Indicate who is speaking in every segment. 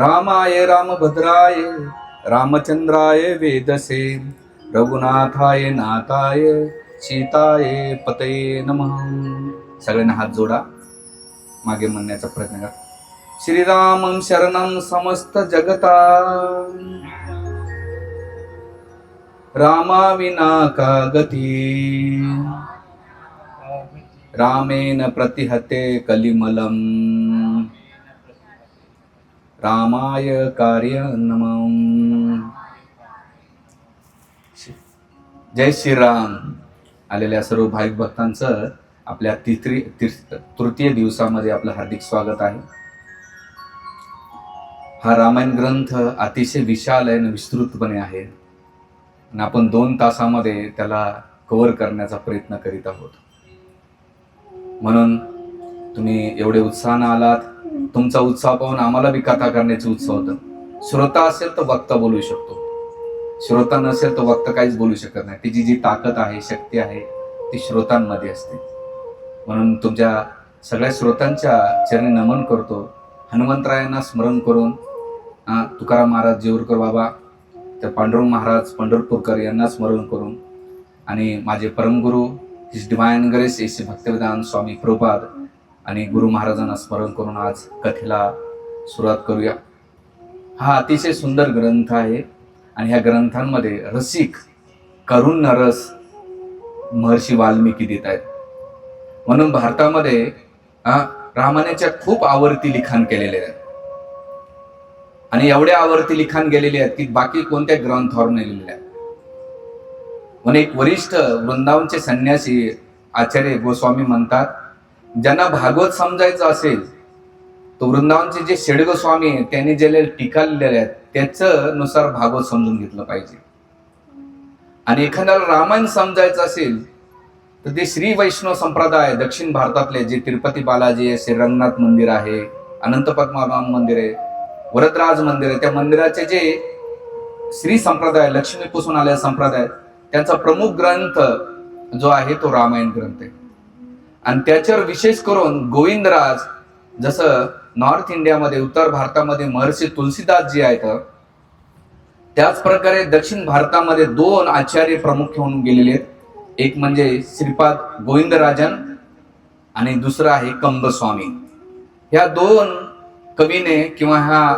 Speaker 1: रामाय रामभद्राय रामचंद्राय वेदसे रघुनाथाय नाथाय सीताय पतये नमः. सगळ्यांना हात जोडा, मागे म्हणण्याचा प्रयत्न करा. श्रीरामं शरणं समस्त जगता रामा विना का गती रामेन प्रतिहते कलिमलम रामाय कार्य नमः. जय श्रीराम. आलेल्या सर्व भाविक भक्तांचं आपल्या तृतीय दिवसामध्ये आपलं हार्दिक स्वागत आहे. हा रामायण ग्रंथ अतिशय विशाल आहे आणि विस्तृतपणे आहे आणि आपण 2 तासामध्ये त्याला कव्हर करण्याचा प्रयत्न करीत आहोत. म्हणून तुम्ही एवढे उत्साहानं आलात. तुमचा उत्साह पाहून आम्हाला बी कथा करण्याचे उत्साह होतं. श्रोता असेल तर वक्ता बोलू शकतो, श्रोता नसेल तर वक्ता काहीच बोलू शकत नाही. तिची जी ताकद आहे, शक्ती आहे, ती श्रोतांमध्ये असते. म्हणून तुमच्या सगळ्या श्रोतांच्या चरणी नमन करतो. हनुमंतरायांना स्मरण करून, तुकाराम महाराज जेऊरकर बाबा, तर पांडुरंग महाराज पंढरपूरकर यांना स्मरण करून, आणि माझे परमगुरु his divine grace Shri Bhaktivedanta Swami Prabhupada आणि गुरु महाराजांना स्मरण करून आज कथेला सुरुवात करूया. हा अतिशय सुंदर ग्रंथ आहे आणि ह्या ग्रंथांमध्ये रसिक करुण रस महर्षी वाल्मिकी देत आहेत. म्हणून भारतामध्ये रामायणाच्या खूप आवर्ती लिखाण केलेले आहेत आणि एवढ्या आवर्ती लिखाण गेलेले आहेत की बाकी कोणत्या ग्रंथावर नाही लिहिलेले आहेत. म्हणून एक वरिष्ठ वृंदावनचे संन्यासी आचार्य गोस्वामी म्हणतात, ज्यांना भागवत समजायचं असेल तो वृंदावनचे जे षडगोस्वामी आहेत त्यांनी जे टीका लिहिलेल्या आहेत त्याचं नुसार भागवत समजून घेतलं पाहिजे. आणि एखाद्याला रामायण समजायचं असेल तर ते श्री वैष्णव संप्रदाय दक्षिण भारतातले जे तिरुपती बालाजी आहे, श्री रंगनाथ मंदिर आहे, अनंत पद्मनाभ मंदिर आहे, वरदराज मंदिर आहे, त्या मंदिराचे जे श्री संप्रदाय, लक्ष्मीपासून आलेला संप्रदाय, त्यांचा प्रमुख ग्रंथ जो आहे तो रामायण ग्रंथ आहे. आणि त्याच्यावर विशेष करून गोविंदराज, जसं नॉर्थ इंडियामध्ये, उत्तर भारतामध्ये महर्षी तुलसीदास जी आहेत, त्याच प्रकारे दक्षिण भारतामध्ये 2 आचार्य प्रमुख होऊन गेलेले आहेत. एक म्हणजे श्रीपाद गोविंदराजन आणि दुसरा आहे कंबस्वामी. ह्या 2 कवीने किंवा ह्या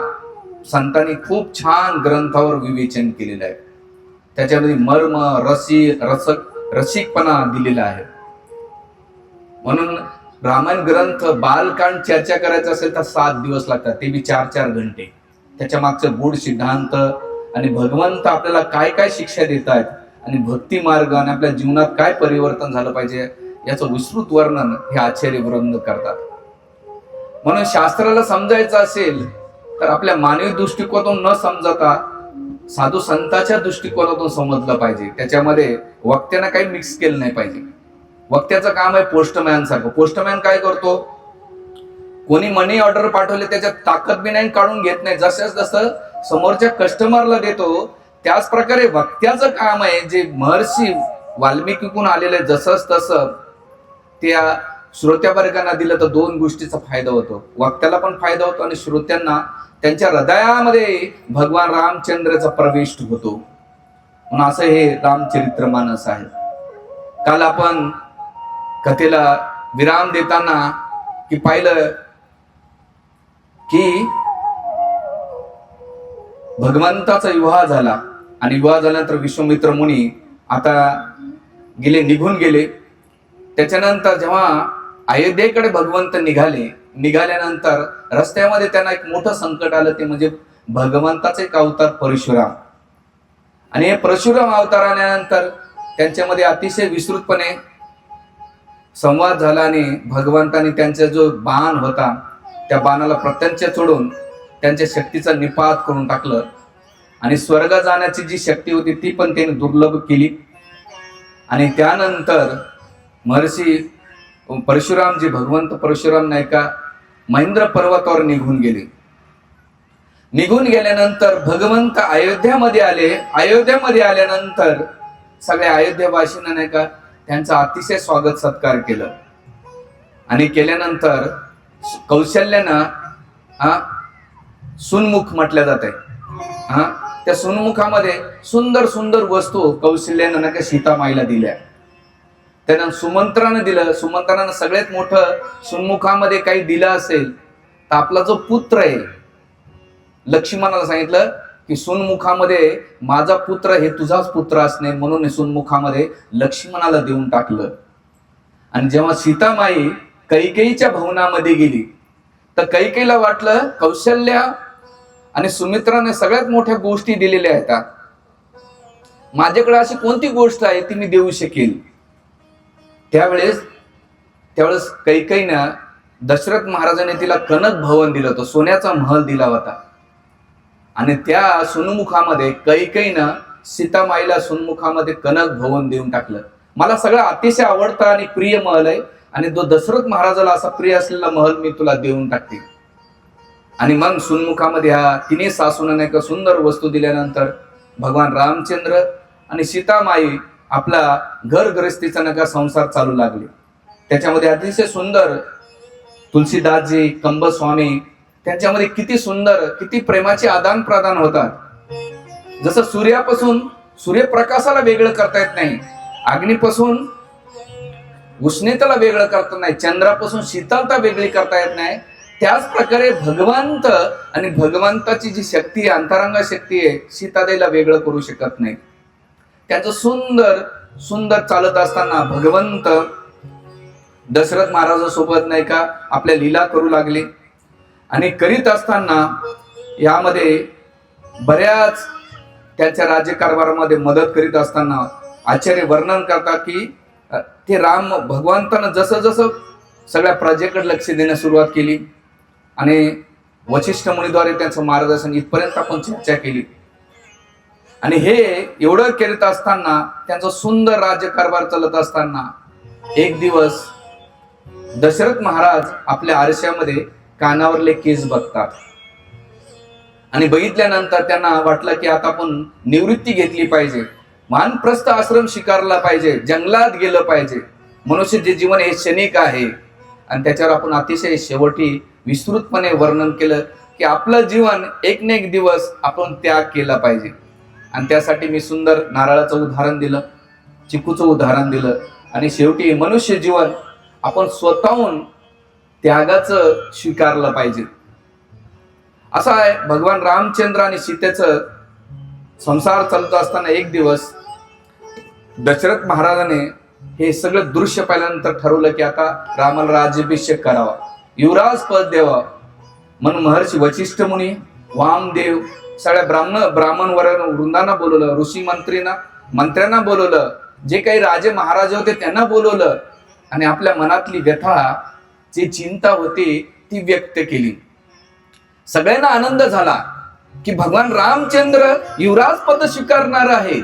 Speaker 1: संतांनी खूप छान ग्रंथावर विवेचन केलेलं आहे. त्याच्यामध्ये मर्म, रसिकपणा दिलेला आहे. म्हणून रामायण ग्रंथ बालकांड चर्चा करायचं असेल तर 7 दिवस लागतात, ते बी 4-4 घंटे. त्याच्या मागचं गूढ सिद्धांत आणि भगवंत आपल्याला काय काय शिक्षा देत आहेत आणि भक्ती मार्ग आणि आपल्या जीवनात काय परिवर्तन झालं पाहिजे याचं विस्तृत वर्णन हे आचार्य वृंद करतात. म्हणून शास्त्राला समजायचं असेल तर आपल्या मानवी दृष्टिकोनातून न समजता साधू संतांच्या दृष्टिकोनातून समजलं पाहिजे. त्याच्यामध्ये वक्त्यानं काही मिक्स केलं नाही पाहिजे. वक्त्याचं काम आहे पोस्टमॅन सारखं. पोस्टमॅन काय करतो, कोणी मनी ऑर्डर पाठवले त्याच्यात ताकद बी नाही, काढून घेत नाही. जसं समोरच्या कस्टमरला देतो त्याच प्रकारे वक्त्याचं काम आहे, जे महर्षी वाल्मिकीकडून आलेलं आहे जसंच तसं त्या श्रोत्यावर्गांना दिलं तर 2 गोष्टीचा फायदा होतो. वक्त्याला पण फायदा होतो आणि श्रोत्यांना त्यांच्या हृदयामध्ये भगवान रामचंद्राचा प्रवेश होतो. म्हणून असं हे रामचरित्रमानस आहे. काल आपण कथेला विराम देताना की पाहिलं की भगवंताचा विवाह झाला आणि विवाह झाल्यानंतर विश्वामित्र मुनी आता निघून गेले. त्याच्यानंतर जेव्हा अयोध्येकडे भगवंत निघाल्यानंतर रस्त्यामध्ये त्यांना एक मोठं संकट आलं, ते म्हणजे भगवंताचे एक अवतार परशुराम. आणि हे परशुराम अवतार आल्यानंतर त्यांच्यामध्ये अतिशय विस्तृतपणे संवाद झाला आणि भगवंताने त्यांचा जो बाण होता त्या बाणाला प्रत्यंच सोडून त्यांच्या शक्तीचा निपात करून टाकलं आणि स्वर्ग जाण्याची जी शक्ती होती ती पण त्यांनी दुर्लभ केली. आणि त्यानंतर महर्षी परशुराम, जे भगवंत परशुराम नाही का, महेंद्र पर्वतावर निघून गेल्यानंतर भगवंत अयोध्यामध्ये आले. अयोध्यामध्ये आल्यानंतर सगळ्या अयोध्यावासींना नाही का त्यांचं अतिशय स्वागत सत्कार केलं. आणि केल्यानंतर कौशल्यानं सुनमुख म्हटल्या जाते. त्या सुनमुखामध्ये सुंदर सुंदर वस्तू कौशल्यानं ना सीतामाईला दिल्या. त्यानं सुमंत्रानं दिलं. सुमंत्रानं सगळ्यात मोठं सुनमुखामध्ये काही दिलं असेल तर आपला जो पुत्र आहे, लक्ष्मणाला सांगितलं की सुनमुखामध्ये माझा पुत्र हे तुझाच पुत्र असणे, म्हणून सुनमुखामध्ये लक्ष्मणाला देऊन टाकलं. आणि जेव्हा सीतामाई कैकेयीच्या भवनामध्ये गेली तर कैकेयीला वाटलं कौशल्या आणि सुमित्राने सगळ्यात मोठ्या गोष्टी दिलेल्या आहेत, माझ्याकडे अशी कोणती गोष्ट आहे ती मी देऊ शकेल. त्यावेळेस कैकेयीनं दशरथ महाराजांनी तिला कनक भवन दिलं होतं, सोन्याचा महल दिला होता. आणि त्या सुनमुखामध्ये कैकेयीनं सीतामाईला सुनमुखामध्ये कनक भवन देऊन टाकलं. मला सगळं अतिशय आवडता आणि प्रिय महल आहे आणि तो दशरथ महाराजाला असा प्रिय असलेला महल मी तुला देऊन टाकते. आणि मग सुनमुखामध्ये ह्या तिन्ही सासूंना एक सुंदर वस्तू दिल्यानंतर भगवान रामचंद्र आणि सीतामाई आपला घरगृहस्थीचा नका संसार चालू लागले. त्याच्यामध्ये अतिशय सुंदर तुलसीदासजी, कंबस्वामी त्यांच्यामध्ये किती सुंदर, किती प्रेमाचे आदान प्रदान होतात. जसं सूर्यापासून सूर्यप्रकाशाला वेगळं करता येत नाही, अग्नीपासून उष्णतेला वेगळं करता नाही, चंद्रापासून शीतलता वेगळी करता येत नाही, त्याच प्रकारे भगवंत आणि भगवंताची जी शक्ती आहे, अंतरंग शक्ती आहे, सीतादेवीला वेगळं करू शकत नाही. त्यांचं सुंदर सुंदर चालत असताना भगवंत दशरथ महाराजांसोबत नाही का आपल्या लीला करू लागले. आणि करीत असताना यामध्ये बऱ्याच त्यांच्या राज्यकारभारामध्ये मदत करीत असताना आचार्य वर्णन करतात की ते राम भगवंतानं जसं जसं सगळ्या प्रजेकडे लक्ष देण्यास सुरुवात केली आणि वशिष्ठ मुनीद्वारे त्यांचं मार्गदर्शन इथपर्यंत आपण चर्चा केली. आणि हे एवढं करीत असताना त्यांचा सुंदर राज्यकारभार चालत असताना एक दिवस दशरथ महाराज आपल्या आरशामध्ये कानावरले केस बघतात आणि बघितल्यानंतर त्यांना वाटलं की आता आपण निवृत्ती घेतली पाहिजे, वानप्रस्थ आश्रम स्वीकारला पाहिजे, जंगलात गेलं पाहिजे. मनुष्य जे जीवन हे क्षणिक आहे आणि त्याच्यावर आपण अतिशय शेवटी विस्तृतपणे वर्णन केलं की आपलं जीवन एक ना एक दिवस आपण त्याग केला पाहिजे. आणि त्यासाठी मी सुंदर नारळाचं उदाहरण दिलं, चिकूचं उदाहरण दिलं आणि शेवटी मनुष्य जीवन आपण स्वतःहून त्यागाचं स्वीकारलं पाहिजे. असं आहे भगवान रामचंद्र आणि सीतेचं संसार चालत असताना एक दिवस दशरथ महाराजाने हे सगळं दृश्य पाहिल्यानंतर ठरवलं की आता रामाला राज्याभिषेक करावा, युवराज पद द्यावा. म्हणून महर्षी वशिष्ठ मुनी, वामदेव सगळ्या ब्राह्मण वृंदांना बोलवलं, ऋषी मंत्र्यांना बोलवलं, जे काही राजे महाराजे होते त्यांना बोलवलं आणि आपल्या मनातली व्यथा जी चिंता होती ती व्यक्त केली. सगळ्यांना आनंद झाला की भगवान रामचंद्र युवराज पद स्वीकारणार आहे.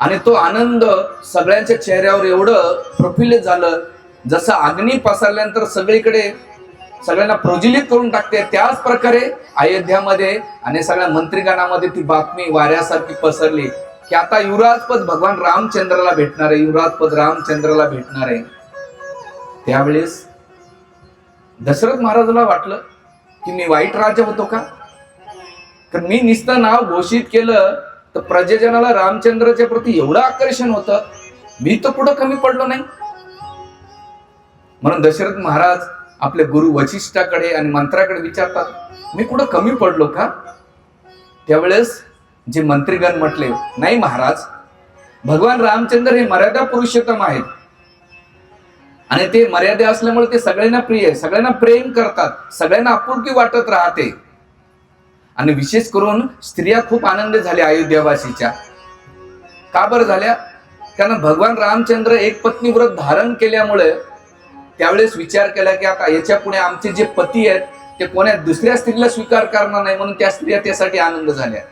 Speaker 1: आणि तो आनंद सगळ्यांच्या चेहऱ्यावर एवढं प्रफुल्लित झालं जसं अग्नी पसरल्यानंतर सगळीकडे सगळ्यांना प्रज्वलित करून टाकते, त्याच प्रकारे अयोध्यामध्ये आणि सगळ्या मंत्रीगणामध्ये ती बातमी वाऱ्यासारखी पसरली की आता युवराजपद भगवान रामचंद्राला भेटणार आहे, युवराजपद रामचंद्राला भेटणार आहे. त्यावेळेस दशरथ महाराजाला वाटलं की मी वाईट राजा होतो का? कारण मी नुसतं नाव घोषित केलं तर प्रजेजनाला रामचंद्राच्या प्रती एवढं आकर्षण होतं, मी तर पुढं कमी पडलो नाही. म्हणून दशरथ महाराज आपले गुरु वशिष्ठाकडे आणि मंत्र्याकडे विचारतात, मी कुठं कमी पडलो का? त्यावेळेस जे मंत्रीगण म्हटले, नाही महाराज, भगवान रामचंद्र हे मर्यादा पुरुषोत्तम आहेत आणि ते मर्यादा असल्यामुळे ते सगळ्यांना प्रिय आहे, सगळ्यांना प्रेम करतात, सगळ्यांना आपुलकी वाटत राहते. आणि विशेष करून स्त्रिया खूप आनंदी झाल्या अयोध्यावासीच्या. का बरं झाल्या? कारण भगवान रामचंद्र एक पत्नी व्रत धारण केल्यामुळे त्यावेळेस विचार केला की आता याच्या पुढे आमचे जे पती आहेत ते कोण्या दुसऱ्या स्त्रीला स्वीकार करणार नाही, म्हणून त्या स्त्रिया त्यासाठी आनंद झाल्या.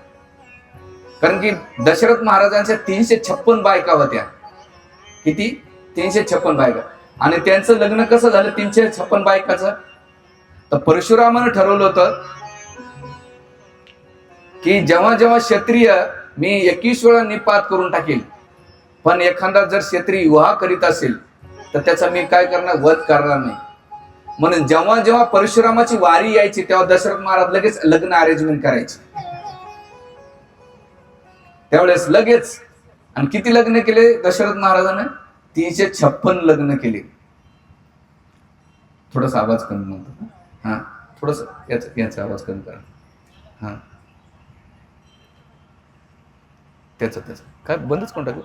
Speaker 1: कारण की दशरथ महाराजांच्या 356 बायका होत्या. किती? 356 बायका. आणि त्यांचं लग्न कसं झालं 356 बायकाचं? तर परशुरामानं ठरवलं होतं की जेव्हा जेव्हा क्षत्रिय मी 21 वेळा निपात करून टाकेल, पण एखादा जर क्षत्रिय विवाह करीत असेल तर त्याचा मी काय करणार? वध करणार नाही. म्हणून जेव्हा जेव्हा परशुरामाची वारी यायची तेव्हा दशरथ महाराज लगेच लग्न अरेंजमेंट करायचे. त्यावेळेस लगेच. आणि किती लग्न केले दशरथ महाराजांना? 356 लग्न केले. थोडासा आवाज कमी म्हणतो. हा, थोडस याचा आवाज कमी करा. हा, त्याच काय बंदच कोण टाकू?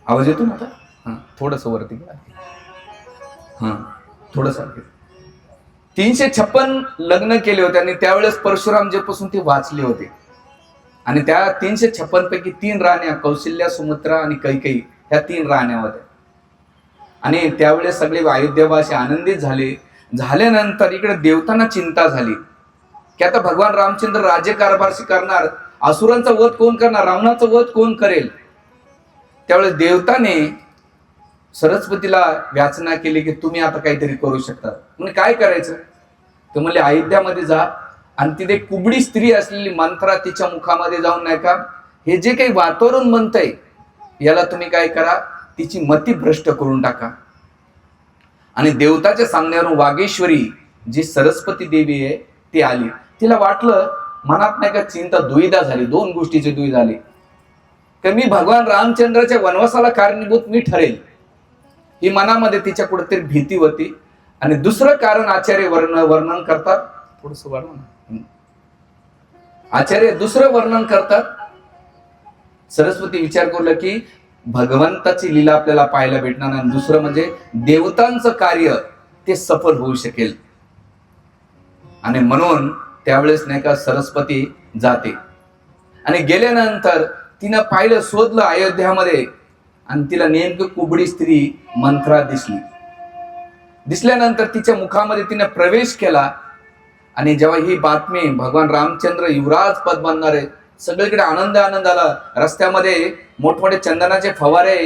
Speaker 1: आवाज येतो ना आता? हा, थोडस वरती घ्या. हा, थोडस. 356 लग्न केले होते आणि त्यावेळेस परशुराम जेपासून ते वाचले होते. आणि त्या 356 पैकी 3 राण्या, कौशल्या, सुमित्रा आणि कैकेयी, ह्या 3 राण्या होत्या. आणि त्यावेळेस सगळे अयोध्यावासी आनंदित झाले. झाल्यानंतर इकडे देवतांना चिंता झाली की आता भगवान रामचंद्र राज्यकारभार करणार, असुरांचा वध कोण करणार, रावणाचा वध कोण करेल? त्यावेळेस देवताने सरस्वतीला याचना केली की तुम्ही आता काहीतरी करू शकता. म्हणजे काय करायचं? तर म्हणले अयोध्यामध्ये जा आणि तिथे कुबडी स्त्री असलेली मंत्रा, तिच्या मुखामध्ये जाऊन नाही का हे जे काही वातावरण म्हणतंय याला तुम्ही काय करा, तिची मती भ्रष्ट करून टाका. आणि देवताच्या सांगण्यावरून वागेश्वरी जी सरस्वती देवी आहे ती आली. तिला वाटलं, मनात नाही का चिंता, दुविधा झाली. 2 गोष्टीची दुविधा झाली की मी भगवान रामचंद्राच्या वनवासाला कारणीभूत मी ठरेल, ही मनामध्ये तिच्या कुठेतरी भीती होती. आणि दुसरं कारण आचार्य वर्णन करतात, थोडस वाढवा ना. आचार्य दुसरं वर्णन करतात, सरस्वती विचार करलं की भगवंताची लीला आपल्याला पाहायला भेटणार नाही. दुसरं म्हणजे देवतांचं कार्य ते सफल होऊ शकेल. आणि म्हणून त्यावेळेस नाही का सरस्वती जाते. आणि गेल्यानंतर तिनं पाहिलं, शोधलं अयोध्यामध्ये, आणि तिला नेमकं कुबडी स्त्री मंत्रा दिसली. दिसल्यानंतर तिच्या मुखामध्ये तिने प्रवेश केला. आणि जेव्हा ही बातमी भगवान रामचंद्र युवराज पद बनणारे, सगळीकडे आनंद आला. रस्त्यामध्ये मोठमोठे चंदनाचे फवारे,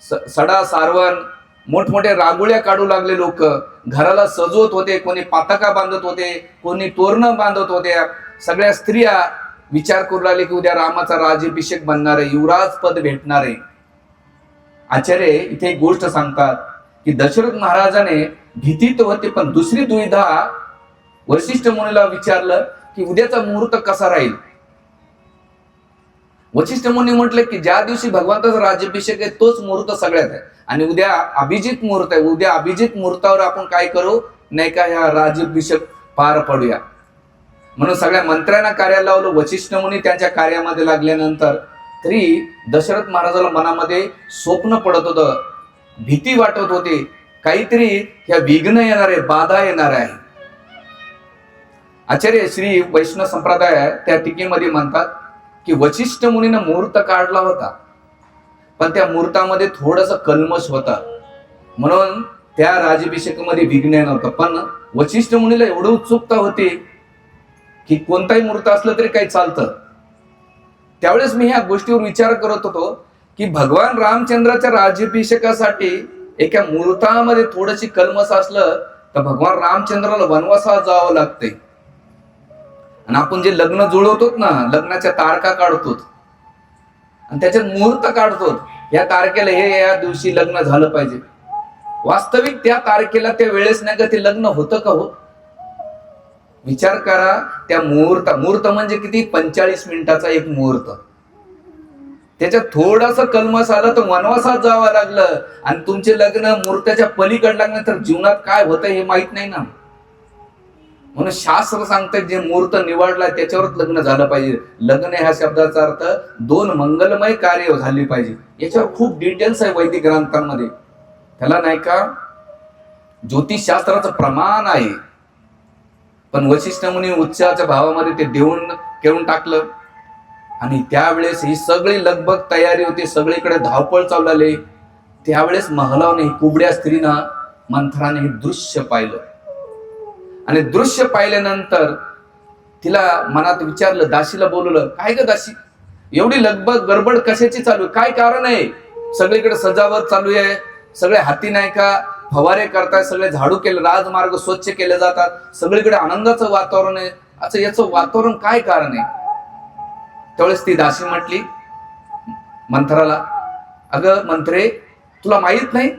Speaker 1: सडा सारवण, मोठमोठे रांगोळ्या काढू लागले लोक. घराला सजवत होते, कोणी पाताका बांधत होते, कोणी तोरणं बांधत होते. सगळ्या स्त्रिया विचार करू लागले की उद्या रामाचा राज्याभिषेक बनणार आहे, युवराज पद भेटणार आहे. आचार्य इथे एक गोष्ट सांगतात की दशरथ महाराजाने भीती तर होते, पण दुसरी दुविधा वशिष्ठ मुनीला विचारलं की उद्याचा मुहूर्त कसा राहील. वशिष्ठ मुनी म्हटले की ज्या दिवशी भगवंताचा राज्याभिषेक आहे तोच मुहूर्त सगळ्यात आहे. आणि उद्या अभिजित मुहूर्त आहे. उद्या अभिजित मुहूर्तावर आपण काय करू नाही का, ह्या राज्याभिषेक पार पडूया. म्हणून सगळ्या मंत्र्यांना कार्याला लावलं. वशिष्ठ मुनी त्यांच्या कार्यामध्ये लागल्यानंतर तरी दशरथ महाराजाला मनामध्ये स्वप्न पडत होतं, भीती वाटत होती, काहीतरी ह्या विघ्न येणार आहे, बाधा येणार आहे. आचार्य श्री वैष्णव संप्रदाय त्या टीकेमध्ये म्हणतात की वशिष्ठ मुनीनं मुहूर्त काढला होता, पण त्या मुहूर्तामध्ये थोडस कल्मश होता, म्हणून त्या राज्याभिषेकामध्ये विघ्न नव्हतं. पण वशिष्ठ मुनीला एवढं उत्सुकता होती की कोणताही मुहूर्त असलं तरी काही चालतं. त्यावेळेस मी ह्या गोष्टीवर विचार करत होतो की भगवान रामचंद्राच्या राज्याभिषेकासाठी एका मुहूर्तामध्ये थोडीशी कल्मश असलं तर भगवान रामचंद्राला वनवासाला जावं लागतंय. आणि आपण जे लग्न जुळवतो ना, लग्नाच्या तारखा काढतो आणि त्याच्यात मुहूर्त काढतो, या तारखेला हे या दिवशी लग्न झालं पाहिजे. वास्तविक त्या तारखेला त्या वेळेस नाही का ते लग्न होतं का हो? विचार करा. त्या मुहूर्त म्हणजे किती, 45 मिनिटाचा एक मुहूर्त. त्याच्यात थोडासा कल्मस आला तर वनवासात जावं लागलं. आणि तुमचे लग्न मुहूर्ताच्या पलीकडे लागल्यानंतर जीवनात काय होतं हे माहित नाही ना. म्हणून शास्त्र सांगतंय जे मुहूर्त निवडलाय त्याच्यावरच लग्न झालं पाहिजे. लग्न ह्या शब्दाचा अर्थ 2 मंगलमय कार्य झाली पाहिजे. याच्यावर खूप डिटेल्स आहे वैदिक ग्रंथांमध्ये. त्याला नाही का ज्योतिषशास्त्राचं प्रमाण आहे. पण वशिष्ठ मुनी उच्चाच्या भावामध्ये ते देऊन केळून टाकलं. आणि त्यावेळेस ही सगळी लगबग तयारी होती, सगळीकडे धावपळ चालू झाली. त्यावेळेस महलावने कुबड्या स्त्रीनं मंथराने हे दृश्य पाहिलं. आणि दृश्य पाहिल्यानंतर तिला मनात विचारलं, दासीला बोलवलं, काय ग दासी, एवढी लगबग गडबड कशाची चालू आहे, काय कारण आहे? सगळीकडे सजावट चालू आहे, सगळे हाती नाही का फवारे करताय, सगळे झाडू केले, राजमार्ग स्वच्छ केले जातात, सगळीकडे आनंदाचं वातावरण आहे. असं याचं वातावरण काय कारण आहे? त्यावेळेस ती दासी म्हटली मंथराला, अगं मंत्रे, तुला माहित नाही?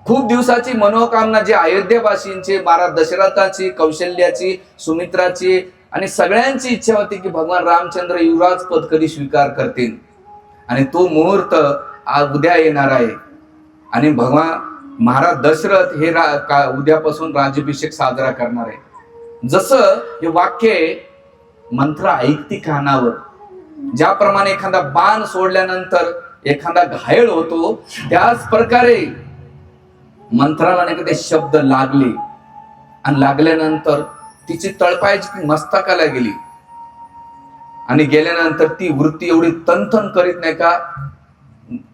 Speaker 1: खूप दिवसाची मनोकामना जी अयोध्यावासींची, महाराज दशरथाची, कौशल्याची, सुमित्राची आणि सगळ्यांची इच्छा होती की भगवान रामचंद्र युवराज पद कधी स्वीकार करतील. आणि तो मुहूर्त आज उद्या येणार आहे. आणि भगवान महाराज दशरथ हे उद्यापासून राज्याभिषेक साजरा करणार आहे. जसं हे वाक्य मंत्र ऐकती कानावर, ज्याप्रमाणे एखादा बाण सोडल्यानंतर एखादा घायल होतो, त्याच प्रकारे मंत्राला नाही का ते शब्द लागले. आणि लागल्यानंतर तिची तळपायाची मस्तकाला गेली. आणि गेल्यानंतर ती वृत्ती एवढी तनतन करीत नाही का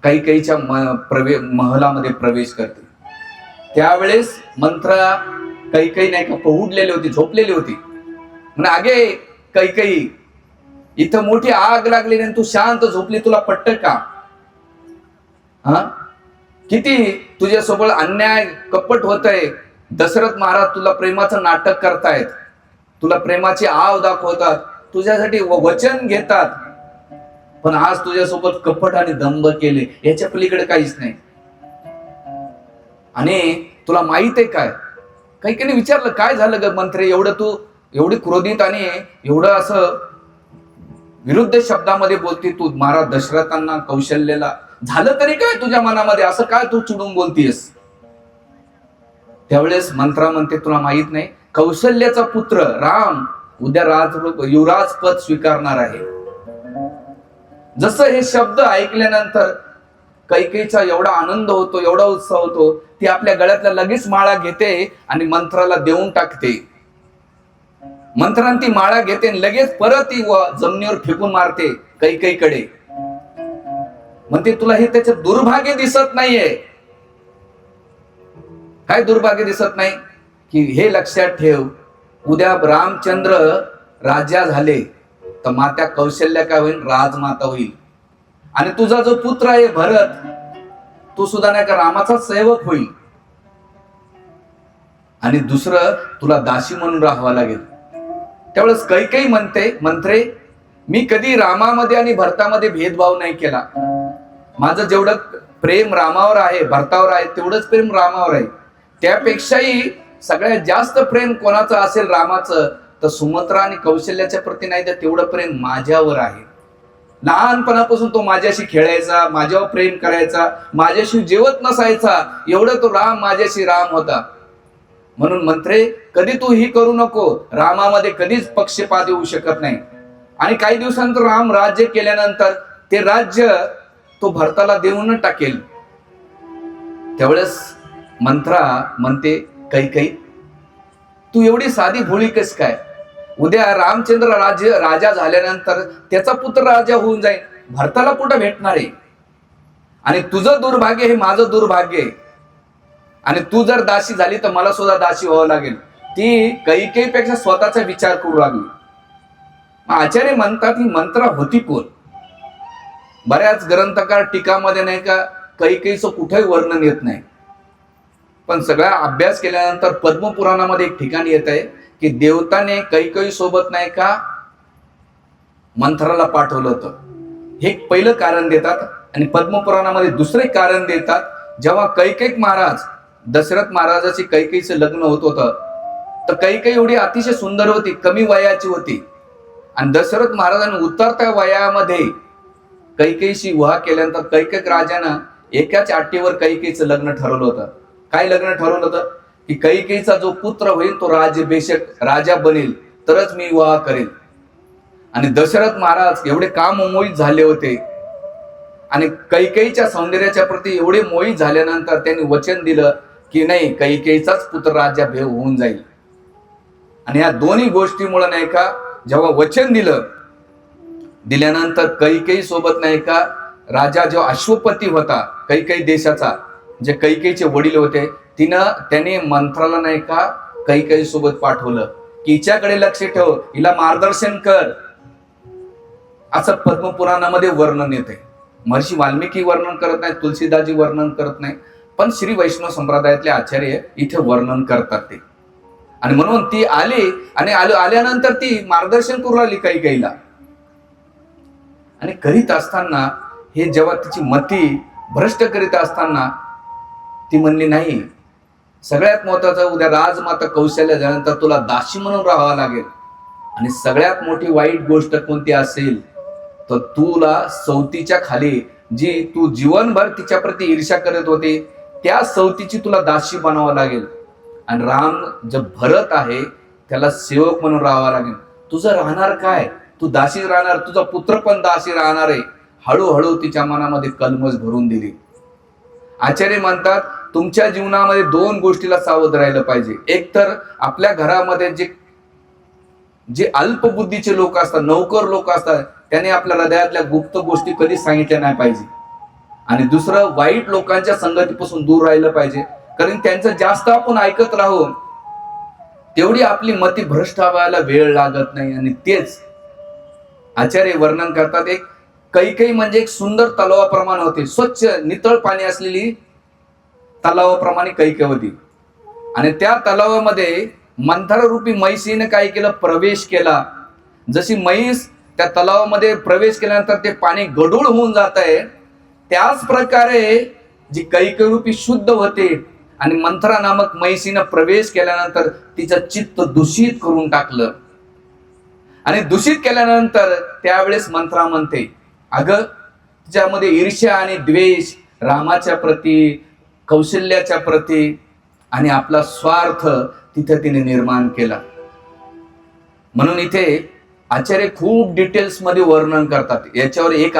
Speaker 1: काही काहीच्या महलामध्ये प्रवेश करते. त्यावेळेस मंत्र काही काही नाही का पहुडलेली होती, झोपलेली होती. म्हणजे आगे काही काही इथं मोठी आग लागली आणि तू शांत झोपली, तुला पटत का? हा, किती तुझ्यासोबत अन्याय कपट होतय. दशरथ महाराज तुला प्रेमाचं नाटक करतायत, तुला प्रेमाची आव दाखवतात, तुझ्यासाठी वचन घेतात, पण आज तुझ्यासोबत कपट आणि दंभ केले, याच्या पलीकडे काहीच नाही. आणि तुला माहित आहे काय? काही काही विचारलं, काय झालं ग मंत्रे, एवढं तू एवढी क्रोधित आणि एवढं असं विरुद्ध शब्दामध्ये बोलती तू महाराज दशरथांना, कौशल्याला. झालं तरी काय तुझ्या मनामध्ये, असं काय तू चिडून बोलतीयस? त्यावेळेस मंत्रा म्हणते, तुला माहित नाही, कौशल्याचा पुत्र राम उद्या युवराज पद स्वीकारणार आहे. जसं हे शब्द ऐकल्यानंतर कैकेयीचा एवढा आनंद होतो, एवढा उत्साह होतो, ती आपल्या गळ्यातला लगेच माळा घेते आणि मंत्राला देऊन टाकते. मंत्रांनी ती माळा घेते आणि लगेच परत ती जमिनीवर फेकून मारते कैकेयीकडे. म्हणते, तुला हे त्याचं दुर्भाग्य दिसत नाहीये? काय दुर्भाग्य दिसत नाही? की हे लक्षात ठेव, उद्या रामचंद्र राजा झाले तर माता कौशल्या काय होईल? राजमाता होईल. आणि तुझा जो पुत्र आहे भरत, तो सुद्धा नाही का रामाचा सेवक होईल. आणि दुसरं तुला दासी म्हणून राहावं लागेल. त्यावेळेस कैकेयी म्हणते, मंत्रे, मी कधी रामामध्ये आणि भरतामध्ये भेदभाव नाही केला. माझं जेवढं प्रेम रामावर आहे, भरतावर आहे, तेवढंच प्रेम रामावर आहे. त्यापेक्षाही सगळ्यात जास्त प्रेम कोणाचं असेल रामाचं, तर सुमित्रा आणि कौशल्याच्या प्रती नाही, तर तेवढं प्रेम माझ्यावर आहे. लहानपणापासून तो माझ्याशी खेळायचा, माझ्यावर प्रेम करायचा, माझ्याशी जेवत नसायचा, एवढं तो राम माझ्याशी राम होता. म्हणून मंत्रे, कधी तू ही करू नको, रामामध्ये कधीच पक्षपात येऊ शकत नाही. आणि काही दिवसानंतर राम राज्य केल्यानंतर ते राज्य तो भरताला देऊन टाकेल. त्यावेळेस मंत्रा म्हणते, कैकेयी, तू एवढी साधी भोळी कस काय? उद्या रामचंद्र राजा झाल्यानंतर त्याचा पुत्र राजा होऊन जाईल, भरताला कुठं भेटणार आहे? आणि तुझं दुर्भाग्य हे माझं दुर्भाग्य आहे. आणि तू जर दासी झाली तर मला सुद्धा दासी व्हावं लागेल. ती कैकेयीपेक्षा स्वतःचा विचार करू लागली. आचार्य म्हणतात, ही मंत्रा होती कोण? बऱ्याच ग्रंथकार टीकामध्ये नाही का कैकेयीचं कुठेही वर्णन येत नाही. पण सगळा अभ्यास केल्यानंतर पद्मपुराणामध्ये एक ठिकाणी येत आहे की देवताने कैकेयी सोबत नाही का मंत्राला पाठवलं होतं. हे पहिलं कारण देतात. आणि पद्मपुराणामध्ये दुसरे कारण देतात, जेव्हा कैकेयी महाराज, दशरथ महाराजाची कैकेयीचं लग्न होत होतं, तर कैकेयी एवढी अतिशय सुंदर होती, कमी वयाची होती. आणि दशरथ महाराजांनी उतरत्या वयामध्ये कैकेयीशी विवाह केल्यानंतर कैकेयी राजानं एकाच अटीवर कैकेयीचं लग्न ठरवलं होतं. काय लग्न ठरवलं होतं? की कैकेयीचा जो पुत्र होईल तो राज्याभिषेक राजा बनेल तरच मी विवाह करेल. आणि दशरथ महाराज एवढे काममोहित झाले होते आणि कैकेयीच्या सौंदर्याच्या प्रती एवढे मोहित झाल्यानंतर त्यांनी वचन दिलं की नाही, कैकेयीचाच पुत्र राज्याभिषेक होऊन जाईल. आणि या दोन्ही गोष्टीमुळे नाही का जेव्हा वचन दिल्यानंतर कैकेयी सोबत नाही का राजा जो अश्वपती होता कैकेयी देशाचा, जे कैकेयीचे वडील होते, त्याने मंत्राला नाही का कैकेयी सोबत पाठवलं की हिच्याकडे लक्ष ठेव, हिला मार्गदर्शन कर. असं पद्मपुराणामध्ये वर्णन येते. महर्षी वाल्मिकी वर्णन करत नाही, तुलसीदासजी वर्णन करत नाही, पण श्री वैष्णव संप्रदायातले आचार्य इथे वर्णन करतात ते. आणि म्हणून ती आली आणि आल्यानंतर ती मार्गदर्शन करू लागली कैकेयीला. आणि करीत असताना हे जेव्हा तिची मती भ्रष्ट करीत असताना ती म्हणली नाही, सगळ्यात महत्वाचं, उद्या राजमाता कौशल्य झाल्यानंतर तुला दासी म्हणून राहावं लागेल, आणि सगळ्यात मोठी वाईट गोष्ट कोणती असेल तर तुला सवतीच्या खाली जी तू जीवनभर तिच्या प्रती ईर्ष्या करत होते त्या सवतीची तुला दासी बनावं लागेल, आणि राम जो भरत आहे त्याला सेवक म्हणून राहावं लागेल. तुझं राहणार काय, तू दासी राहणार, तुझा पुत्र पण दासी राहणार आहे. हळूहळू तिच्या मनामध्ये कलमश भरून दिली. आचार्य म्हणतात तुमच्या जीवनामध्ये दोन गोष्टीला सावध राहिलं पाहिजे. एक तर आपल्या घरामध्ये जे अल्पबुद्धीचे लोक असतात, नौकर लोक असतात, त्याने आपल्या हृदयातल्या गुप्त गोष्टी कधी सांगितल्या नाही पाहिजे. आणि दुसरं, वाईट लोकांच्या संगतीपासून दूर राहिलं पाहिजे, कारण त्यांचं जास्त आपण ऐकत राहू तेवढी आपली मती भ्रष्ट व्हायला वेळ लागत नाही. आणि तेच आचार्य वर्णन करतात, एक कैकई म्हणजे एक सुंदर तलावाप्रमाणे होते, स्वच्छ नितळ पाणी असलेली तलावाप्रमाणे कैकई होती. आणि त्या तलावामध्ये मंथरा रूपी म्हैसीने काय केलं, प्रवेश केला. जशी म्हैस त्या तलावामध्ये प्रवेश केल्यानंतर ते पाणी गढूळ होऊन जात आहे, त्याच प्रकारे जी कैकई रूपी शुद्ध होते आणि मंथरा नामक म्हैसीने प्रवेश केल्यानंतर तिचं चित्त दूषित करून टाकलं. आणि दूषित केल्यानंतर त्यावेळेस मंथरा म्हणते, अगं तिच्यामध्ये ईर्ष्या आणि द्वेष रामाच्या प्रती, कौशल्याच्या प्रती आणि आपला स्वार्थ तिथे तिने निर्माण केला. म्हणून इथे आचार्य खूप डिटेल्स मध्ये वर्णन करतात. याच्यावर एक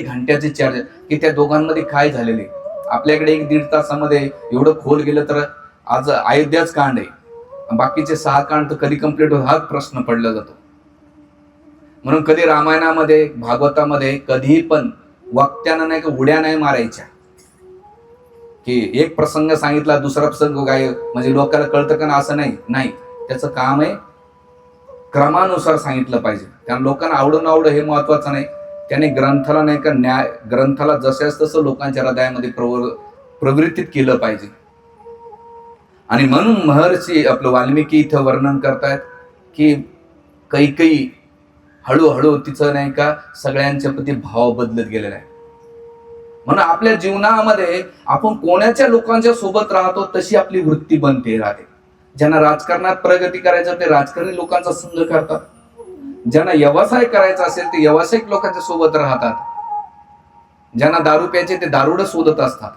Speaker 1: घंट्याची चर्चा की त्या दोघांमध्ये काय झालेले. आपल्याकडे 1-1.5 तासामध्ये एवढं खोल गेलं तर आज अयोध्याच कांड आहे, बाकीचे 6 कांड तर कधी कंप्लीट होत हाच प्रश्न पडला जातो. म्हणून कधी रामायणामध्ये, भागवतामध्ये कधीही पण वक्त्यानं नाही का उड्या नाही मारायच्या, की एक प्रसंग सांगितला दुसरा प्रसंग काय म्हणजे लोकांना कळतं का ना, असं नाही. त्याचं काम आहे क्रमानुसार सांगितलं पाहिजे. त्या लोकांना आवडून हे महत्वाचं नाही, त्याने ग्रंथाला नाही का ग्रंथाला जसं तसं लोकांच्या हृदयामध्ये प्रवृत्तीत केलं पाहिजे. आणि म्हणून महर्षी आपलं वाल्मिकी इथं वर्णन करतायत की कैकई हळूहळू तिचं नाही का सगळ्यांच्या प्रती भाव बदलत गेलेला आहे. म्हणून आपल्या जीवनामध्ये आपण कोणाच्या लोकांच्या सोबत राहतो तशी आपली वृत्ती बनते राहते. ज्यांना राजकारणात प्रगती करायचं ते राजकारणी लोकांचा संग करतात, ज्यांना व्यवसाय करायचा असेल ते व्यावसायिक लोकांच्या सोबत राहतात, ज्यांना दारू प्यायचे ते दारुड शोधत असतात.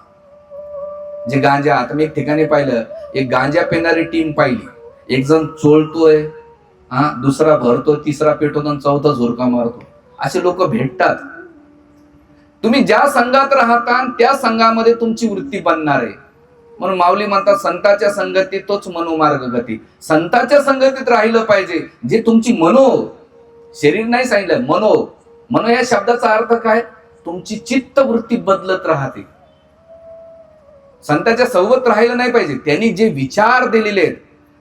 Speaker 1: जे गांजा, आता मी एक ठिकाणी पाहिलं, एक गांजा पिणारी टीम पाहिली, एक जण चोळतोय, दुसरा भरतो, तिसरा पेटवतो आणि चौथा झुरका मारतो. असे लोक भेटतात. तुम्ही ज्या संघात राहता त्या संघामध्ये तुमची वृत्ती बनणार आहे. म्हणून माऊली म्हणतात संतांच्या संगतीत तोच मनोमार्ग गती. संतांच्या संगतीत राहिलं पाहिजे. जे तुमची शरीर नाही सांगितलं, मनो या शब्दाचा अर्थ काय, तुमची चित्त वृत्ती बदलत राहते. संतांच्या सोबत राहिलं नाही पाहिजे. त्यांनी जे विचार दिलेले आहेत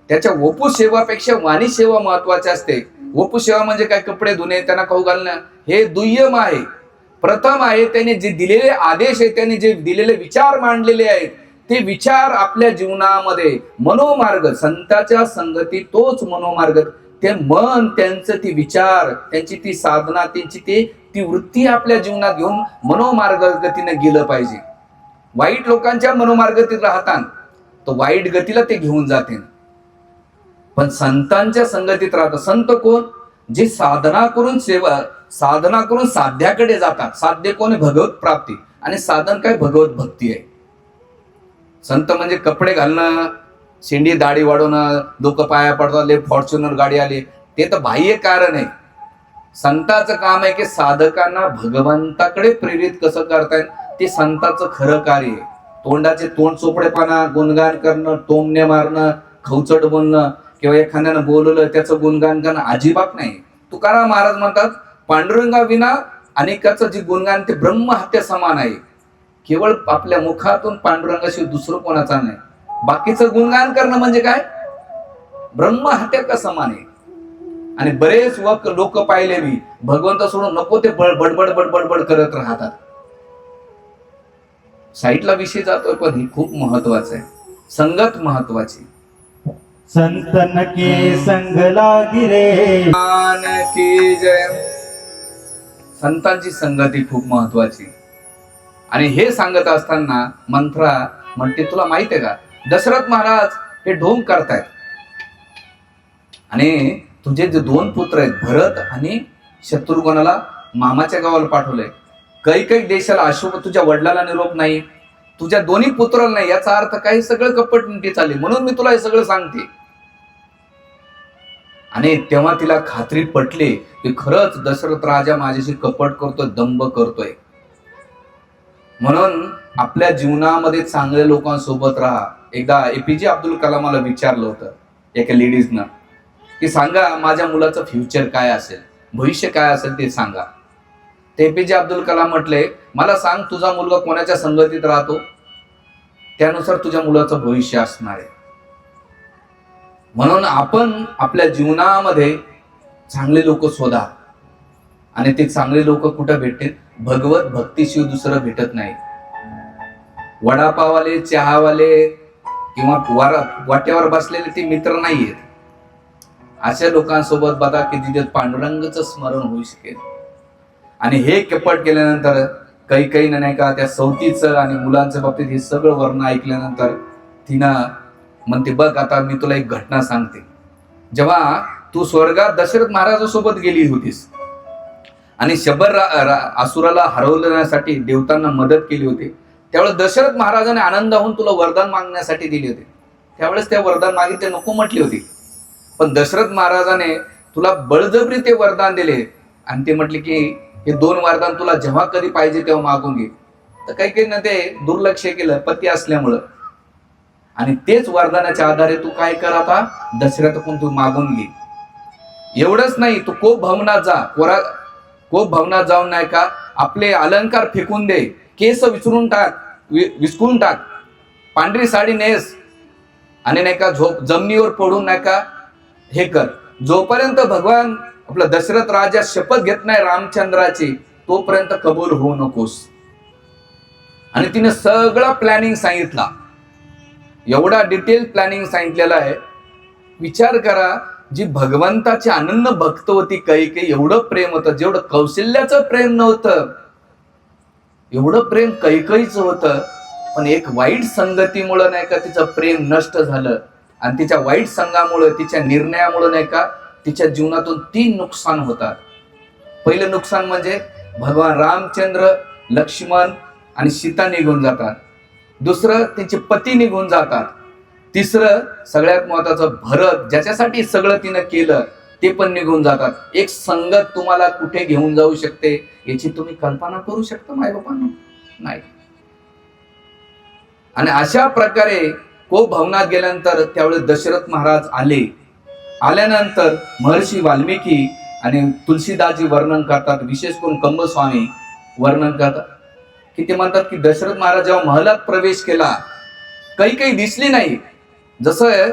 Speaker 1: त्याच्या वपू सेवापेक्षा वाणी सेवा महत्वाची असते. वपू सेवा म्हणजे काय, कपडे धुणे, त्यांना खाऊ घालणं, हे दुय्यम आहे. प्रथम आहे त्यांनी जे दिलेले आदेश आहेत, त्यांनी जे दिलेले विचार मांडलेले आहेत, ते विचार आपल्या जीवनामध्ये मनोमार्ग, संतांच्या संगती तोच मनोमार्ग. ते मन, त्यांचं ती विचार, त्यांची ती साधना, त्यांची ती वृत्ती आपल्या जीवनात घेऊन मनोमार्ग गतीने गेलं पाहिजे. वाईट लोकांच्या मनोमार्गतीत राहतात तो वाईट गतीला ते घेऊन जाते. पण संतांच्या संगतीत राहतात. संत कोण, जे साधना करून साध्याकडे जातात. साध्य कोण, भगवत प्राप्ती, आणि साधन काय, भगवत भक्ती आहे. संत म्हणजे कपडे घालणं, शेंडी दाढी वाढवणं, डोकं पाया पडतात, फॉर्च्युनर गाडी आली, ते तर बाह्य कारण आहे. संतांचं काम आहे की साधकांना भगवंताकडे प्रेरित कसं करतायत, ते संतांचं खरं कार्य आहे. तोंडाचे तोंड चोपडेपणा, गुणगान करणं, टोमणे मारणं, खवचट बोलणं किंवा एखाद्यानं बोलवलं त्याचं गुणगान करणं अजिबात नाही. तुकाराम महाराज म्हणतात पांडुरंगा विना अनेकाचं जे गुणगान ते ब्रह्महत्या समान आहे. केवळ आपल्या मुखातून पांडुरंगाशिवाय दुसरं कोणाचा नाही. बाकीचं गुणगान करणं म्हणजे काय, ब्रह्महत्या का समान आहे. आणि बरेच लोक पाहिले मी भगवंत सोडून नको ते बडबड करत राहतात. साईटला विषय जातोय, पण हे खूप महत्वाचं आहे. संगत महत्वाची.
Speaker 2: संतन के संग लागी रे,
Speaker 1: मान की जय. संतांची संगती खूप महत्वाची. आणि हे सांगत असताना मंत्रा म्हणते, तुला माहित आहे का दशरथ महाराज हे ढोंग करतायत आणि तुझे जे 2 पुत्र आहेत भरत आणि शत्रुघ्नाला मामाच्या गावाला पाठवलंय. काही देशाला अशुभ, तुझ्या वडिलाला निरोप नाही, तुझ्या दोन्ही पुत्राला नाही. याचा अर्थ काही सगळं कपट नीती चालली, म्हणून मी तुला हे सगळं सांगते. आणि तेव्हा तिला खात्री पटली की खरंच दशरथ राजा माझ्याशी कपट करतोय, दंभ करतोय. म्हणून आपल्या जीवनामध्ये चांगल्या लोकांसोबत राहा. एकदा एपीजे अब्दुल कलामाला विचारलं होतं एका लेडीजनं की सांगा माझ्या मुलाचं फ्युचर काय असेल, भविष्य काय असेल ते सांगा. ते एपीजे अब्दुल कलाम म्हटले, मला सांग तुझा मुलगा कोणाच्या संगतीत राहतो, त्यानुसार तुझ्या मुलाचं भविष्य असणार आहे. म्हणून आपण आपल्या जीवनामध्ये चांगले लोक शोधा आणि ते चांगले लोक कुठं भेटतील, भगवत भक्तीशिवाय दुसरं भेटत नाही. वडापावाले, चहावाले किंवा वाट्यावर बसलेले ते मित्र नाहीयेत. अशा लोकांसोबत बघा की जिथे पांडुरंगाचं स्मरण होऊ शकेल. आणि हे कपट केल्यानंतर काही नाही का त्या सवतीचं आणि मुलांच्या बाबतीत हे सगळं वर्ण ऐकल्यानंतर तिनं म्हणते, बघ आता मी तुला एक घटना सांगते. जेव्हा तू स्वर्गात दशरथ महाराजासोबत गेली होतीस आणि शबर असुराला हरवण्यासाठी देवतांना मदत केली होती, त्यावेळेस दशरथ महाराजाने आनंद होऊन तुला वरदान मागण्यासाठी दिले होते. त्यावेळेस त्या वरदान मागितले नको म्हटली होती, पण दशरथ महाराजाने तुला बळजबरी ते वरदान दिले आणि ते म्हटले की हे 2 वरदान तुला जेव्हा कधी पाहिजे तेव्हा मागून घे. तर काही ना ते दुर्लक्ष केलं पती असल्यामुळं. आणि तेच वरदानाच्या आधारे तू काय कर, आता दशरथकडून तू मागून घे. एवढंच नाही, तू कोप भवनात जा, कोप भवनात जाऊन नाही का आपले अलंकार फेकून दे, केस विसकून टाक, पांढरी साडी नेस आणि नाही का जमिनीवर पडून नाही का हे कर. जोपर्यंत भगवान आपला दशरथ राजा शपथ घेत नाही रामचंद्राची, तोपर्यंत कबूल होऊ नकोस. आणि तिने सगळं प्लॅनिंग सांगितला, एवढा डिटेल प्लॅनिंग सांगितलेला आहे. विचार करा, जी भगवंताची अनन्य भक्त होती कैकेयी, एवढं प्रेम होतं जेवढं कौशल्याचं प्रेम नव्हतं, एवढं प्रेम कैकेयीचं होतं. पण एक वाईट संगतीमुळे नाही का तिचं प्रेम नष्ट झालं आणि तिच्या वाईट संघामुळे, तिच्या निर्णयामुळे नाही का तिच्या जीवनातून 3 नुकसान होतात. पहिलं नुकसान म्हणजे भगवान रामचंद्र, लक्ष्मण आणि सीता निघून जातात. दुसरं त्यांचे पती निघून जातात. तिसरं सगळ्यात महत्वाचं भरत, ज्याच्यासाठी सगळं तिनं केलं ते पण निघून जातात. एक संगत तुम्हाला कुठे घेऊन जाऊ शकते याची तुम्ही कल्पना करू शकता मायबापांना? नाही. आणि अशा प्रकारे कोप भवनात गेल्यानंतर त्यावेळेस दशरथ महाराज आल्यानंतर महर्षी वाल्मिकी आणि तुलसीदासजी वर्णन करतात, विशेष करून कंबस्वामी वर्णन करतात की ते म्हणतात की दशरथ महाराज जेव्हा महलात प्रवेश केला, काही दिसली नाही. जसं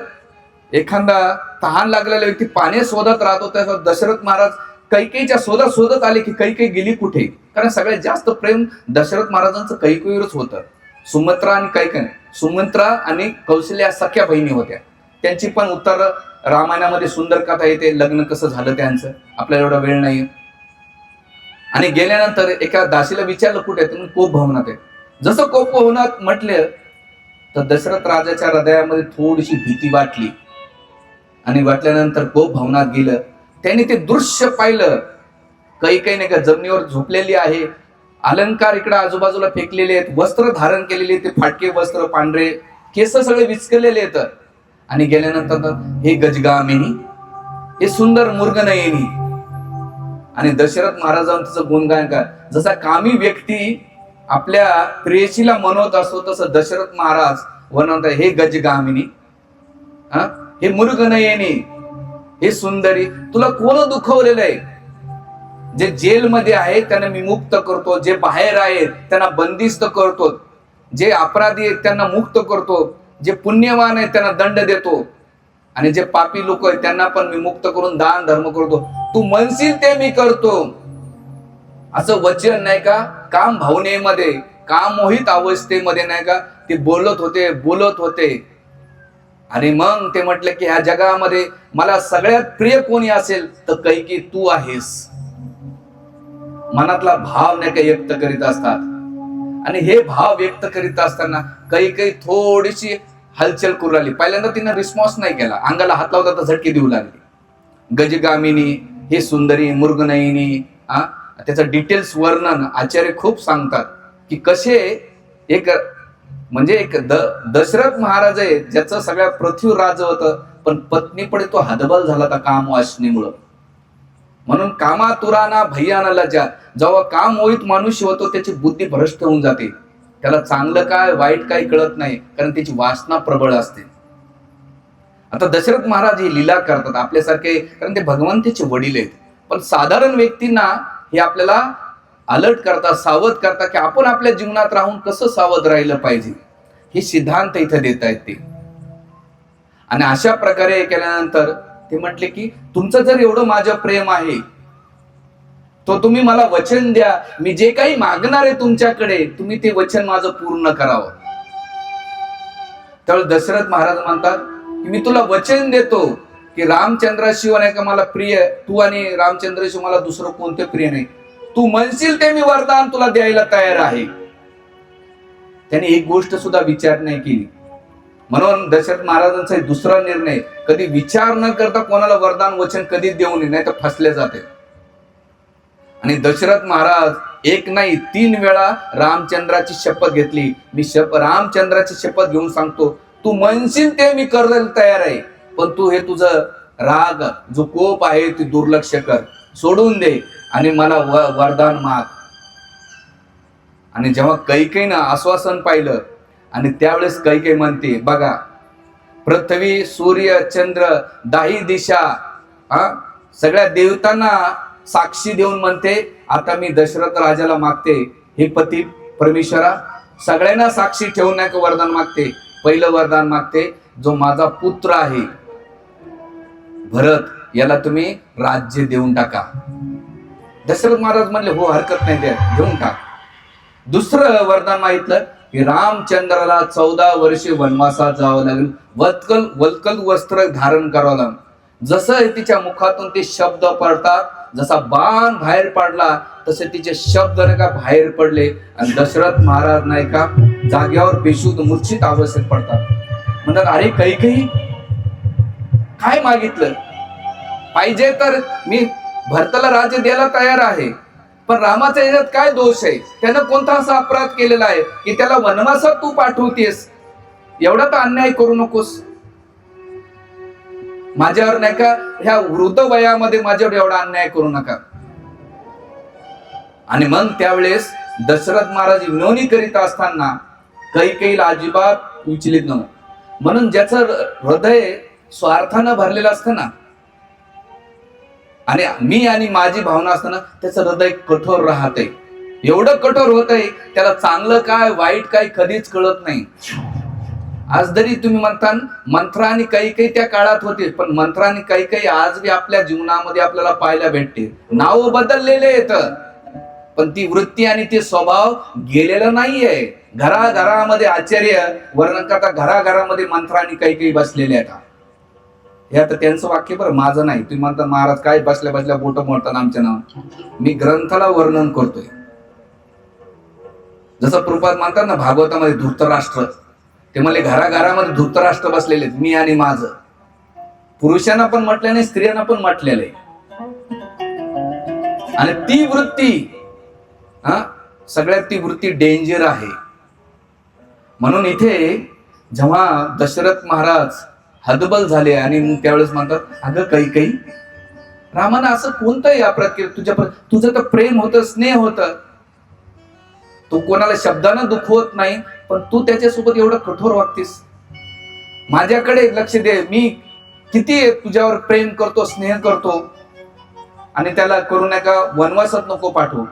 Speaker 1: एखादा तहान लागलेला व्यक्ती पाणी शोधत राहतो, तसं दशरथ महाराज कैकेयीच्या शोधत आले की कैकेयी गेली कुठे. कारण सगळ्यात जास्त प्रेम दशरथ महाराजांचं कैकेयीवरच होतं. सुमित्रा आणि कैकेयी, सुमित्रा आणि कौशल्या सख्या बहिणी होत्या. त्यांची पण उत्तर रामायणामध्ये सुंदर कथा येते, लग्न कसं झालं त्यांचं, आपल्याला एवढा वेळ नाही. आणि गेल्यानंतर एका दासीला विचारलं कुठे, तुम्ही कोप भवनात आहे. जसं कोप भवनात म्हटलं तर दशरथ राजाच्या हृदयामध्ये थोडीशी भीती वाटली. आणि वाटल्यानंतर कोप भवनात गेलं, त्यांनी ते दृश्य पाहिलं. काही नाही का जमिनीवर झोपलेली आहे, अलंकार इकडे आजूबाजूला फेकलेले आहेत, वस्त्र धारण केलेले, ते फाटके वस्त्र, पांढरे केस सगळे विचकलेले आहेत. आणि गेल्यानंतर हे गजगामिनी, हे सुंदर मूर्गनयनी. आणि दशरथ महाराजांचं तिचं गुणगान काय, जसा कामी व्यक्ती आपल्या प्रेयसीला मनवत असतो तसं दशरथ महाराज वर्णवतात, हे गजगामिनी, हे मूर्गनयनी, हे सुंदरी, तुला कोण दुखवलेलं आहे? जे जेलमध्ये आहेत त्यांना मी मुक्त करतो, जे बाहेर आहेत त्यांना बंदिस्त करतो, जे अपराधी आहेत त्यांना मुक्त करतो, जे पुण्यवान आहेत त्यांना दंड देतो, आणि जे पापी लोक आहेत त्यांना पण मी मुक्त करून दान धर्म करतो. तू म्हणशील ते मी करतो, असं वचन नाही का काम भावनेमध्ये, काम मोहित अवस्थेमध्ये नाही का ते बोलत होते. आणि मग ते म्हटले की ह्या जगामध्ये मला सगळ्यात प्रिय कोणी असेल तर कैकेयी तू आहेस. मनातला भाव नाही का व्यक्त करीत असतात. आणि हे भाव व्यक्त करीत असताना काही थोडीशी हलचल करू लागली. पहिल्यांदा तिने रिस्पॉन्स नाही केला, अंगाला हात लावता तर झटके देऊ लागली. गजगामिनी, हे सुंदरी, मृगनयनी, त्याचं डिटेल्स वर्णन आचार्य खूप सांगतात की कसे एक म्हणजे एक दशरथ महाराज आहे ज्याचं सगळ्या पृथ्वी राज्य होतं, पण पत्नीपुढे तो हतबल झाला होता काम वासनेमुळं. म्हणून कामातुराना भैयाना लज्जा, जेव्हा काम मोहित मनुष्य होतो त्याची बुद्धी भ्रष्ट होऊन जाते, त्याला चांगलं काय वाईट काय कळत नाही, कारण त्याची वासना प्रबळ असते. आता दशरथ महाराज हे लीला करतात आपल्यासारखे, कारण ते भगवंताचे वडील आहेत. पण साधारण व्यक्तींना हे आपल्याला अलर्ट करतात, सावध करतात की आपण आपल्या जीवनात राहून कसं सावध राहिलं पाहिजे, हे सिद्धांत इथे देत आहेत ते. आणि अशा प्रकारे केल्यानंतर ते म्हटले की तुमचं जर एवढं माझं प्रेम आहे तो तुम्ही मला वचन द्या, मी जे काही मागणार आहे तुमच्याकडे तुम्ही ते वचन माझं पूर्ण करावं. त्यावेळी दशरथ महाराज म्हणतात की मी तुला वचन देतो की रामचंद्राशिवाय नाही का मला प्रिय, तू आणि रामचंद्राशिवाय मला दुसरं कोणते प्रिय नाही, तू म्हणशील ते मी वरदान तुला द्यायला तयार आहे. त्याने एक गोष्ट सुद्धा विचार नाही केली. म्हणून दशरथ महाराजांचा दुसरा निर्णय, कधी विचार न करता कोणाला वरदान वचन कधी देऊ नये, नाही तर फसले जाते. आणि दशरथ महाराज एक नाही 3 वेळा रामचंद्राची शपथ घेतली. मी रामचंद्राची शपथ घेऊन सांगतो, तू म्हणशील ते मी करायला तयार आहे, पण तू हे तुझं राग जो कोप आहे ते दुर्लक्ष कर, सोडून दे आणि मला वरदान माग. आणि जेव्हा कैकेयीनं आश्वासन पाहिलं आणि त्यावेळेस कैकेयी म्हणते, बघा पृथ्वी सूर्य चंद्र दाही दिशा सगळ्या देवतांना साक्षी देऊन म्हणते, आता मी दशरथ राजाला मागते, हे पती परमेश्वरा सगळ्यांना साक्षी ठेवून नाही वरदान मागते. पहिलं वरदान मागते, जो माझा पुत्र आहे भरत, याला तुम्ही राज्य देऊन टाका. दशरथ महाराज म्हणले हो हरकत नाही, द्या देऊन टाक. दुसरं वरदान मागितलं की रामचंद्राला 14 वर्षे वनवासात जावं लागेल, वल्कल वस्त्र धारण करावं लागेल. जसं तिच्या मुखातून ते शब्द पडतात, जसा बाण बाहेर पडला तसे तिचे शब्द नाही का बाहेर पडले आणि दशरथ महाराज नाही का जाग्यावर बेशुद्ध मूर्छित अवस्थेत पडतात. म्हणतात अरे कैकेयी काय मागितलं, पाहिजे तर मी भरताला राज्य द्यायला तयार आहे, पण रामाच्या याच्यात काय दोष आहे, त्यानं कोणता असा अपराध केलेला आहे की त्याला वनवासात तू पाठवतेस, एवढा तर अन्याय करू नकोस माझ्यावर, नाही का ह्या वृद्ध वयामध्ये माझ्यावर एवढा अन्याय करू नका. आणि मग त्यावेळेस दशरथ महाराज विनवणी करीत असताना कैकेयीला अजिबात विचलित नव्हतं. म्हणून ज्याचं हृदय स्वार्थानं भरलेलं असतं ना, आणि मी आणि माझी भावना असताना त्याचं हृदय कठोर राहतंय, एवढं कठोर होतंय त्याला चांगलं काय वाईट काय कधीच कळत नाही. आज जरी तुम्ही म्हणता मंत्रा आणि कैकेयी त्या काळात होते, पण मंत्रा आणि कैकेयी आज बी आपल्या जीवनामध्ये आपल्याला पाहायला भेटते. नाव बदललेले आहेत, पण ती वृत्ती आणि ते स्वभाव गेलेला नाहीये. घराघरामध्ये आचार्य वर्णन करता, घराघरामध्ये मंत्रा आणि कैकेयी बसलेले आहेत. हे आता त्यांचं वाक्य बरं, माझं नाही. तुम्ही म्हणता महाराज काय बसल्या बसल्या बोट मोडतात आमच्या नाव, मी ग्रंथाला वर्णन करतोय. जसं प्रभुपाद म्हणतात ना भागवतामध्ये धृतराष्ट्र, ते म्हणले घराघरामध्ये धृतराष्ट्र बसलेले, मी आणि माझं. पुरुषांना पण म्हटले नाही, स्त्रियांना पण म्हटलेले. आणि ती वृत्ती सगळ्यात ती वृत्ती डेंजर आहे. म्हणून इथे जेव्हा दशरथ महाराज हतबल झाले आणि त्यावेळेस म्हणतात, अगं कैकेयी रामानं असं कोणतंही अपराध केलं, तुझं तर प्रेम होतं, स्नेह होतं, तू कोणाला शब्दानं दुखवत नाही, पण तू त्याच्यासोबत एवढं कठोर वागतीस. माझ्याकडे लक्ष दे, मी किती तुझ्यावर प्रेम करतो, स्नेह करतो, आणि त्याला करू नका वनवासात नको पाठवू.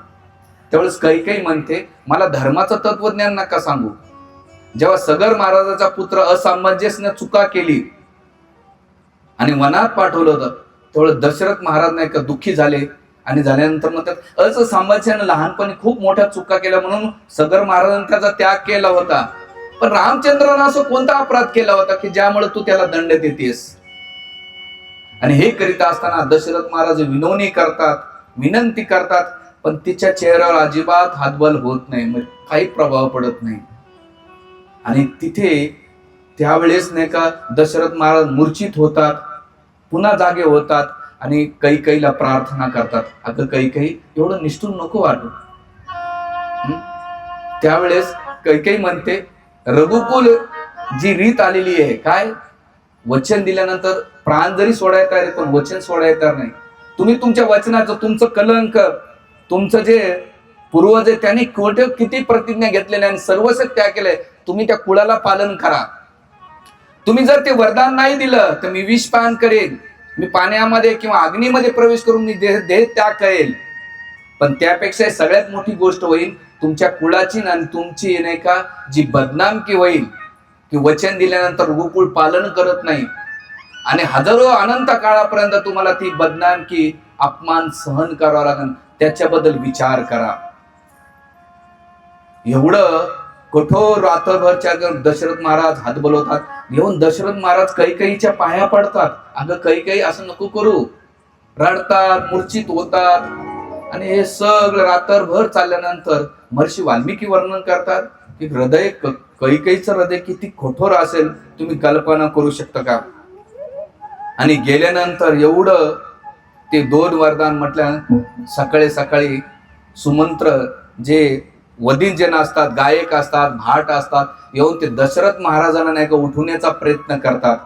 Speaker 1: त्यावेळेस कैकेयी म्हणते, मला धर्माचं तत्वज्ञान नका सांगू. जेव्हा सगर महाराजाचा पुत्र असामंजस्याने चुका केली आणि वनात पाठवलं होतं, तेवढं दशरथ महाराज नाही का दुःखी झाले. आणि झाल्यानंतर म्हणतात असामंजस्याने लहानपणी खूप मोठ्या चुका केल्या म्हणून सगर महाराजांनी त्याचा त्याग केला होता, पण रामचंद्रानं असं कोणता अपराध केला होता की ज्यामुळे तू त्याला दंड देतेस. आणि हे करीत असताना दशरथ महाराज विनवणी करतात, विनंती करतात पण तिच्या चेहऱ्यावर अजिबात हातबल होत नाही, म्हणजे काही प्रभाव पडत नाही. आणि तिथे त्यावेळेस नाही का दशरथ महाराज मूर्छित होतात, पुन्हा जागे होतात आणि कैकेयीला प्रार्थना करतात, अगं कैकेयी एवढं निष्ठुर नको वाटू. त्यावेळेस कैकेयी म्हणते, रघुकुल जी रीत आलेली आहे, काय वचन दिल्यानंतर प्राण जरी सोडायला तयार आहे, पण वचन सोडायला तयार नाही. तुम्ही तुमच्या वचनाचं, तुमचं कलंक, तुमचं जे पूर्वज आहे त्यांनी किती प्रतिज्ञा घेतलेल्या आणि सर्वस्व त्याग केलंय, तुम्ही त्या कुळाला पालन करा. तुम्ही जर ते वरदान नाही दिलं तर मी विष पान करेन, मी पाण्यामध्ये किंवा अग्नीमध्ये प्रवेश करून मी देह त्याग करेल. पण त्यापेक्षा सगळ्यात मोठी गोष्ट होईल, तुमच्या कुळाची आणि तुमची नाही का जी बदनामकी होईल, की वचन दिल्यानंतर रघुकुळ पालन करत नाही आणि हजारो अनंत काळापर्यंत तुम्हाला ती बदनामकी, अपमान सहन करावा लागेल. त्याच्याबद्दल विचार करा. एवढं कठोर रात्रभरच्या दशरथ महाराज हात बोलवतात. येऊन दशरथ महाराज कैकेयीच्या पाया पडतात. अगं कैकेयी असं नको करू. रडतात, मूर्छित होतात. आणि हे सगळं रात्रभर चालल्यानंतर महर्षी वाल्मिकी वर्णन करतात की हृदय, कैकेयीचं हृदय किती कठोर असेल, तुम्ही कल्पना करू शकता का. आणि गेल्यानंतर एवढं ते 2 वरदान म्हटल्या, सकाळी सकाळी सुमंत्र जे वदीन जन असतात, गायक असतात, भाट असतात, येऊन ते दशरथ महाराजांना नाही का उठवण्याचा प्रयत्न करतात.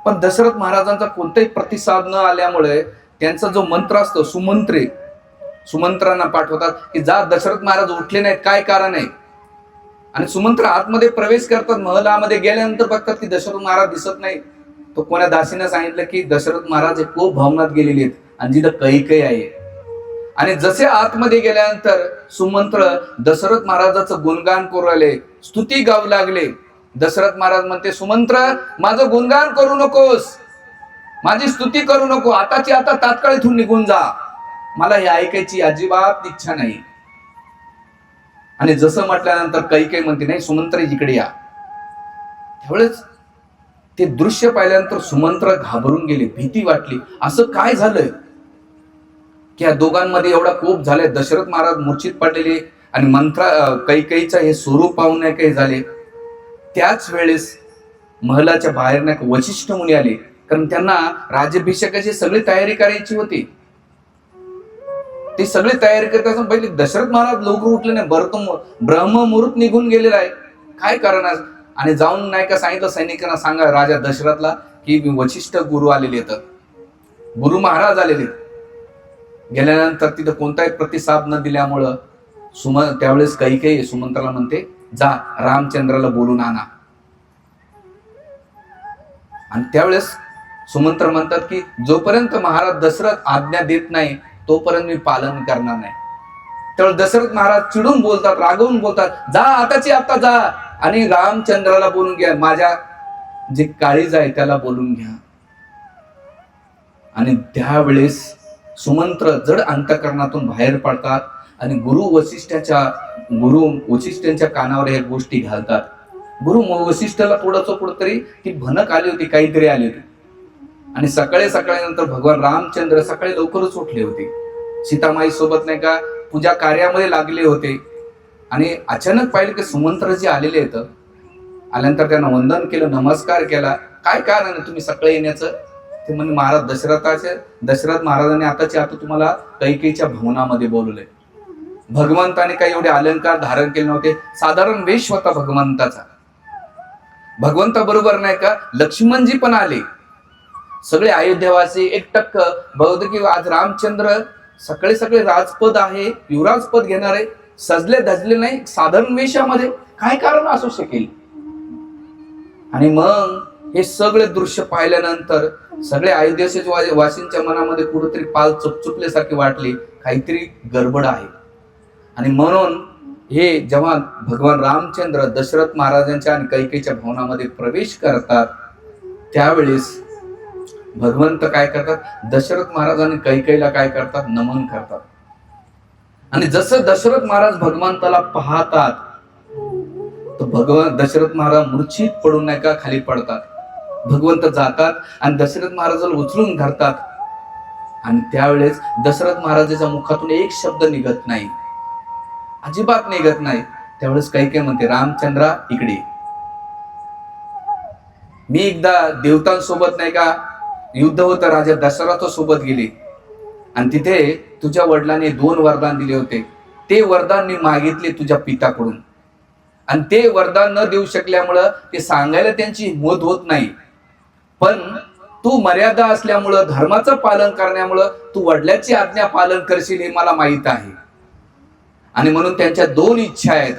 Speaker 1: पण दशरथ महाराजांचा कोणताही प्रतिसाद न आल्यामुळे त्यांचा जो मंत्र असतो, सुमंत्रांना पाठवतात की जा, दशरथ महाराज उठले नाहीत, काय कारण आहे. आणि सुमंत्र आतमध्ये प्रवेश करतात. महलामध्ये गेल्यानंतर बघतात की दशरथ महाराज दिसत नाही. तो कोण्या दासीने सांगितलं की दशरथ महाराज हे खूप भावनात गेलेले आहेत आणि जिथं कैकेयी आहे. आणि जसे आतमध्ये गेल्यानंतर सुमंत्र दशरथ महाराजाचं गुणगान करू लागले, स्तुती गाऊ लागले. दशरथ महाराज म्हणते, सुमंत्र माझं गुणगान करू नकोस, माझी स्तुती करू नको, आताची आता तात्काळ इथून निघून जा, मला हे ऐकायची अजिबात इच्छा नाही. आणि जसं म्हटल्यानंतर कैकेयी म्हणते, नाही सुमंत्र इकडे या. त्यावेळेस ते दृश्य पाहिल्यानंतर सुमंत्र घाबरून गेले, भीती वाटली. असं काय झालंय की या दोघांमध्ये एवढा कोप झालाय. दशरथ महाराज मूर्छित पडलेले आणि कैकेयीचं हे स्वरूप पाहून नाही काही झाले. त्याच वेळेस महलाच्या बाहेर नाही वशिष्ठ मुनी आले, कारण त्यांना राज्याभिषेकाची सगळी तयारी करायची होती. ते सगळी तयारी करत असताना पहिले दशरथ महाराज लवकर उठले नाही, ब्रह्ममुहूर्त निघून गेलेला आहे, काय करणार. आणि जाऊन नाही का सांगितलं सैनिकांना, सांगा राजा दशरथला की वशिष्ठ गुरु आलेले आहेत, गुरु महाराज आलेले. गेल्यानंतर तिथं कोणताही प्रतिसाद न दिल्यामुळं त्यावेळेस कैकेयी सुमंत्राला म्हणते, जा रामचंद्राला बोलून आणा. आणि त्यावेळेस सुमंत्र म्हणतात की जोपर्यंत महाराज दशरथ आज्ञा देत नाही तोपर्यंत मी पालन करणार नाही. त्यावेळेस दशरथ महाराज चिडून बोलतात, रागवून बोलतात, जा आताची आता जा आणि रामचंद्राला बोलून घ्या, माझ्या जे काळीज आहे त्याला बोलून घ्या. आणि त्यावेळेस सुमंत्र जड अंतःकरणातून बाहेर पडतात आणि गुरु वशिष्ठांच्या कानावर या गोष्टी घालतात. गुरु वशिष्ठाला कुठतरी ती भनक आली होती, काहीतरी आली होती. आणि सकाळी नंतर भगवान रामचंद्र सकाळी लवकरच उठले होते, सीतामाई सोबत नाही का पूजा कार्यामध्ये लागले होते. आणि अचानक पाहिलं की सुमंत्रजी आलेले आहेत. आल्यानंतर त्यांना वंदन केलं, नमस्कार केला. काय कारण आहे तुम्ही सकाळी येण्याचं. ते म्हणजे महाराज दशरथ महाराजांनी आताच्या आता तुम्हाला कैकेयीच्या भवनामध्ये बोलवलंय. भगवंताने काही एवढे अलंकार धारण केले नव्हते, साधारण वेश होता भगवंताचा. भगवंता नाही का लक्ष्मणजी पण आले, सगळे अयोध्यावासी एकटक्क बघत की आज रामचंद्र सगळे राजपद आहे, युवराज पद घेणार आहे, सजले धजले नाही, साधारण वेशामध्ये, काय कारण असू शकेल. आणि मग हे सगळे दृश्य पाहिल्यानंतर सगळे अयोध्येच्या वासींच्या मनामध्ये कुठेतरी पाल चुपचुपल्यासारखे वाटले, काहीतरी गडबड आहे. आणि म्हणून हे जेव्हा भगवान रामचंद्र दशरथ महाराजांच्या आणि कैकेयीच्या भवनामध्ये प्रवेश करतात त्यावेळेस भगवंत काय करतात, दशरथ महाराज आणि कैकेयीला काय करतात, नमन करतात. आणि जसं दशरथ महाराज भगवंताला पाहतात तर दशरथ महाराज मूर्छित पडून नाही का खाली पडतात. भगवंत जातात आणि दशरथ महाराजाला उचलून धरतात आणि त्यावेळेस दशरथ महाराजाच्या मुखातून एक शब्द निघत नाही, अजिबात निघत नाही. त्यावेळेस काही म्हणते, रामचंद्रा इकडे. मी एकदा देवतांसोबत नाही का युद्ध होतं, राजा दशरथ सोबत गेले आणि तिथे तुझ्या वडिलांनी 2 वरदान दिले होते. ते वरदान मी मागितले तुझ्या पित्याकडून आणि ते वरदान न देऊ शकल्यामुळं ते सांगायला त्यांची हिंमत होत नाही. पण तू मर्यादा असल्यामुळं, धर्माचं पालन करण्यामुळं तू वडिलांची आज्ञा पालन करशील हे मला माहित आहे. आणि म्हणून त्यांच्या 2 इच्छा आहेत.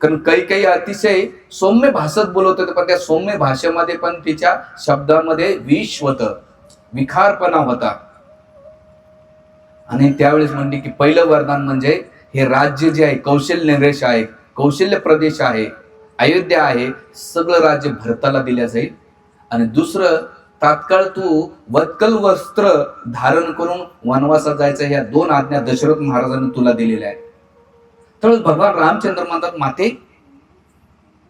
Speaker 1: कारण काही अतिशय सौम्य भाषेत बोलत होते, पण त्या सौम्य भाषेमध्ये पण तिच्या शब्दामध्ये विष होतं, विखारपणा होता. आणि त्यावेळेस म्हणले की पहिलं वरदान म्हणजे हे राज्य जे आहे, कौशल्य नरेश आहे, कौशल्य प्रदेश आहे, अयोध्या आहे, सगळं राज्य भरताला दिल्या जाईल. आणि दुसरं, तात्काळ तू वत्कल वस्त्र धारण करून वनवासात जायचं. ह्या 2 आज्ञा दशरथ महाराजांनी तुला दिलेल्या आहेत. तर भगवान रामचंद्र म्हणतात, माते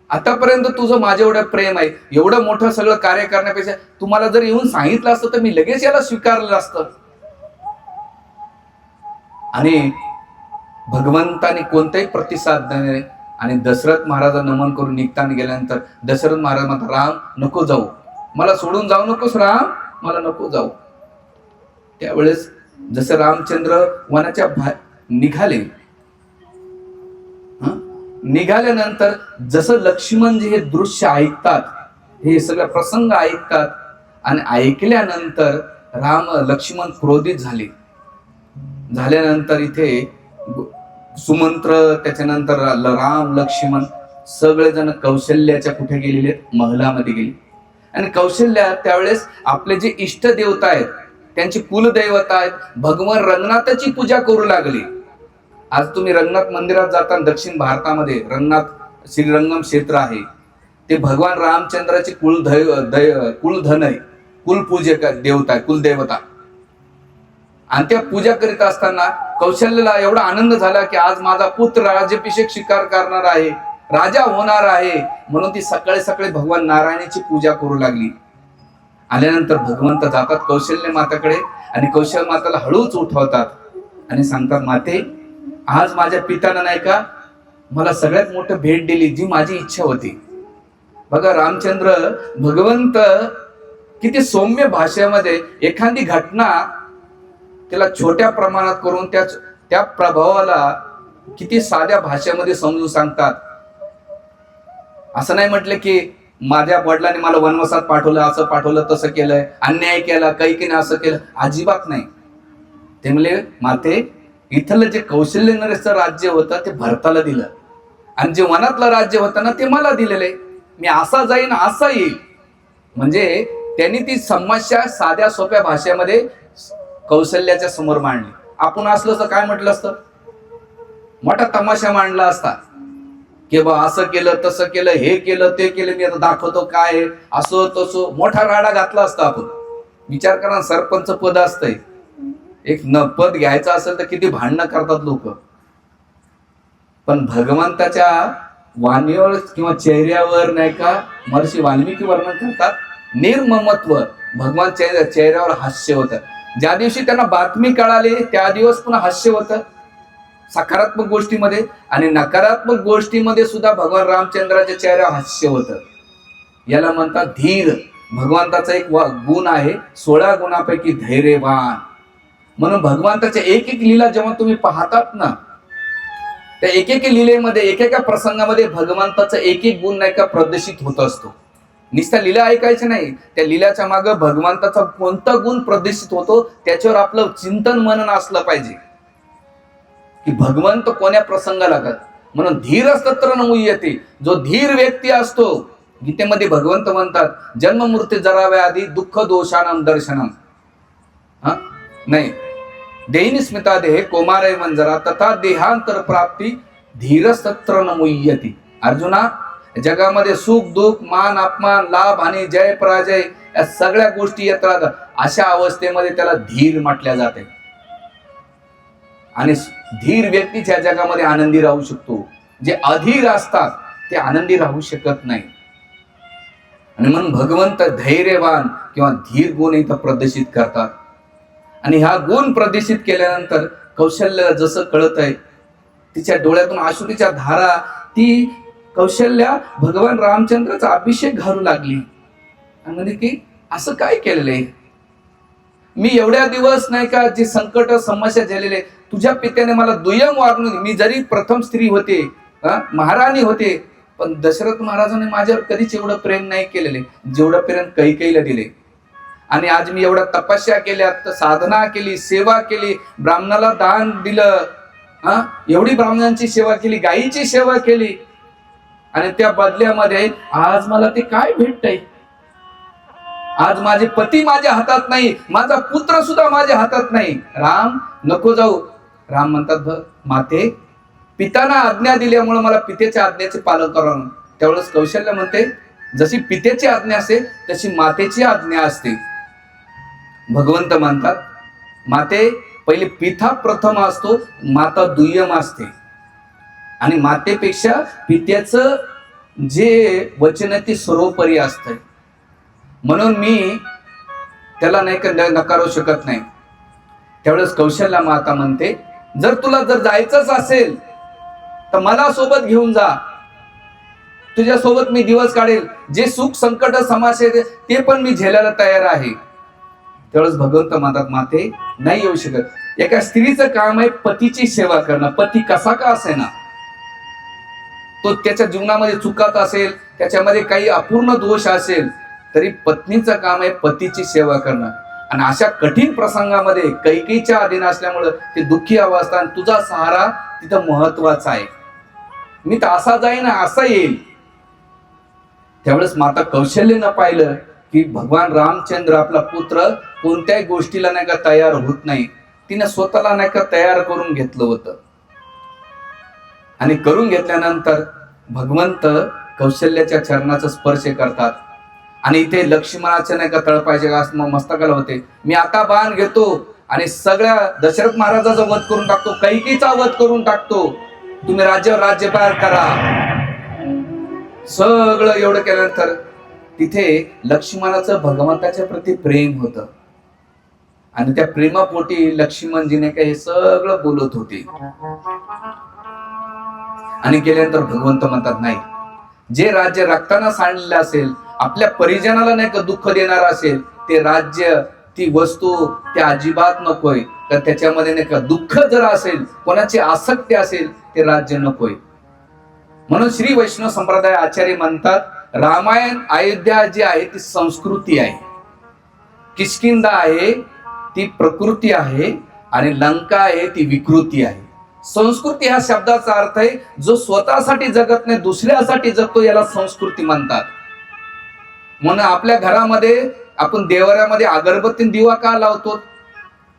Speaker 1: आतापर्यंत तुझं माझ्या एवढं प्रेम आहे, एवढं मोठं सगळं कार्य करण्यापेक्षा तुम्हाला जर येऊन सांगितलं असतं तर मी लगेच याला स्वीकारलं असतं. आणि भगवंताने कोणताही प्रतिसाद नाही. आणि दशरथ महाराजांना नमन करून निघताना गेल्यानंतर दशरथ महाराज म्हणतात, राम नको जाऊ, मला सोडून जाऊ नकोस राम, मला नको जाऊ. त्यावेळेस जसं रामचंद्र वनाच्या निघाले, निघाल्यानंतर जसं लक्ष्मण जे हे दृश्य ऐकतात, हे सगळं प्रसंग ऐकतात आणि ऐकल्यानंतर लक्ष्मण क्रोधित झाल्यानंतर इथे सुमंत्र, त्याच्यानंतर राम लक्ष्मण सगळेजण कौशल्याच्या कुठे गेलेले, महलामध्ये गेले. आणि कौशल्या त्यावेळेस आपले जे इष्ट देवता आहेत, त्यांची कुलदैवता आहेत, भगवान रंगनाथाची पूजा करू लागली. आज तुम्ही रंगनाथ मंदिरात जाता, दक्षिण भारतामध्ये रंगनाथ श्रीरंगम क्षेत्र आहे, ते भगवान रामचंद्राची कुलधन आहे, कुलपूजक देवता आहे, कुलदेवता. आणि त्या पूजा करीत असताना कौशल्याला एवढा आनंद झाला की आज माझा पुत्र राज्याभिषेक स्वीकार करणार आहे, राजा होणार आहे. म्हणून ती सकाळी सकाळी भगवान नारायणाची पूजा करू लागली. आल्यानंतर भगवंत जातात कौशल्य माताकडे आणि कौशल्य माताला हळूच उठवतात आणि सांगतात, माते आज माझ्या पित्यानं नाही का मला सगळ्यात मोठं भेट दिली, जी माझी इच्छा होती. बघा रामचंद्र भगवंत किती सौम्य भाषेमध्ये एखादी घटना त्याला छोट्या प्रमाणात करून त्या प्रभावाला किती साध्या भाषेमध्ये समजून सांगतात. असं नाही म्हटलं की माझ्या वडिलांनी मला वनवासात पाठवलं, असं पाठवलं, तसं केलंय, अन्याय केला, काही असं केलं, अजिबात नाही. ते म्हणले, माते इथलं जे कौशल्य नरेशचं राज्य होतं ते भरताला दिलं आणि जे वनातलं राज्य होतं ना ते मला दिलेलं आहे. मी असा जाईन असा येईल. म्हणजे त्यांनी ती समस्या साध्या सोप्या भाषेमध्ये कौशल्याच्या समोर मांडली. आपण असलं तर काय म्हटलं असतं, मोठा तमाशा मांडला असता की बा असं केलं, तसं केलं, हे केलं, ते केलं, मी आता दाखवतो काय, असं तसं मोठा राडा घातला असता. आपण विचार करा, सरपंच पद असतंय, एक पद घ्यायचं असेल तर किती भांडणं करतात लोक. पण भगवंताच्या वाणीवर किंवा चेहऱ्यावर नाही का महर्षी वाल्मिकी वर्णन करतात, निर्ममत्व. भगवान चेहऱ्यावर हास्य होतं. ज्या दिवशी त्यांना बातमी कळाली त्या दिवस पुन्हा हास्य होतं सकारात्मक गोष्टीमध्ये, आणि नकारात्मक गोष्टीमध्ये सुद्धा भगवान रामचंद्राच्या चेहऱ्यावर हास्य होतं. याला म्हणतात धीर. भगवंताचा एक गुण आहे, 16 गुणापैकी धैर्यवान. म्हणून भगवंताच्या एक लीला जेव्हा तुम्ही पाहतात ना, त्या एक लीलेमध्ये एकेका प्रसंगामध्ये भगवंताचा एक गुण नाही का प्रदर्शित होत असतो. नुसत्या लीला ऐकायच्या नाही, त्या लीलाच्या मागे भगवंताचा कोणता गुण प्रदर्शित होतो त्याच्यावर आपलं चिंतन मनन असलं पाहिजे की भगवंत कोण्या प्रसंगाला करत. म्हणून धीर तत्र न मुह्यते. जो धीर व्यक्ती असतो, गीतेमध्ये भगवंत म्हणतात, जन्म मृत्यू जराव्या आधी दुःख दोषानम दर्शनम. नाही, देहिनी स्मिता देहे कोमारे मंजरा तथा देहांतर प्राप्ती धीरस्तत्र न मुह्यते. अर्जुना, जगामध्ये सुख दुःख, मान अपमान, लाभ आणि जय पराजय या सगळ्या गोष्टी येतात. अशा अवस्थेमध्ये त्याला धीर म्हटल्या जाते. आणि धीर व्यक्तीच या जगामध्ये आनंदी राहू शकतो. जे अधीर असतात ते आनंदी राहू शकत नाही. आणि म्हणून भगवंत धैर्यवान किंवा धीर गुण इथं प्रदर्शित करतात. आणि हा गुण प्रदर्शित केल्यानंतर कौशल्य जसं कळत आहे, तिच्या डोळ्यातून अश्रूच्या धारा, ती कौशल्या भगवान रामचंद्राचा अभिषेक घालू लागली आणि म्हणजे की असं काय केलेलं आहे, मी एवढ्या दिवस नाही का जे संकट समस्या झालेले, तुझ्या पित्याने मला दुय्यम वागणूक, मी जरी प्रथम स्त्री होते, महाराणी होते, पण दशरथ महाराजांनी माझ्यावर कधीच एवढं प्रेम नाही केलेले जेवढं प्रेम कैकेयीला दिले. आणि आज मी एवढ्या तपस्या केल्या, साधना केली, सेवा केली, ब्राह्मणाला दान दिलं, एवढी ब्राह्मणांची सेवा केली, गायीची सेवा केली, आणि त्या बदल्यामध्ये आज मला ते काय भेटतंय? आज माझे पती माझ्या हातात नाही, माझा पुत्र सुद्धा माझ्या हातात नाही. राम नको जाऊ. राम म्हणतात, माते पिताना आज्ञा दिल्यामुळे मला पितेच्या आज्ञेचे पालन करावं. त्यावेळेस कौशल्य म्हणते, जशी पितेची आज्ञा असते तशी मातेची आज्ञा असते. भगवंत म्हणतात, माते पहिले पिता प्रथम असतो, माता दुय्यम असते, आणि मातेपेक्षा पित्याचं जे वचन आहे ते सर्वोपरी असतंय. म्हणून मी त्याला नाही नकारू शकत नाही. त्यावेळेस कौशल्या माता म्हणते, जर तुला जायचंच असेल तर मला सोबत घेऊन जा, तुझ्या सोबत मी दिवस काढेल, जे सुख संकट समस्या ते पण मी झेलायला तयार आहे. त्यावेळेस भगवंत म्हणतात, माते नाही येऊ शकत. एका स्त्रीचं काम आहे पतीची सेवा करणं. पती कसा का असेना, तो त्याच्या जीवनामध्ये चुकत असेल, त्याच्यामध्ये काही अपूर्ण दोष असेल, तरी पत्नीचं काम आहे पतीची सेवा करणं. आणि अशा कठीण प्रसंगामध्ये कैकेयीच्या अधीन असल्यामुळं ते दुःखी अवस्था आणि तुझा सहारा तिथं महत्वाचा आहे. मी तर असा जाईन असा येईल. त्यावेळेस माता कौशल्यनं पाहिलं की भगवान रामचंद्र आपला पुत्र कोणत्याही गोष्टीला नाही का तयार होत नाही, तिने स्वतःला नाही का तयार करून घेतलं होतं. आणि करून घेतल्यानंतर भगवंत कौशल्याच्या चरणाचा स्पर्श करतात, आणि इथे लक्ष्मणाचे नाही का तळपायचे मस्तकाला होते, मी आता बाण घेतो आणि सगळ्या दशरथ महाराजाचा वध करून टाकतो, कैकेयीचा वध करून टाकतो, तुम्ही राज्यावर राज्यभार करा. सगळं एवढं केल्यानंतर तिथे लक्ष्मणाचं भगवंताच्या प्रती प्रेम होतं, आणि त्या प्रेमापोटी लक्ष्मणजीने काही सगळं बोलत होते. आणि केल्यानंतर भगवंत म्हणतात, नाही, जे राज्य रक्ताना सांडलेलं असेल, आपल्या परिजनाला नाही का दुःख देणार असेल, ते राज्य, ती वस्तू ते अजिबात नकोय. तर त्याच्यामध्ये नाही का दुःख जर असेल, कोणाची आसक्ती असेल, ते राज्य नकोय. म्हणून श्री वैष्णव संप्रदाय आचार्य म्हणतात, रामायण अयोध्या जी आहे ती संस्कृती आहे, किष्किंधा आहे ती प्रकृती आहे, आणि लंका आहे ती विकृती आहे. संस्कृती ह्या शब्दाचा अर्थ आहे जो स्वतःसाठी जगत नाही, दुसऱ्यासाठी जगतो, याला संस्कृती म्हणतात. म्हणून आपल्या घरामध्ये आपण देवाऱ्यामध्ये अगरबत्ती दिवा का लावतो,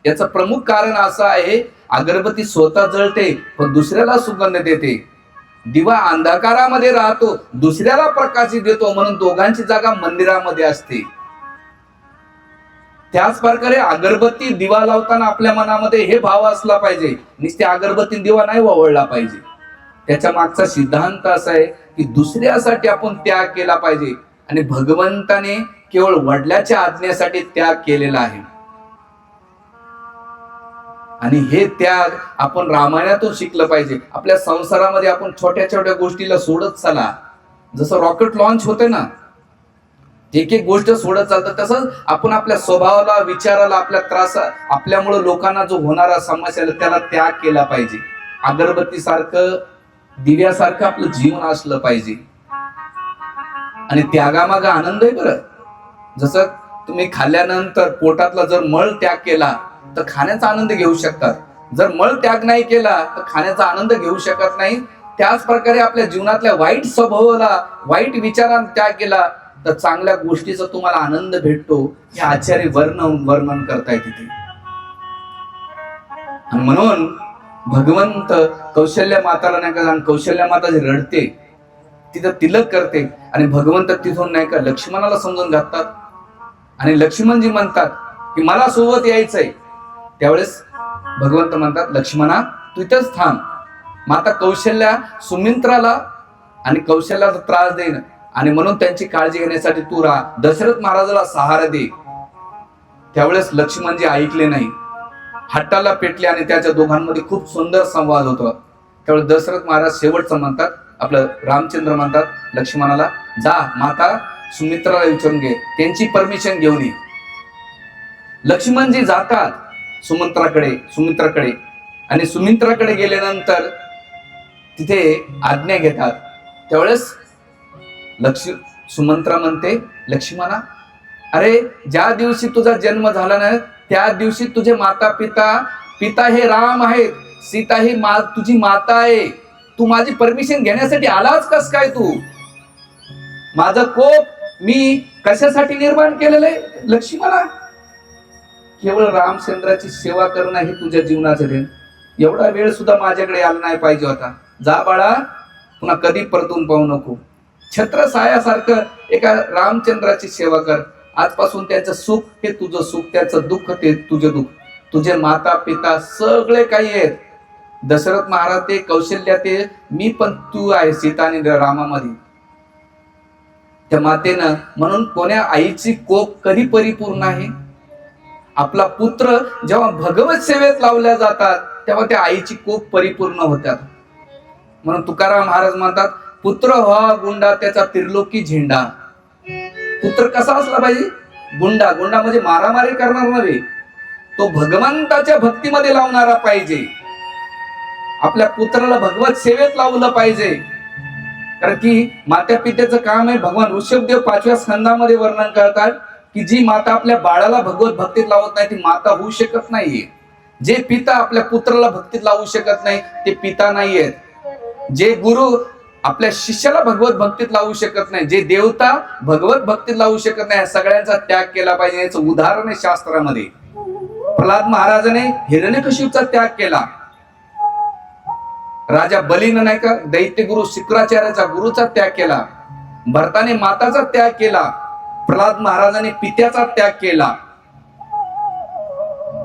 Speaker 1: याचं प्रमुख कारण असं आहे, अगरबत्ती स्वतः जळते पण दुसऱ्याला सुगंध देते. दिवा अंधकारामध्ये राहतो, दुसऱ्याला प्रकाशित देतो, म्हणून दोघांची जागा मंदिरामध्ये असते. त्याच प्रकारे अगरबत्ती दिवा लावताना आपल्या मनामध्ये हे भाव असला पाहिजे, नुसते अगरबत्ती दिवा नाही वळला पाहिजे. त्याच्या मागचा सिद्धांत असा आहे की दुसऱ्यासाठी आपण त्याग केला पाहिजे, आणि भगवंताने केवळ वडिलाच्या आज्ञेसाठी त्याग केलेला आहे. आणि हे त्याग आपण रामायणातून शिकलं पाहिजे. आपल्या संसारामध्ये आपण छोट्या छोट्या गोष्टीला सोडत चला, जसं रॉकेट लॉन्च होते ना, एक एक गोष्ट सोडत चालतं, तसंच आपण आपल्या स्वभावाला, विचाराला, आपल्या त्रासा, आपल्यामुळे लोकांना जो होणारा समस्या त्याला त्याग केला पाहिजे. अगरबत्ती सारखं, दिव्यासारखं आपलं जीवन असलं पाहिजे. आणि त्यागामागे आनंद आहे बरं. जसं तुम्ही खाल्ल्यानंतर पोटातला जर मळ त्याग केला तर खाण्याचा आनंद घेऊ शकतात, जर मळ त्याग नाही केला तर खाण्याचा आनंद घेऊ शकत नाही. त्याच प्रकारे आपल्या जीवनातल्या वाईट स्वभावाला, वाईट विचारांना त्याग केला तर चांगल्या गोष्टीचा तुम्हाला आनंद भेटतो. हे आचार्य वर्णन करताय तिथे. आणि म्हणून भगवंत कौशल्या माताला नाही का, कौशल्या माता जी रडते तिथं तिलक करते, आणि भगवंत तिथून नाही का लक्ष्मणाला समजून घालतात, आणि लक्ष्मणजी म्हणतात की मला सोबत यायचंय. त्यावेळेस भगवंत म्हणतात, लक्ष्मणा तू इथंच थांब, माता कौशल्या सुमित्राला आणि कौशल्याला त्रास देईन, आणि म्हणून त्यांची काळजी घेण्यासाठी तू राहा, दशरथ महाराजाला सहारा दे. त्यावेळेस लक्ष्मणजी ऐकले नाही, हट्टाला पेटले आणि त्याच्या दोघांमध्ये खूप सुंदर संवाद होतो. त्यावेळी दशरथ महाराज शेवटचं म्हणतात, आपलं रामचंद्र म्हणतात लक्ष्मणाला, जा माता सुमित्राला विचारून घे, त्यांची परमिशन घेऊन ये. लक्ष्मणजी जातात सुमित्राकडे आणि सुमित्राकडे गेल्यानंतर तिथे आज्ञा घेतात. त्यावेळेस सुमंत्रा म्हणते लक्ष्मणा, अरे ज्या दिवशी तुझा जन्म झाला ना त्या दिवशी तुझे पिता हे राम आहेत, सीता ही तुझी माता आहे. तू माझी परमिशन घेण्यासाठी आलाच कस काय? तू माझा कोप मी कशासाठी निर्माण केलेलं आहे लक्ष्मणा? केवळ रामचंद्राची सेवा करणं हे तुझ्या जीवनाचं ध्येय. एवढा वेळ सुद्धा माझ्याकडे आला नाही पाहिजे होता. जा बाळा, पुन्हा कधी परतून पाहू नको. छत्रसायासारखं एका रामचंद्राची सेवा कर. आजपासून त्याचं सुख हे तुझं सुख, त्याचं दुःख ते तुझं दुःख. तुझे माता पिता सगळे काही आहेत. दशरथ महाराज ते, कौशल्या ते, मी पण तू आहे सीता आणि रामामध्ये. त्या मातेनं म्हणून कोण्या आईची कोप कधी परिपूर्ण आहे? आपला पुत्र जेव्हा भगवत सेवेत लावल्या जातात तेव्हा त्या आईची कोप परिपूर्ण होतात. म्हणून तुकाराम महाराज म्हणतात, पुत्र व्हा गुंडा त्याचा त्रिलोकी झेंडा. पुत्र कसा असला पाहिजे? गुंडा म्हणजे मारामारी करणार नव्हे, तो भगवंताच्या भक्तीमध्ये लावणारा पाहिजे. आपल्या पुत्राला भगवत सेवेत लावलं पाहिजे. कारण की माता पित्याचं काम आहे. भगवान ऋषभदेव 5व्या स्कंदामध्ये वर्णन करतात की जी माता आपल्या बाळाला भगवत भक्तीत लावत नाही ती माता होऊ शकत नाहीये. जे पिता आपल्या पुत्राला भक्तीत लावू शकत नाही ते पिता नाहीयेत. जे गुरु आपल्या शिष्याला भगवत भक्तीत लावू शकत नाही, जे देवता भगवत भक्तीत लावू शकत नाही, सगळ्यांचा त्याग केला पाहिजे. याचं उदाहरण आहे शास्त्रामध्ये. प्रल्हाद महाराजाने हिरण्यकशिपूचा त्याग केला. राजा बलीनं नाही का दैत्य गुरु शुक्राचार्याचा गुरुचा त्याग केला. भरताने माताचा त्याग केला. प्रल्हाद महाराजाने पित्याचा त्याग केला.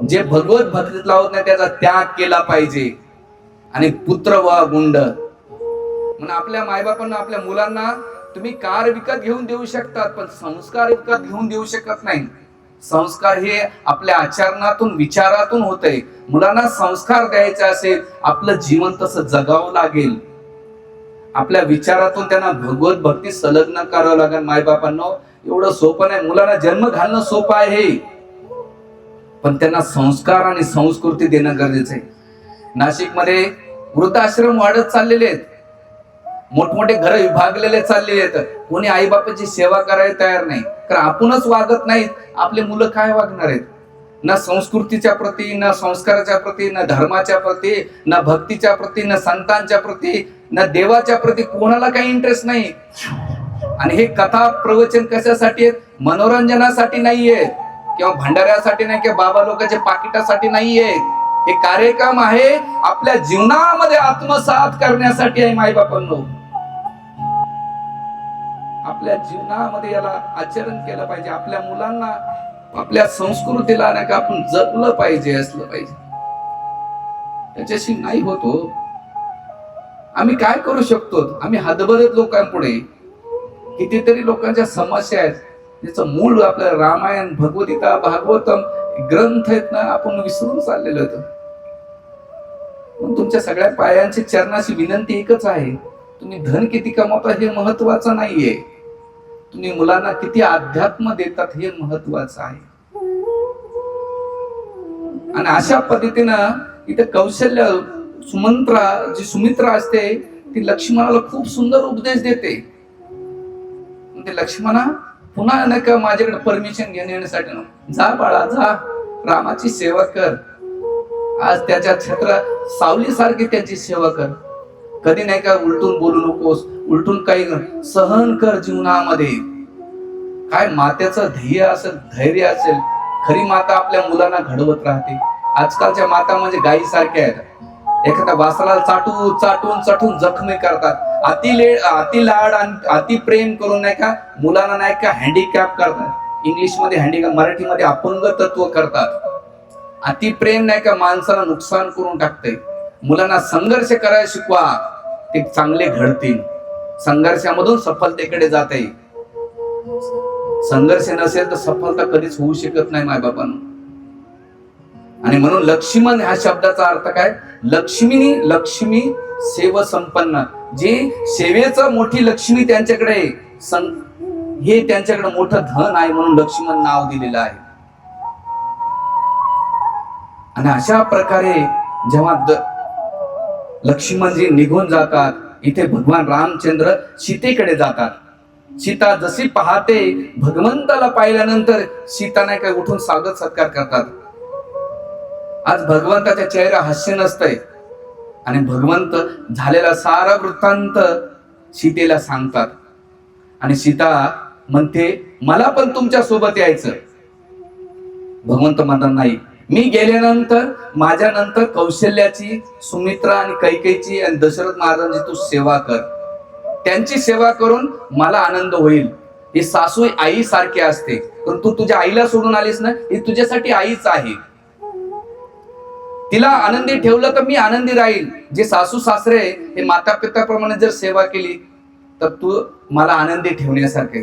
Speaker 1: जे भगवत भक्तीत लावत नाही त्याचा त्याग केला पाहिजे. आणि पुत्र वा गुंड म्हणून आपल्या मायबापांना आपल्या मुलांना तुम्ही कार विकत घेऊन देऊ शकतात, पण संस्कार विकत घेऊन देऊ शकत नाही. संस्कार हे आपल्या आचरणातून विचारातून होते. मुलांना संस्कार द्यायचे असेल आपलं जीवन तसं जगावं लागेल. आपल्या विचारातून त्यांना भगवत भक्ती संलग्न करावं लागेल. मायबापांना एवढं सोपं नाही. मुलांना जन्म घालणं सोपं आहे, पण त्यांना संस्कार आणि संस्कृती देणं गरजेचं आहे. नाशिकमध्ये वृद्धाश्रम वाढत चाललेले आहेत. मोठमोठे घर विभागलेले चाललेले आहेत. कोणी आई बापाची सेवा करायला तयार नाही. कारण आपणच वागत नाहीत, आपले मुलं काय वागणार आहेत? ना संस्कृतीच्या प्रती, ना संस्काराच्या प्रती, ना धर्माच्या प्रती, ना भक्तीच्या प्रती, ना संतांच्या प्रती, ना देवाच्या प्रती कोणाला काही इंटरेस्ट नाही. आणि हे कथा प्रवचन कशासाठी आहेत? मनोरंजनासाठी नाहीये, किंवा भंडाऱ्यासाठी नाही, किंवा बाबा लोकांच्या पाकिटासाठी नाहीये. हे कार्यक्रम आहे आपल्या जीवनामध्ये आत्मसात करण्यासाठी आहे. मायबापांनो, आपल्या जीवनामध्ये याला आचरण केलं पाहिजे. आपल्या मुलांना आपल्या संस्कृतीला नाही का आपण जपलं पाहिजे, असलं पाहिजे. त्याच्याशी नाही होतो. आम्ही काय करू शकतो? आम्ही हदबदत लोकांपुढे कितीतरी लोकांच्या समस्या आहेत. त्याचं मूळ आपलं रामायण, भगवद्गीता, भागवतम ग्रंथ आहेत ना, आपण विसरून चाललेलो होतो. तुमच्या सगळ्या पायांची चरणाची विनंती एकच आहे, तुम्ही धन किती कमवता हे महत्वाचं नाहीये, तुम्ही मुलांना किती अध्यात्म देतात हे महत्वाचं आहे. आणि अशा पद्धतीनं इथे कौशल्य सुमित्रा असते, ती लक्ष्मणाला खूप सुंदर उपदेश देते. ते लक्ष्मणा पुन्हा नका माझ्याकडे परमिशन घेण्यासाठी, जा बाळा जा, रामाची सेवा कर. आज त्याच्या छत्र सावली सारखी त्याची सेवा कर. कधी नाही का उलटून बोलू नकोस, उलटून काही सहन कर जीवनामध्ये. काय मातेचं ध्येय असेल, धैर्य असेल, खरी माता आपल्या मुलांना घडवत राहते. आजकालच्या माता म्हणजे गायी सारख्या आहेत. एखाद्या वासराला चाटून जखमी करतात. अति लाड आणि अति प्रेम करून नाही का मुलांना नाही का हँडिकॅप करतात. इंग्लिशमध्ये हँडिकॅप, मराठीमध्ये अपंग तत्व करतात. अति प्रेम नाही का माणसाला नुकसान करून टाकते. मुलांना संघर्ष करायला शिकवा, ते चांगले घडतील. संघर्षामधून सफलतेकडे जाते. संघर्ष नसेल तर सफलता कधीच होऊ शकत नाही. मायबापांना आणि म्हणून लक्ष्मण ह्या शब्दाचा अर्थ काय? लक्ष्मी सेव संपन्न, जी सेवेचं मोठी लक्ष्मी त्यांच्याकडे आहे, हे त्यांच्याकडे मोठं धन आहे, म्हणून लक्ष्मण नाव दिलेलं आहे. आणि अशा प्रकारे जेव्हा लक्ष्मणजी निघून जातात, इथे भगवान रामचंद्र सीतेकडे जातात. सीता जशी पाहते, भगवंताला पाहिल्यानंतर सीता नाही काय उठून स्वागत सत्कार करतात. आज भगवंताच्या चेहरा हास्य नसतंय, आणि भगवंत झालेला सारा वृत्तांत सीतेला सांगतात. आणि सीता म्हणते, मला पण तुमच्या सोबत यायचं. भगवंत म्हणतात, नाही, मी गेल्यानंतर माझ्या नंतर कौशल्याची, सुमित्रा आणि कैकेयीची आणि दशरथ महाराजांची तू सेवा कर. त्यांची सेवा करून मला आनंद होईल. ही सासू आई सारखी असते, पण तू तुझ्या आईला सोडून आलीस ना, ही तुझ्यासाठी आईच आहे. तिला आनंदी ठेवलं तर मी आनंदी राहील. जे सासू सासरे हे माता पित्याप्रमाणे जर सेवा केली तर तू मला आनंदी ठेवण्यासारखे.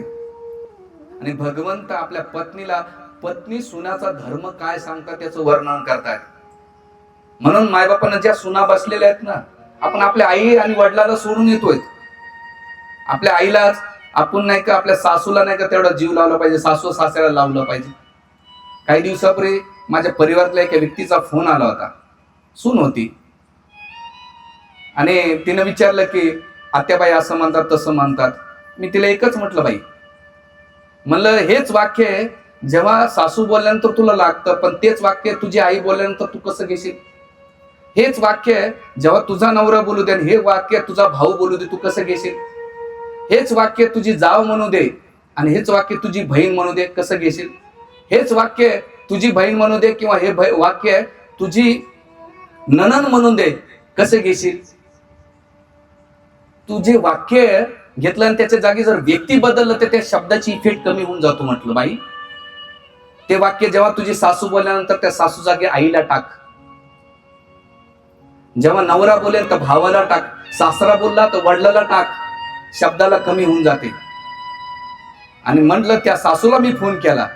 Speaker 1: आणि भगवंत आपल्या पत्नीला, पत्नी सुनाचा धर्म काय सांगतात त्याचं वर्णन करतात. म्हणून मायबापांना ज्या सुना बसलेल्या आहेत ना, आपण आपल्या आई आणि वडिलाला सोडून येतोय. आपल्या आईलाच आपण नाही का, आपल्या सासूला नाही का तेवढा जीव लावला पाहिजे, सासू सासऱ्याला लावलं पाहिजे. काही दिवसापूर्वी माझ्या परिवारातल्या एका व्यक्तीचा फोन आला होता. सून होती, आणि तिनं विचारलं की आत्याबाई असं म्हणतात तसं म्हणतात. मी तिला एकच म्हटलं, बाई म्हणलं हेच वाक्य आहे जेव्हा सासू बोलल्यानंतर तुला लागतं, पण तेच वाक्य तुझी आई बोलल्यानंतर तू कसं घेशील? हेच वाक्य जेव्हा तुझा नवरा बोलू दे, हे वाक्य तुझा भाऊ बोलू दे, तू कसं घेशील? हेच वाक्य तुझी जाव म्हणू दे आणि हेच वाक्य तुझी बहीण म्हणू दे, कसं घेशील? हेच वाक्य तुझी बहीण म्हणू दे किंवा हे वाक्य तुझी नणंद म्हणून दे, कसं घेशील? तू जे वाक्य घेतलं आणि त्याच्या जागी जर व्यक्ती बदललं तर त्या शब्दाची इफेक्ट कमी होऊन जातो. म्हटलं, बाई ते वाक्य जेव्हा तुझी सासू बोलल्यानंतर त्या सासू जागी आईला टाक. जेव्हा नवरा बोलेल तर भावाला टाक, सासरा बोलला तर वडिलाला टाक. शब्दाला कमी होऊन जाते. आणि म्हटलं त्या सासूला मी फोन केला,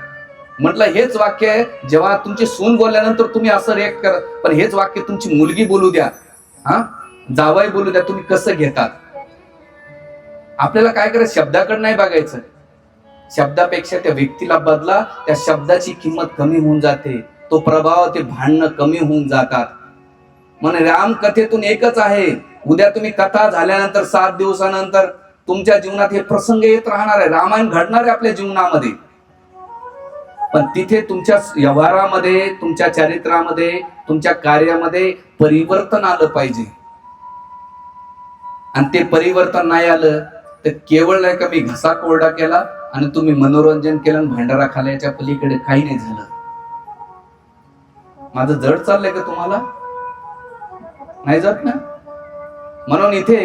Speaker 1: म्हटलं हेच वाक्य आहे जेव्हा तुमची सून बोलल्यानंतर तुम्ही असं रिएक्ट करा, पण हेच वाक्य तुमची मुलगी बोलू द्या, जावई बोलू द्या, तुम्ही कसं घेतात? आपल्याला काय करायचं? शब्दाकडे नाही बघायचं, शब्दापेक्षा त्या व्यक्तीला बदला. त्या शब्दाची किंमत कमी होऊन जाते, तो प्रभाव, ते भांडणं कमी होऊन जातात. म्हणून रामकथेतून एकच आहे, उद्या तुम्ही कथा झाल्यानंतर 7 दिवसानंतर तुमच्या जीवनात हे प्रसंग येत राहणार आहे. रामायण घडणार आहे आपल्या जीवनामध्ये, पण तिथे तुमच्या व्यवहारामध्ये, तुमच्या चरित्रामध्ये, तुमच्या कार्यामध्ये परिवर्तन आलं पाहिजे. आणि ते परिवर्तन नाही आलं तर केवळ नाही का मी घसा कोरडा केला आणि तुम्ही मनोरंजन केलं आणि भांडारा खाल्याच्या पलीकडे काही नाही झालं. माझं जड चाललंय का तुम्हाला? नाही जात ना. म्हणून इथे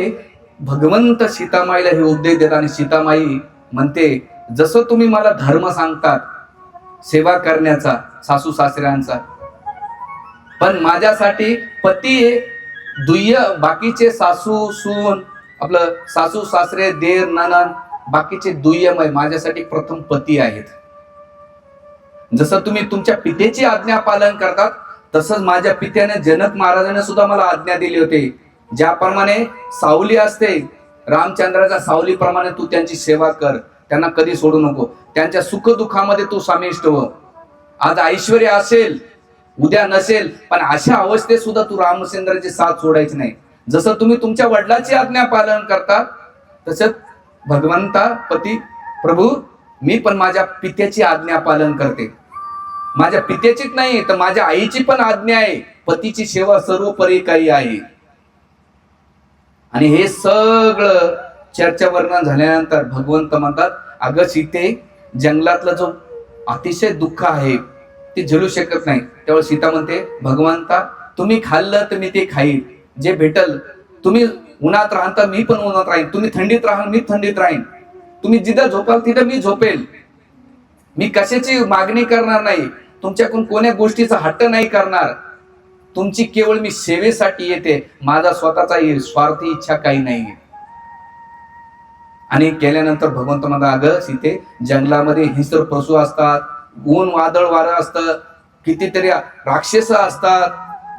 Speaker 1: भगवंत सीतामाईला हे उपदेश देतात आणि सीतामाई म्हणते, जसं तुम्ही मला धर्म सांगतात सेवा करण्याचा सासू सासऱ्यांचा, पण माझ्यासाठी पती दुय्य, बाकीचे सासू सून, आपलं सासू सासरे, देर नणंद, बाकीचे दुय्यम आहे. माझ्यासाठी प्रथम पती आहेत. जसं तुम्ही तुमच्या पितेची आज्ञा पालन करतात, तसंच माझ्या पित्याने जनक महाराजांनी सुद्धा मला आज्ञा दिली होती, ज्याप्रमाणे सावली असते रामचंद्राच्या सावलीप्रमाणे तू त्यांची सेवा कर, त्यांना कधी सोडू नको, त्यांच्या सुखदुःखामध्ये तू समाविष्ट हो. आज ऐश्वर्य असेल, उद्या नसेल, पण अशा अवस्थेत सुद्धा तू रामचंद्राची साथ सोडायची नाही. जसं तुम्ही तुमच्या वडिलाची आज्ञा पालन करता, तसंच भगवंता पती प्रभू मी पण माझ्या पित्याची आज्ञा पालन करते. माझ्या पित्याचीच नाही तर माझ्या आईची पण आज्ञा आहे, पतीची सेवा सर्वोपरी काही आहे. आणि हे सगळं चर्चा वर्णन झाल्यानंतर भगवंत म्हणतात, अगं सीते, जंगलातलं जो अतिशय दुःख आहे ते झेलू शकत नाही. त्यावेळी सीता म्हणते, भगवंता तुम्ही खाल्लं तर मी ते खाईल, जे भेटल. तुम्ही उन्हात राहता मी पण उन्हात राहीन, तुम्ही थंडीत राहाल मी थंडीत राहीन, तुम्ही जिथं झोपाल तिथं मी झोपेल. मी कशाची मागणी करणार नाही, तुमच्याकडून कोण्या गोष्टीचा हट्ट नाही करणार. तुमची केवळ मी सेवेसाठी येते, माझा स्वतःचा स्वार्थी इच्छा काही नाहीये. आणि केल्यानंतर भगवंत म्हणतात, अगं सीते, जंगलामध्ये हिंस्र पशु असतात, ऊन वादळ वारं असतं, कितीतरी राक्षस असतात,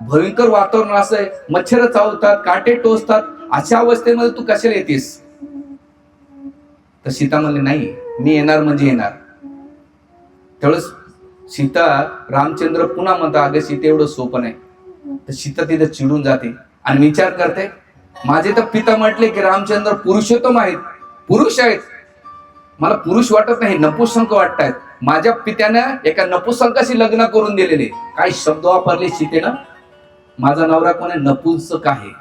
Speaker 1: भयंकर वातावरण असं, मच्छर चावतात, काटे टोचतात, अशा अवस्थेमध्ये तू कशाला येतेस? तर सीता म्हणले नाही, मी येणार म्हणजे येणार. त्यावेळेस सीता, रामचंद्र पुन्हा म्हणता अगं सीता एवढं सोपं नाही. तर सीता तिथे चिडून जाते आणि विचार करते, माझे तर पिता म्हटले की रामचंद्र पुरुषोत्तम आहेत, पुरुष आहेत, मला पुरुष वाटत नाही, नपुसंक वाटतायत. माझ्या पित्यानं एका नपुसंकाशी लग्न करून दिलेले. काय शब्द वापरले सीतेनं, माझा नवरा कोण आहे? नपुंसक आहे.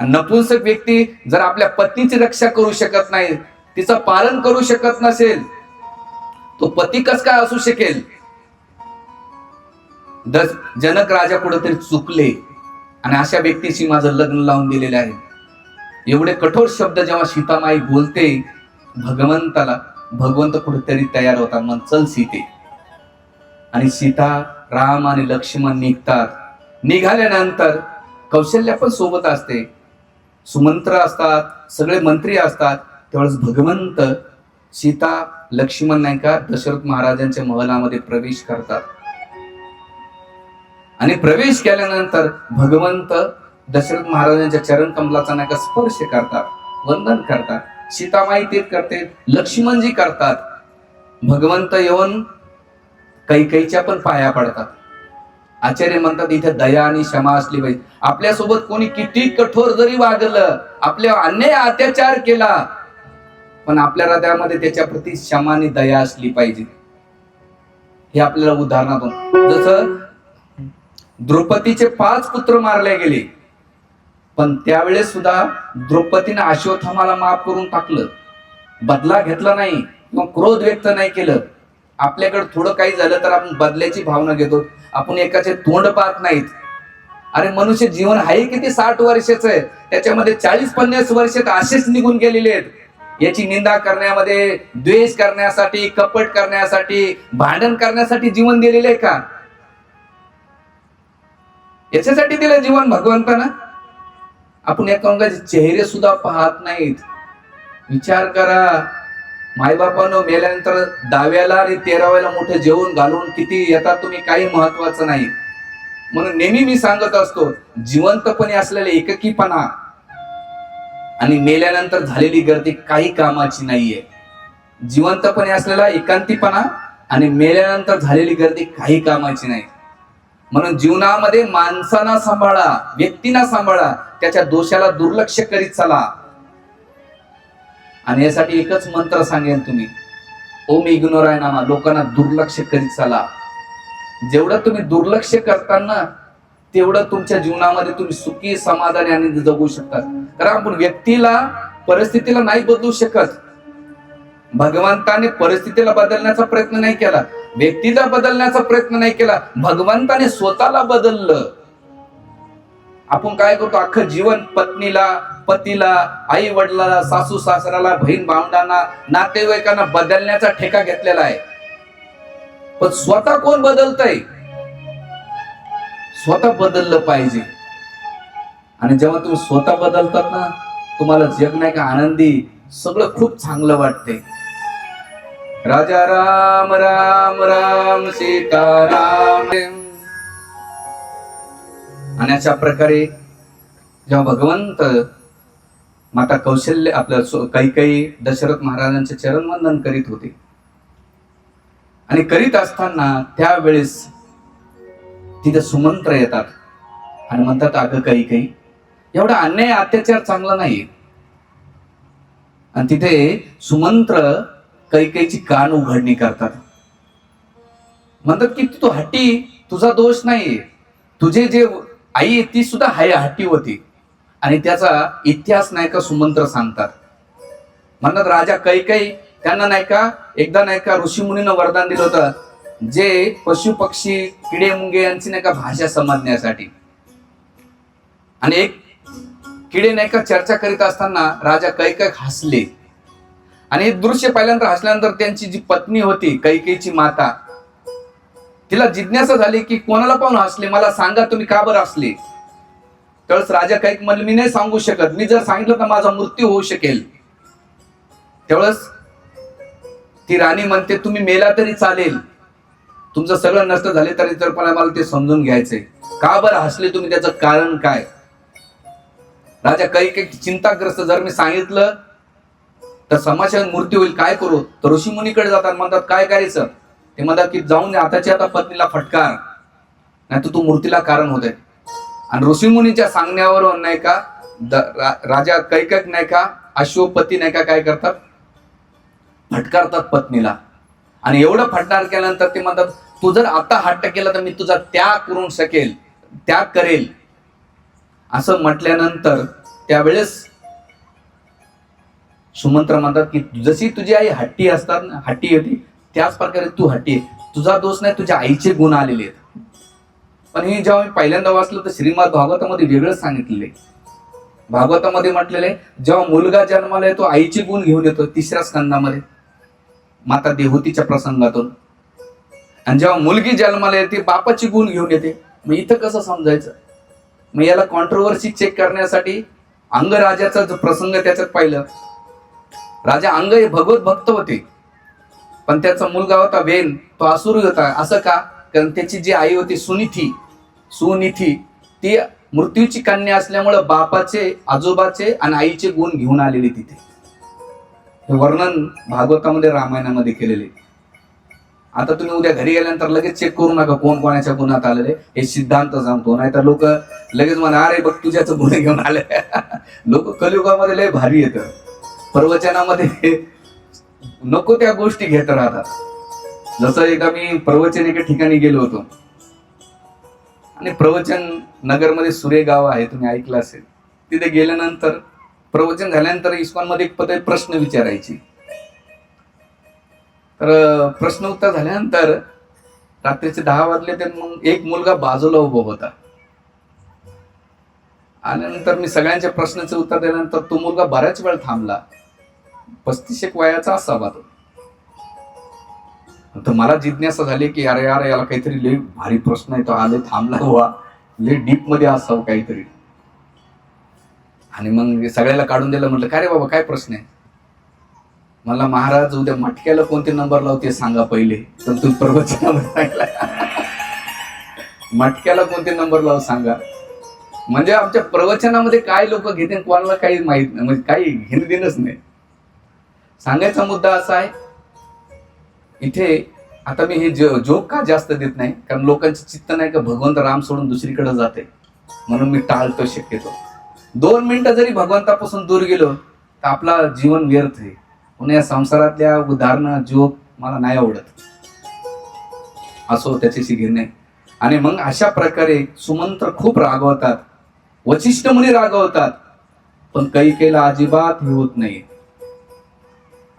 Speaker 1: नपुंसक व्यक्ती जर आपल्या पत्नीची रक्षा करू शकत नाही, तिचं पालन करू शकत नसेल, तो पती कस काय असू शकेल? जनक राजा कुठेतरी चुकले आणि अशा व्यक्तीशी माझं लग्न लावून दिलेलं आहे. एवढे कठोर शब्द जेव्हा सीतामाई बोलते भगवंताला, भगवंत कुठेतरी तयार होतात, मग चल सीते. आणि सीता, राम आणि लक्ष्मण निघतात. निघाल्यानंतर कौशल्य पण सोबत असते, सुमंत्र असतात, सगळे मंत्री असतात. त्यावेळेस भगवंत, सीता, लक्ष्मण नाही का दशरथ महाराजांच्या महलामध्ये प्रवेश करतात. आणि प्रवेश केल्यानंतर भगवंत दशरथ महाराजांच्या चरण कमलाचा नाही का स्पर्श करतात, वंदन करतात. सीतामाई तेच करते, लक्ष्मणजी करतात. भगवंत येऊन कैकेयीच्या पण पाया पडतात. आचार्य म्हणतात इथे दया आणि क्षमा असली पाहिजे. आपल्यासोबत कोणी किती कठोर जरी वागलं, आपल्या अन्याय अत्याचार केला, पण आपल्या हृदयामध्ये त्याच्या प्रती क्षमा आणि दया असली पाहिजे. हे आपल्याला उदाहरणातून, जसं द्रौपदीचे 5 पुत्र मारले गेले, पण त्यावेळेस सुद्धा द्रौपदीने अश्वत्थामाला माफ करून टाकलं, बदला घेतला नाही, क्रोध व्यक्त नाही केलं. आपल्याकडे थोडं काही झालं तर आपण बदल्याची भावना घेतो, आपण एकाचे तोंड पाहत नाहीत. अरे मनुष्य जीवन आहे किती 60 वर्षाचं आहे, त्याच्यामध्ये 40-50 वर्ष असेच निघून गेलेले आहेत. याची निंदा करण्यामध्ये, द्वेष करण्यासाठी, कपट करण्यासाठी, भांडण करण्यासाठी जीवन दिलेले आहे का? याच्यासाठी दिलं जीवन भगवंतानं? आपण एकांकाचे चेहरे सुद्धा पाहत नाहीत. विचार करा, मायबापानं मेल्यानंतर 10व्याला आणि 13व्याला मोठे जेवण घालून किती येतात तुम्ही, काही महत्वाचं नाही. म्हणून नेहमी मी सांगत असतो, जिवंतपणे असलेले एकाकीपणा आणि मेल्यानंतर झालेली गर्दी काही कामाची नाहीये. जिवंतपणे असलेला एकांतीपणा आणि मेल्यानंतर झालेली गर्दी काही कामाची नाही. म्हणून जीवनामध्ये माणसांना सांभाळा, व्यक्तींना सांभाळा, त्याच्या दोषाला दुर्लक्ष करीत चला. आणि यासाठी एकच मंत्र सांगेन तुम्ही, ओम इग्नोराय नामा, लोकांना दुर्लक्ष करीत चला. जेवढं तुम्ही दुर्लक्ष करताना तेवढं तुमच्या जीवनामध्ये तुम्ही सुखी, समाधानी आणि जगू शकतात. कारण आपण व्यक्तीला, परिस्थितीला नाही बदलू शकत. भगवंताने परिस्थितीला बदलण्याचा प्रयत्न नाही केला, व्यक्तीला बदलण्याचा प्रयत्न नाही केला, भगवंताने स्वतःला बदललं. आपण काय करतो, अख्खं जीवन पत्नीला, पतीला, आई वडिलाला, सासू सासऱ्याला, बहीण भावंडांना, नातेवाईकांना बदलण्याचा ठेका घेतलेला आहे. पण स्वतः कोण बदलतंय? स्वतः बदललं पाहिजे. आणि जेव्हा तुम्ही स्वतः बदलतात ना, तुम्हाला जग नाही का आनंदी, सगळं खूप चांगलं वाटते. राजा राम राम राम सीता राम. आणि अशा प्रकारे जेव्हा भगवंत माता कौशल्य आपल्या कैकेयी दशरथ महाराजांचे चरण वंदन करीत होते, आणि करीत असताना त्यावेळेस तिथे सुमंत्र येतात आणि म्हणतात अगं कैकेयी, एवढा अन्याय अत्याचार चांगला नाही. आणि तिथे सुमंत्र कैकेयीची कान उघडणी करतात. म्हणतात की तू हट्टी, तुझा दोष नाही, तुझे जे आई ती सुद्धा हट्टी होती. आणि त्याचा इतिहास नाही का सुमंत्र सांगतात. म्हणतात राजा कैकेयी त्यांना नाही का एकदा नाही का ऋषीमुनीनं वरदान दिलं होतं, जे पशु पक्षी, किडे मुंगे यांची नाही का भाषा समजण्यासाठी. आणि एक किडे नाही का चर्चा करीत असताना राजा कैकेयी हसले. आणि हे दृश्य पाहिल्यानंतर, हसल्यानंतर त्यांची जी पत्नी होती कैकेयीची माता, तिला जिज्ञासा झाली की कोणाला पाहून हसले, मला सांगा तुम्ही का बरं हसले. त्यावेळेस राजा कैकेयी म्हणले मी नाही सांगू शकत, मी जर सांगितलं तर माझा मृत्यू होऊ शकेल. त्यावेळेस ती राणी म्हणते तुम्ही मेला तरी चालेल, तुमचं सगळं नष्ट झाले तरी तर पण मला ते समजून घ्यायचंय. का बरं हसले तुम्ही, त्याचं कारण काय? राजा काही चिंताग्रस्त, जर मी सांगितलं तर समाजात मृत्यू होईल, काय करू? तर ऋषीमुनीकडे जातात, म्हणतात काय करायचं? ते म्हणतात की जाऊन आताच्या आता पत्नीला फटकार, नाही तर तू मृत्यूला कारण होते. आणि ऋषीमुनीच्या सांगण्यावरून नाही का राजा कैकक नाही का अश्वपती नाही का काय करतात, फटकारतात पत्नीला. आणि एवढं फटकार केल्यानंतर ते म्हणतात तू जर आता हट्ट केला तर मी तुझा त्याग करून शकेल, त्याग करेल. असं म्हटल्यानंतर त्यावेळेस सुमंत्र म्हणतात की जशी तुझी आई हट्टी असतात, हट्टी होती, त्याच प्रकारे तू हट्टी आहे. तुझा दोष नाही, तुझ्या आईचे गुण आलेले आहेत. पण हे जेव्हा मी पहिल्यांदा वाचलं तर श्रीमद भागवतामध्ये वेगळंच सांगितलेले. भागवतामध्ये म्हटलेले जेव्हा मुलगा जन्माला येतो आईचे गुण घेऊन येतो 3ऱ्या स्कंदामध्ये माता देवहूतीच्या प्रसंगातून, आणि जेव्हा मुलगी जन्माला येते बापाची गुण घेऊन येते. मग इथं कसं समजायचं? मग याला कॉन्ट्रोवर्सी चेक करण्यासाठी अंगराजाचा जो प्रसंग त्याच्यात पाहिलं. राजा अंग हे भगवत भक्त होते, पण त्याचा मुलगा होता वेन, तो असुरी होता. असं का? कारण त्याची जी आई होती सुनिथी ती मृत्यूची कन्या असल्यामुळे बापाचे, आजोबाचे आणि आईचे गुण घेऊन आलेले तिथे. हे वर्णन भागवतामध्ये, रामायणामध्ये केलेले. आता तुम्ही उद्या घरी गेल्यानंतर लगेच चेक करू नका कोण कोणाच्या गुणात आलेले, हे सिद्धांत सांगतो. नाही तर लोक लगेच म्हणा अरे बघ तुझ्याच गुन्हे घेऊन आले. लोक कलियुगामध्ये लय भारी येत, प्रवचनामध्ये नको त्या गोष्टी घेत राहतात. जसं एकदा मी प्रवचन एका ठिकाणी गेलो होतो, आणि प्रवचन नगरमध्ये सुरे गाव आहे, तुम्ही ऐकलं असेल. तिथे गेल्यानंतर प्रवचन झाल्यानंतर इस्कॉन मध्ये एक प्रश्न विचारायची. तर प्रश्न उत्तर झाल्यानंतर रात्रीचे 10 वाजले, तर मग एक मुलगा बाजूला उभा होता. आणि नंतर मी सगळ्यांच्या प्रश्नाचे उत्तर दिल्यानंतर तो मुलगा बऱ्याच वेळ थांबला. 35 वयाचा असावा तो. तर मला जिज्ञासा झाली की अरे यार याला काहीतरी लय भारी प्रश्न आहे, तो आले थांबला हुआ, लय डीप मध्ये असावं काहीतरी. आणि मग सगळ्याला काढून दिलं. म्हटलं काय रे बाबा काय प्रश्न आहे? मला महाराज उद्या मटक्याला कोणते नंबर लावते सांगा पहिले. तर तुम्ही प्रवचनामध्ये सांगितलं मटक्याला कोणते नंबर लावू सांगा. म्हणजे आमच्या प्रवचनामध्ये काय लोक घेते कोणाला काही माहित नाही, म्हणजे काही घेणं देणंच नाही. सांगायचा मुद्दा असा आहे, इथे आता मी हे जोक का जास्त देत नाही, कारण लोकांचे चित्त नाही का भगवंत राम सोडून दुसरीकडे जाते, म्हणून मी टाळतो शक्यतो. 2 मिनिटं जरी भगवंतापासून दूर गेलो तर आपला जीवन व्यर्थ आहे. पुन्हा या संसारातल्या उदाहरणं जोक मला नाही आवडत. असो त्याच्याशी घेणे. आणि मग अशा प्रकारे सुमंत्र खूप रागवतात, वशिष्ठ मुनी रागवतात, पण कैकेयीला अजिबात हे होत नाही.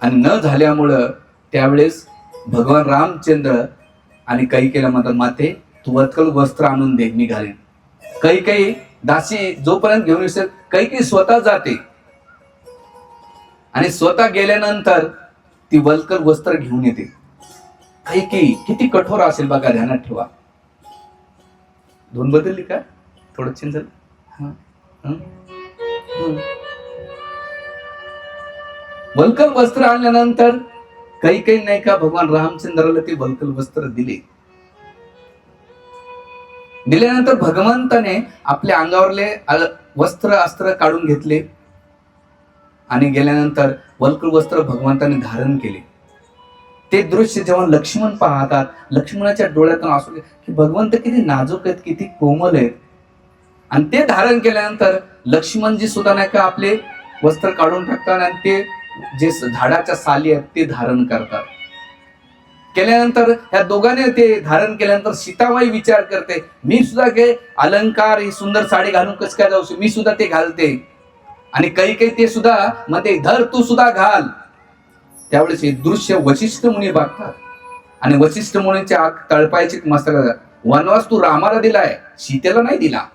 Speaker 1: आणि न झाल्यामुळं त्यावेळेस भगवान रामचंद्र आणि कैकेयीला म्हणतात माते तू वत्कल वस्त्र आणून दे मी घालेन. कैकेयी दासी जोपर्यंत घेऊन येते कैकेयी स्वतः जाते, आणि स्वतः गेल्यानंतर ती वल्कल वस्त्र घेऊन येते. कैकेयी किती कठोर असेल बघा, ध्यानात ठेवा. धून बदलली का? थोडं चेंज झालं. वल्कल वस्त्र आणल्यानंतर कैकेयी नाही का भगवान रामचंद्राला ते वल्कल वस्त्र दिल्यानंतर भगवंताने आपल्या अंगावरले वस्त्र अस्त्र काढून घेतले, आणि गेल्यानंतर वल्कल वस्त्र भगवंताने धारण केले. ते दृश्य जेव्हा लक्ष्मण पाहतात, लक्ष्मणाच्या डोळ्यातून असू की भगवंत किती नाजूक आहेत, किती कोमल आहेत. आणि ते धारण केल्यानंतर लक्ष्मणजी सुद्धा नाही का आपले वस्त्र काढून टाकतात, आणि ते जे झाडाच्या साली आहेत ते धारण करतात. केल्यानंतर ह्या दोघांनी ते धारण केल्यानंतर सीताबाई विचार करते, मी सुद्धा घे अलंकार, ही सुंदर साडी घालून कसं काय जाऊ, मी सुद्धा ते घालते. आणि कैकेयी ते सुद्धा मध्ये धर तू सुद्धा घाल. त्यावेळेस हे दृश्य वशिष्ठ मुनी बघतात, आणि वशिष्ठ मुनीच्या तळपायची मस्तक, वनवास तू रामाला दिलाय, सीतेला नाही दिला.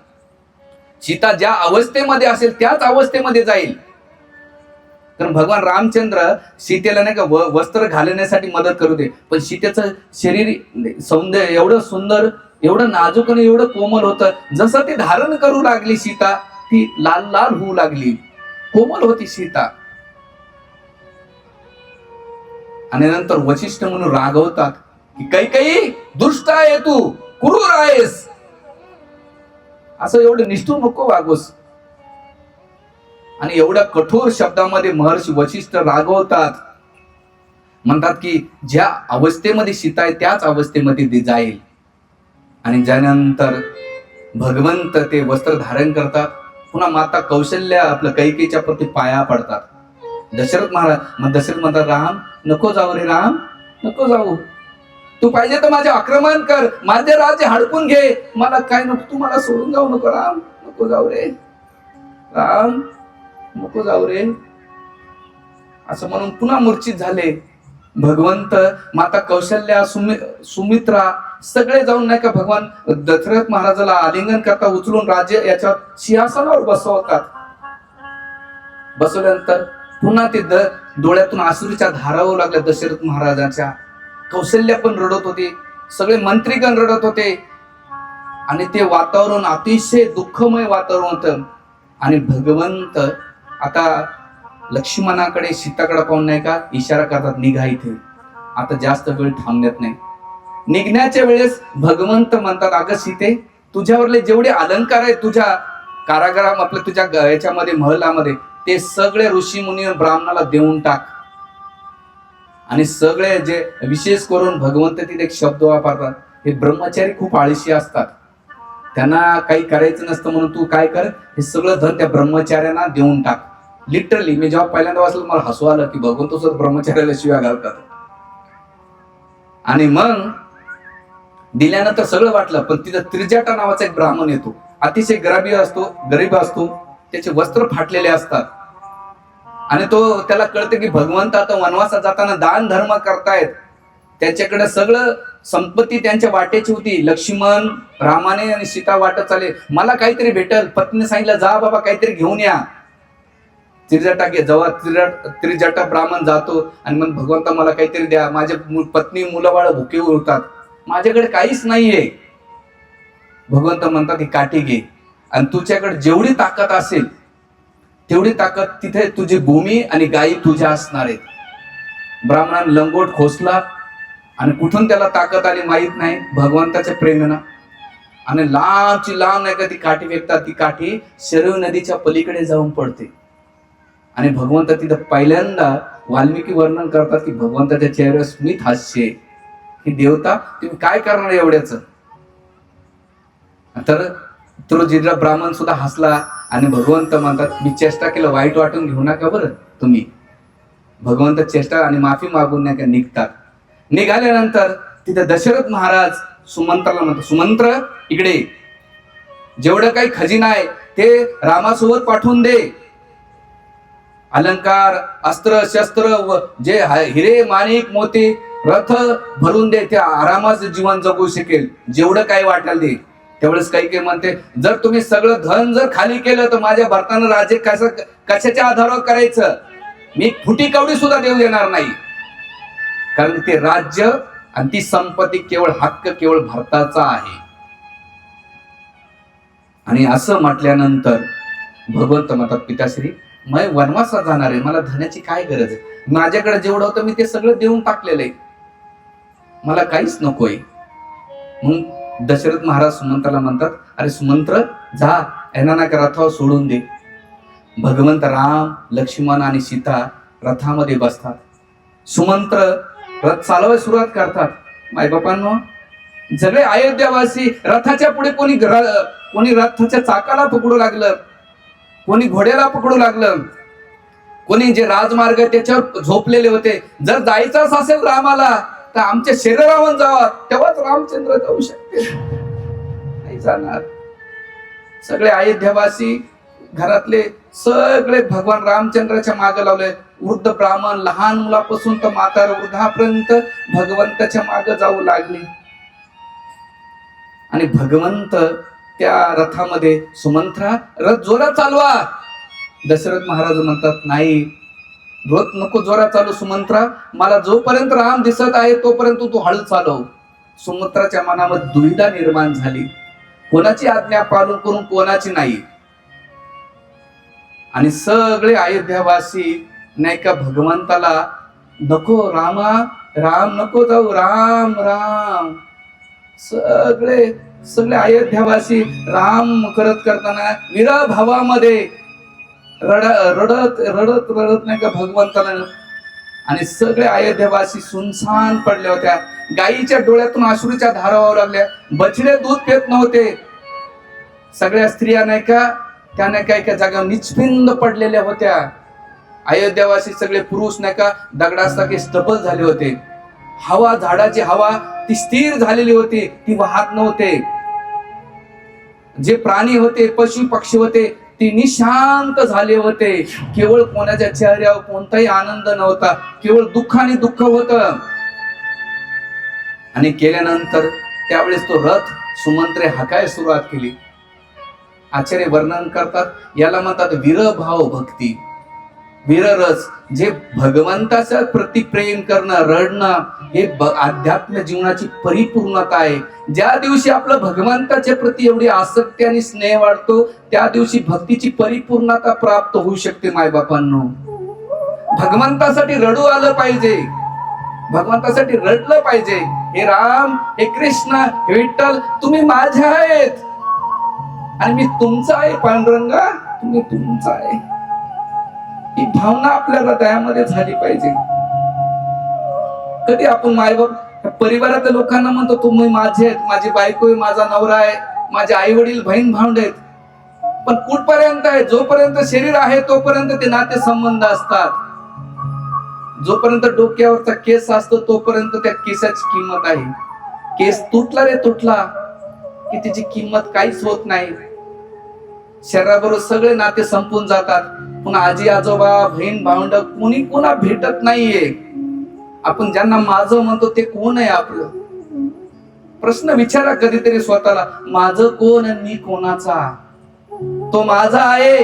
Speaker 1: सीता ज्या अवस्थेमध्ये असेल त्याच अवस्थेमध्ये जाईल. कारण भगवान रामचंद्र सीतेला नाही का वस्त्र घालण्यासाठी मदत करू दे, पण सीतेचं शरीर सौंदर्य एवढं सुंदर, एवढं नाजूक आणि एवढं कोमल होतं. जसं ते धारण करू लागली सीता, ती लाल लाल होऊ लागली, कोमल होती सीता. आणि नंतर वशिष्ठ म्हणून रागवतात, की काही दुष्ट आहे, तू क्रूर आहेस, असं एवढं निष्ठूर नको वागोस. आणि एवढ्या कठोर शब्दामध्ये महर्षी वशिष्ठ रागवतात. म्हणतात की ज्या अवस्थेमध्ये सीता आहे त्याच अवस्थेमध्ये ती जाईल. आणि ज्यानंतर भगवंत ते वस्त्र धारण करतात. पुन्हा माता कौशल्या आपल्या कैकेयीच्या प्रती पाया पडतात. दशरथ महाराज मग दशरथ म्हणतात, राम नको जाऊ रे, राम नको जाऊ, तू पाहिजे तर माझे आक्रमण कर, माझे राज्य हडपून घे, मला काय नको, तू मला सोडून जाऊ नको, राम नको जाऊ रे, राम नको जाऊ रे, असं म्हणून पुन्हा मूर्छित झाले. भगवंत, माता कौशल्या, सुमित्रा सगळे जाऊन नाही का भगवान दशरथ महाराजाला आलिंगन करता, उचलून राज्य याच्या सिंहासनावर बसवतात. बसवल्यानंतर पुन्हा ते डोळ्यातून आसुरीच्या धारा होऊ लागल्या दशरथ महाराजांच्या. कौशल्या पण रडत होते, सगळे मंत्रीगण रडत होते. आणि ते वातावरण अतिशय दुःखमय वातावरण होतं. आणि भगवंत आता लक्ष्मणाकडे, सीताकडे पाहून नाही का इशारा करतात, निघा इथे, आता जास्त वेळ थांबण्यात नाही. निघण्याच्या वेळेस भगवंत म्हणतात, अगं सीते, तुझ्यावरले जेवढे अलंकार आहेत तुझ्या कारागृहात, आपल्या तुझ्या याच्यामध्ये महलामध्ये, ते सगळे ऋषी मुनी ब्राह्मणाला देऊन टाक. आणि सगळे जे विशेष करून भगवंत तिथे एक शब्द वापरतात, हे ब्रह्मचारी खूप आळशी असतात, त्यांना काही करायचं नसतं, म्हणून तू काय कर, हे सगळं धन त्या ब्रह्मचार्यांना देऊन टाक. लिटरली मी जेव्हा पहिल्यांदा वाचलं मला हसू आलं की भगवंत सुद्धा ब्रह्मचार्याला शिव्या घालतात. आणि मग दिल्यानंतर सगळं वाटलं. पण तिथं त्रिजटा नावाचा एक ब्राह्मण येतो, अतिशय गरीब असतो, त्याचे वस्त्र फाटलेले असतात. आणि तो त्याला कळतं की भगवंत आता वनवासात जाताना दान धर्म करतायत, त्यांच्याकडे सगळं संपत्ती त्यांच्या वाटेची होती. लक्ष्मण, रामाने आणि सीता वाटत चाले, मला काहीतरी भेटल. पत्नीने सांगितलं, जा बाबा काहीतरी घेऊन या. त्रिजटा जेव्हा त्रिजटा ब्राह्मण जातो आणि मग भगवंत मला काहीतरी द्या, माझे पत्नी मुलं बाळ भुके होतात, माझ्याकडे काहीच नाहीये. भगवंत म्हणतात, ही काठी घे, आणि तुझ्याकडे जेवढी ताकद असेल तेवढी ताकद तिथे तुझी भूमी आणि गायी तुझ्या असणार आहेत. ब्राह्मणाने लंगोट खोसला आणि कुठून त्याला ताकद आली माहित नाही, भगवंताच्या प्रेमानं. आणि लांबची लांब नाही का ती काठी फेकतात, ती काठी शरयू नदीच्या पलीकडे जाऊन पडते. आणि भगवंत तिथं पहिल्यांदा वाल्मिकी वर्णन करतात की भगवंताच्या चेहऱ्यावर स्मित हास्य, की देवता तुम्ही काय करणार एवढ्याच. तर तो जिल्हा ब्राह्मण सुद्धा हसला. आणि भगवंत म्हणतात, मी चेष्टा केलं, वाईट वाटून घेऊ नका बरं तुम्ही. भगवंत चेष्टा आणि माफी मागून नाही का निघतात. निघाल्यानंतर तिथे दशरथ महाराज सुमंत्राला म्हणतात, सुमंत्र इकडे, जेवढं काही खजिना आहे ते रामासोबत पाठवून दे. अलंकार, अस्त्र शस्त्र, जे हिरे माणिक मोती, रथ भरून दे, ते आरामात जीवन जगू शकेल. जेवढं काही वाटेल दे. त्यावेळेस काही म्हणते, जर तुम्ही सगळं धन जर खाली केलं तर माझ्या भरताना राज्य कशाच्या आधारावर करायचं, मी फुटी कवडी सुद्धा देऊ देणार नाही. कारण ते राज्य आणि ती संपत्ती केवळ हक्क केवळ भरताचा आहे. आणि असं म्हटल्यानंतर भगवंत म्हणतात, पिताश्री मी वनवासात जाणार आहे, मला धनाची काय गरज आहे, माझ्याकडे जेवढं होतं मी ते सगळं देऊन टाकलेलं आहे, मला काहीच नकोय. मग दशरथ महाराज सुमंत्राला म्हणतात, अरे सुमंत्र जा, यांना नका रथावर सोडून दे. भगवंत राम, लक्ष्मण आणि सीता रथामध्ये बसतात. सुमंत्र रथ चालवायला सुरुवात करतात. मायबापांनो, सगळे अयोध्यावासी रथाच्या पुढे, कोणी रथाच्या चाकाला पकडू लागलं, कोणी घोड्याला पकडू लागलं, कोणी जे राजमार्ग त्याच्यावर झोपलेले होते. जर जायचंच असेल रामाला तर आमच्या शरीरावर जावा, तेव्हाच रामचंद्र जाऊ शकते, नाही जाणार. सगळे अयोध्यावासी घरातले सगळे भगवान रामचंद्राच्या मागे लावले. वृद्ध ब्राह्मण, लहान मुलापासून तर म्हातार वृद्धापर्यंत भगवंताच्या मागे जाऊ लागले. आणि भगवंत त्या रथामध्ये, सुमंत्रा रथ जोरात चालवा. दशरथ महाराज म्हणतात, नाही रथ नको जोरात चालू सुमंत्रा, मला जोपर्यंत राम दिसत आहे तोपर्यंत तू हळू चालव. सुमंत्राच्या मनामध्ये दुविधा निर्माण झाली, कोणाची आज्ञा पालन करून कोणाची नाही. आणि सगळे अयोध्यावासी नाही का भगवंताला, नको रामा, राम नको जाऊ, राम राम. सगळे सगळे अयोध्यावासी राम करत करताना विरह भावामध्ये रडत रडत रडत नाही का भगवंताला. आणि सगळे अयोध्यावासी सुनसान पडल्या होत्या. गायीच्या डोळ्यातून अश्रूच्या धारा वाहू लागल्या. बछडे दूध पित नव्हते. सगळ्या स्त्रिया नाही का त्या नाही का एका जागेवर निचपिंद पडलेल्या होत्या. अयोध्यावासी सगळे पुरुष नाही का दगडासारखे स्तब्ध झाले होते. हवा, झाडाची हवा ती स्थिर झालेली होती, ती वाहत नव्हते. जे प्राणी होते, पशु पक्षी होते, ते निशांत झाले होते. केवळ कोणाच्या चेहऱ्यावर कोणताही आनंद नव्हता, केवळ दुःख आणि दुःख होत. आणि केल्यानंतर त्यावेळेस तो रथ सुमंत्रे हाकाय सुरुवात केली. आचार्य वर्णन करतात, याला म्हणतात वीरभाव भक्ती, वीररस. जे भगवंताच्या प्रति प्रेम करणं, रडणं, हे अध्यात्म जीवनाची परिपूर्णता आहे. ज्या दिवशी आपलं भगवंताच्या प्रति एवढी आसक्ती आणि स्नेह वाढतो, त्या दिवशी भक्तीची परिपूर्णता प्राप्त होऊ शकते. मायबापांनो, भगवंतासाठी रडू आलं पाहिजे, भगवंतासाठी रडलं पाहिजे. हे राम, हे कृष्ण, हे विठ्ठल, तुम्ही माझे आहेत आणि मी तुमचा आहे. पांडुरंगा, तुम्ही तुमचा आहे. ही भावना आपल्या हृदयामध्ये झाली पाहिजे. कधी आपण मायबाप परिवारातल्या लोकांना म्हणतो तुम्ही माझे आहेत, माझी बायको आहे, माझा नवरा आहे, माझे आई वडील, बहीण भावंड आहेत. पण कुठपर्यंत आहे? जोपर्यंत शरीर आहे तोपर्यंत ते नाते संबंध असतात. जोपर्यंत डोक्यावरचा केस असतो तोपर्यंत त्या केसाची किंमत आहे. केस तुटला रे तुटला की त्याची किंमत काहीच होत नाही. शरीराबरोबर सगळे नाते संपून जातात. पुन्हा आजी आजोबा, बहीण भावंड कोणी कोणा भेटत नाहीये. आपण ज्यांना माझं म्हणतो ते कोण आहे आपलं? प्रश्न विचारा कधीतरी स्वतःला, माझं कोण आणि मी कोणाचा? तो माझा आहे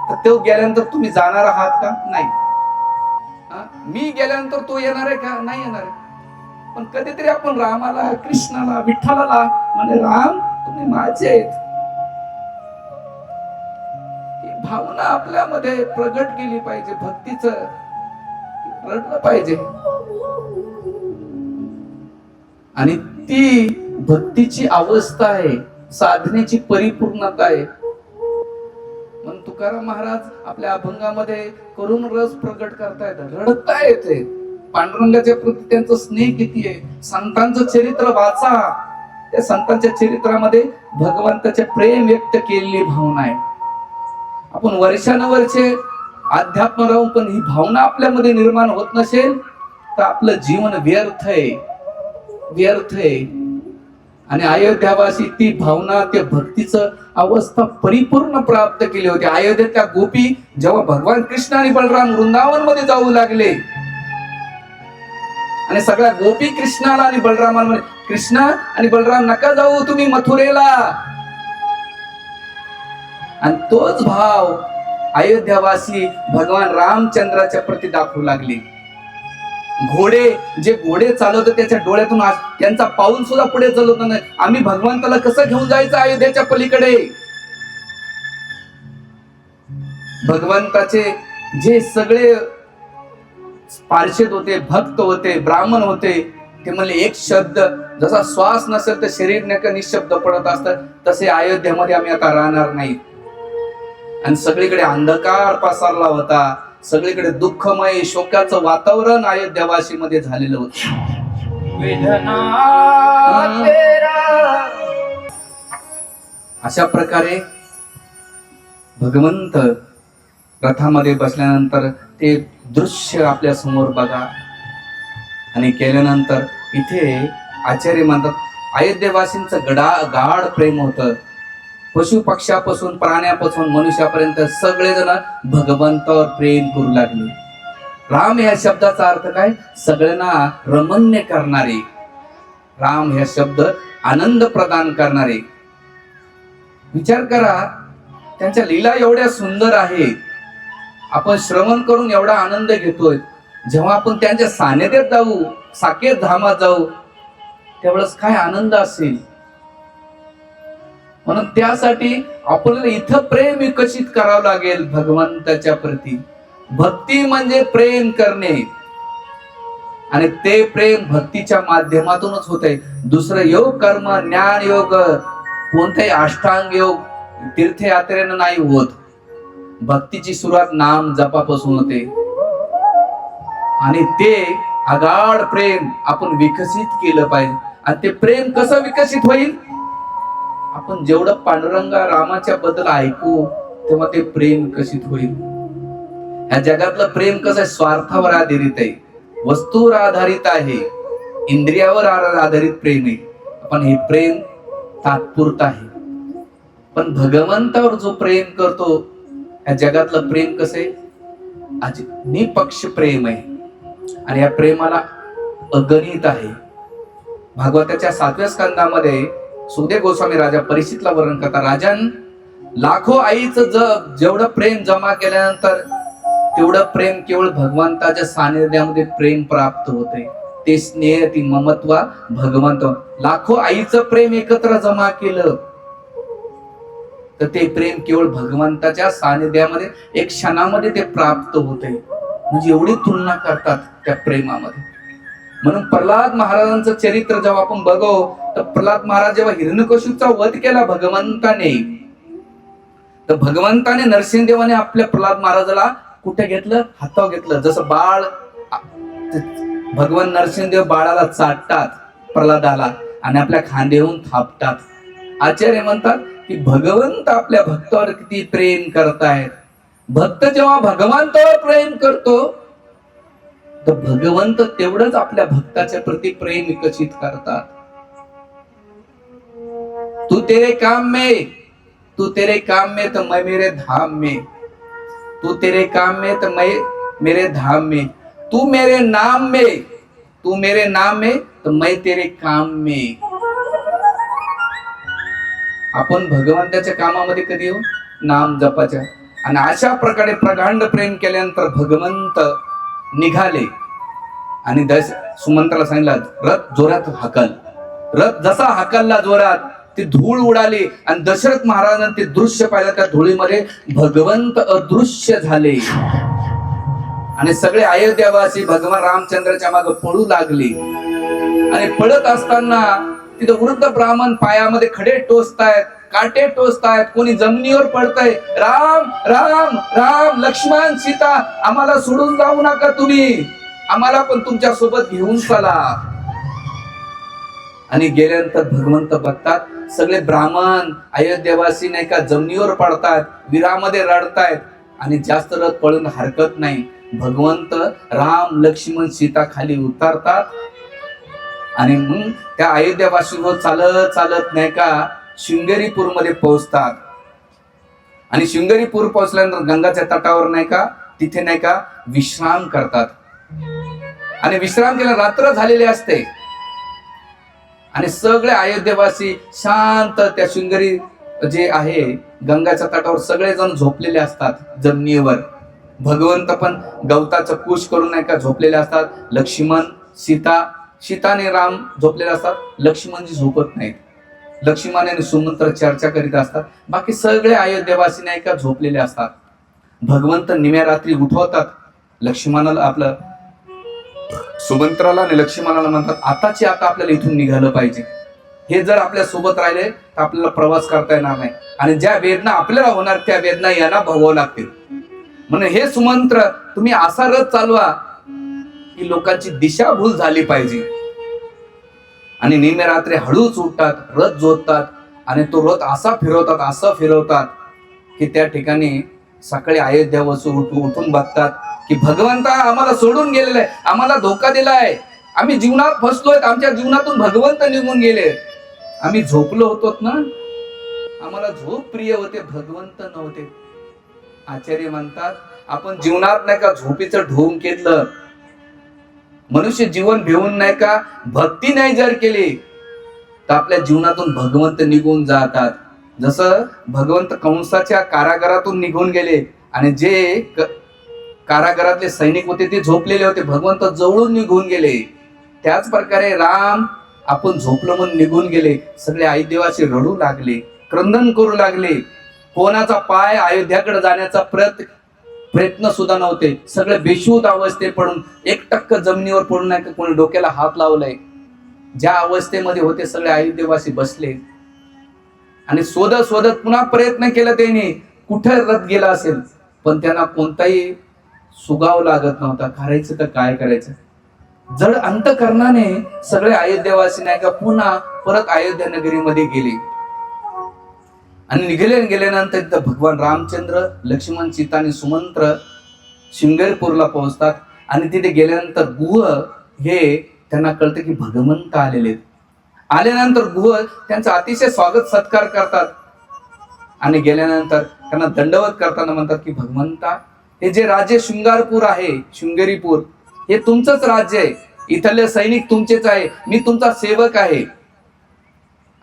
Speaker 1: तर तो गेल्यानंतर तुम्ही जाणार आहात का? नाही. मी गेल्यानंतर तो येणार आहे का? नाही येणार आहे. पण कधीतरी आपण रामाला, कृष्णाला, विठ्ठलाला म्हणजे राम तुम्ही माझे आहेत, भावना आपल्यामध्ये प्रगट केली पाहिजे. भक्तीचं रडलं पाहिजे. आणि ती भक्तीची अवस्था आहे, साधनेची परिपूर्णता आहे. म्हणून तुकाराम महाराज आपल्या अभंगामध्ये करुण रस प्रगट करतायत, रडता येते. पांडुरंगाच्या प्रती त्यांचं स्नेह किती आहे. संतांचं चरित्र वाचा, त्या संतांच्या चरित्रामध्ये भगवंताचे प्रेम व्यक्त केलेली भावना आहे. आपण वर्षानुवर्षे अध्यात्म राहून पण ही भावना आपल्यामध्ये निर्माण होत नसेल तर आपलं जीवन व्यर्थ आहे, व्यर्थ आहे. आणि अयोध्यावासी ती भावना, त्या भक्तीचं अवस्था परिपूर्ण प्राप्त केली होती. अयोध्येतल्या गोपी जेव्हा भगवान कृष्ण आणि बलराम वृंदावन मध्ये जाऊ लागले आणि सगळ्या गोपी कृष्णाला आणि बलरामाला, कृष्ण आणि बलराम नका जाऊ तुम्ही मथुरेला. आणि तोच भाव अयोध्यावासी भगवान रामचंद्राच्या प्रती दाखवू लागले. जे घोडे चालवत त्याच्या डोळ्यातून त्यांचा पाऊल सुद्धा पुढे चालवत नाही. आम्ही भगवंताला कसं घेऊन जायचं अयोध्येच्या पलीकडे? भगवंताचे जे सगळे पार्षद होते, भक्त होते, ब्राह्मण होते, ते म्हणले एक शब्द, जसा श्वास नसेल तर शरीर निशब्द पडत असतं, तसे अयोध्येमध्ये आम्ही आता राहणार नाही. आणि सगळीकडे अंधकार पसरला होता, सगळीकडे दुःखमय शोकाचं वातावरण अयोध्यावासी मध्ये झालेलं होतं. अशा प्रकारे भगवंत रथामध्ये बसल्यानंतर ते दृश्य आपल्या समोर बघा. आणि केल्यानंतर इथे आचार्य म्हणतात अयोध्येवासींचं गाढ प्रेम होतं. पशु पक्ष्यापासून, प्राण्यापासून, मनुष्यापर्यंत सगळेजण भगवंतावर प्रेम करू लागले. राम या शब्दाचा अर्थ काय? सगळ्यांना रमण्य करणारे. राम हा शब्द आनंद प्रदान करणारे. विचार करा, त्यांच्या लीला एवढ्या सुंदर आहेत, आपण श्रवण करून एवढा आनंद घेतोय. जेव्हा आपण त्यांच्या सानिध्यात जाऊ, साकेत धामात जाऊ, त्यावेळेस काय आनंद असेल. म्हणून त्यासाठी आपल्याला इथं प्रेम विकसित करावं लागेल भगवंताच्या प्रती. भक्ती म्हणजे प्रेम करणे. आणि ते प्रेम भक्तीच्या माध्यमातूनच होते. दुसरं योग कर्म ज्ञान योग कोणताही अष्टांग योग तीर्थयात्रेनं नाही होत. भक्तीची सुरुवात नाम जपापासून होते आणि ते आगाढ प्रेम आपण विकसित केलं पाहिजे. आणि ते प्रेम कसं विकसित होईल? आपण जेवढं पांडुरंगा रामाच्या बद्दल ऐकू तेव्हा ते प्रेम विकसित होईल. ह्या जगातलं प्रेम कसं आहे? स्वार्थावर आधारित आहे, वस्तूवर आधारित आहे, इंद्रियावर आधारित प्रेम आहे. पण हे प्रेम तात्पुरतं आहे. पण भगवंतावर जो प्रेम करतो, ह्या जगातलं प्रेम कसं आहे? निपक्ष प्रेम आहे आणि या प्रेमाला अगणित आहे. भागवताच्या 7व्या स्कंदामध्ये सुखदेव गोस्वामी राजा परीक्षितला वर्णन करतात. राजन, लाखो आईचं जेवढं प्रेम जमा केल्यानंतर तेवढं प्रेम केवळ भगवंताच्या सानिध्यामध्ये प्रेम प्राप्त होते. ते स्नेह, ती ममत्वा भगवंत. लाखो आईचं प्रेम एकत्र जमा केलं तर ते प्रेम केवळ भगवंताच्या सानिध्यामध्ये एक क्षणामध्ये ते प्राप्त होते. म्हणजे एवढी तुलना करतात त्या प्रेमामध्ये. म्हणून प्रल्हाद महाराजांचं चरित्र जेव्हा आपण बघू तर प्रल्हाद महाराज जेव्हा हिरण्यकशिपूचा वध केला भगवंताने, तर भगवंताने नरसिंहदेवाने आपल्या प्रल्हाद महाराजाला कुठे घेतलं? हातावर घेतलं. जसं बाळ, भगवान नरसिंहदेव बाळाला चाटतात प्रल्हादाला आणि आपल्या खांद्यावरून थापतात. आचार्य म्हणतात की भगवंत आपल्या भक्तावर किती प्रेम करतायत. भक्त जेव्हा भगवंतावर प्रेम करतो तर भगवंत तेवढंच आपल्या भक्ताच्या प्रती प्रेम विकसित करतात. तू तेरे काम में, तू तेरे काम में तो मैं मेरे धाम में, तू तेरे काम में तो मैं मेरे धाम में, तू मेरे नाम में, तू मेरे नाम में तो मैं तेरे काम में. आपण भगवंताच्या कामामध्ये कधी येऊ? नाम जपाच्या. आणि अशा प्रकारे प्रगांड प्रेम केल्यानंतर भगवंत निघाले आणि सुमंत्राला सांगितलं, रथ जोरात हाकल. रथ जसा हाकलला जोरात ती धूळ उडाली आणि दशरथ महाराजांनी ते दृश्य पाहिलं. त्या धुळीमध्ये भगवंत अदृश्य झाले आणि सगळे अयोध्यावासी भगवान रामचंद्राच्या मागे पळू लागले. आणि पळत असताना तिथे वृद्ध ब्राह्मण पायामध्ये खडे टोचतायत, काटे टोचतायत, कोणी जमिनीवर पडतंय. राम राम राम, लक्ष्मण सीता, आम्हाला सोडून जाऊ नका तुम्ही, आम्हाला पण तुमच्या सोबत घेऊन चला. आणि गेल्यानंतर भगवंत बघतात सगळे ब्राह्मण अयोध्यावासी नाही का जमिनीवर पडतात, विरामध्ये रडतायत आणि जास्त रथ पळून हरकत नाही. भगवंत राम लक्ष्मण सीता खाली उतरतात आणि मग त्या अयोध्यावासीवर चालत चालत नाही का शृंगेरीपूर मध्ये पोहोचतात. आणि शृंगेरीपूर पोहोचल्यानंतर गंगाच्या तटावर नाही का तिथे नाही का विश्राम करतात. आणि विश्राम केला, रात्र झालेली असते आणि सगळे अयोध्येवासी शांत त्या शृंगेरी जे आहे गंगाच्या तटावर सगळेजण झोपलेले असतात जमिनीवर. भगवंत पण गवताचं कुश करून नाही का झोपलेले असतात. लक्ष्मण सीताने राम झोपलेले असतात. लक्ष्मणजी झोपत नाहीत. लक्ष्मण आणि सुमंत्र चर्चा करीत असतात. बाकी सगळे अयोध्येवासी नाही का झोपलेले असतात. भगवंत निम्या रात्री उठवतात लक्ष्मणाला, आपलं सुमंत्राला आणि लक्ष्मणाला म्हणतात, आताची आता आपल्याला इथून निघालं पाहिजे. हे जर आपल्या सोबत राहिले तर आपल्याला प्रवास करता येणार नाही आणि ज्या वेदना आपल्याला होणार त्या वेदना यांना भोगावं लागतील. म्हणून हे सुमंत्र तुम्ही असा रथ चालवा की लोकांची दिशाभूल झाली पाहिजे. आणि निम्या रात्री हळूच उठतात, रथ जोडतात आणि तो रथ असा फिरवतात की त्या ठिकाणी सकाळी अयोध्यावासी उठून बघतात की भगवंता आम्हाला सोडून गेलेला आहे, आम्हाला धोका दिलाय, आम्ही जीवनात फसलोय, आमच्या जीवनातून भगवंत निघून गेले. आम्ही झोपलो होतो ना, आम्हाला झोप प्रिय होते, भगवंत नव्हते. आचार्य म्हणतात आपण जीवनात नाही का झोपेचं ढोंग केलं, मनुष्य जीवन भिवून नाही का भक्ती नाही जर केली तर आपल्या जीवनातून भगवंत निघून जातात. जसं भगवंत कंसाच्या कारागारातून निघून गेले आणि जे कारागारातले सैनिक होते ते झोपलेले होते, भगवंत जवळून निघून गेले. त्याच प्रकारे राम आपण झोपलो म्हणून निघून गेले. सगळे अयोध्येवासी रडू लागले, क्रंदन करू लागले. कोणाचा पाय अयोध्याकडे जाण्याचा प्रयत्न सुद्धा नव्हते, सगळे बेशुद्ध अवस्थेत पडून 1% जमिनीवर पडून नाही का कोणी डोक्याला हात लावलाय. ज्या अवस्थेमध्ये होते सगळे अयोध्येवासी बसले आणि शोधत शोधत पुन्हा प्रयत्न केला त्यांनी, कुठे रथ गेला असेल, पण त्यांना कोणताही सुगाव लागत नव्हता. करायचं तर काय करायचं. जड अंतकरणाने सगळे अयोध्येवासी नाही का पुन्हा परत अयोध्या नगरीमध्ये गेले आणि गेल्यानंतर तिथं भगवान रामचंद्र, लक्ष्मण, सीता आणि सुमंत्र शृंगारपूरला पोहोचतात आणि तिथे गेल्यानंतर गुह हे त्यांना कळतं की भगवंत आलेले आहेत. आल्यानंतर गुह त्यांचा अतिशय स्वागत सत्कार करतात आणि गेल्यानंतर त्यांना दंडवत करताना म्हणतात की भगवंता, हे जे राज्य शृंगारपूर आहे, शृंगेरीपूर, हे तुमचंच राज्य आहे, इथले सैनिक तुमचेच आहे, मी तुमचा सेवक आहे.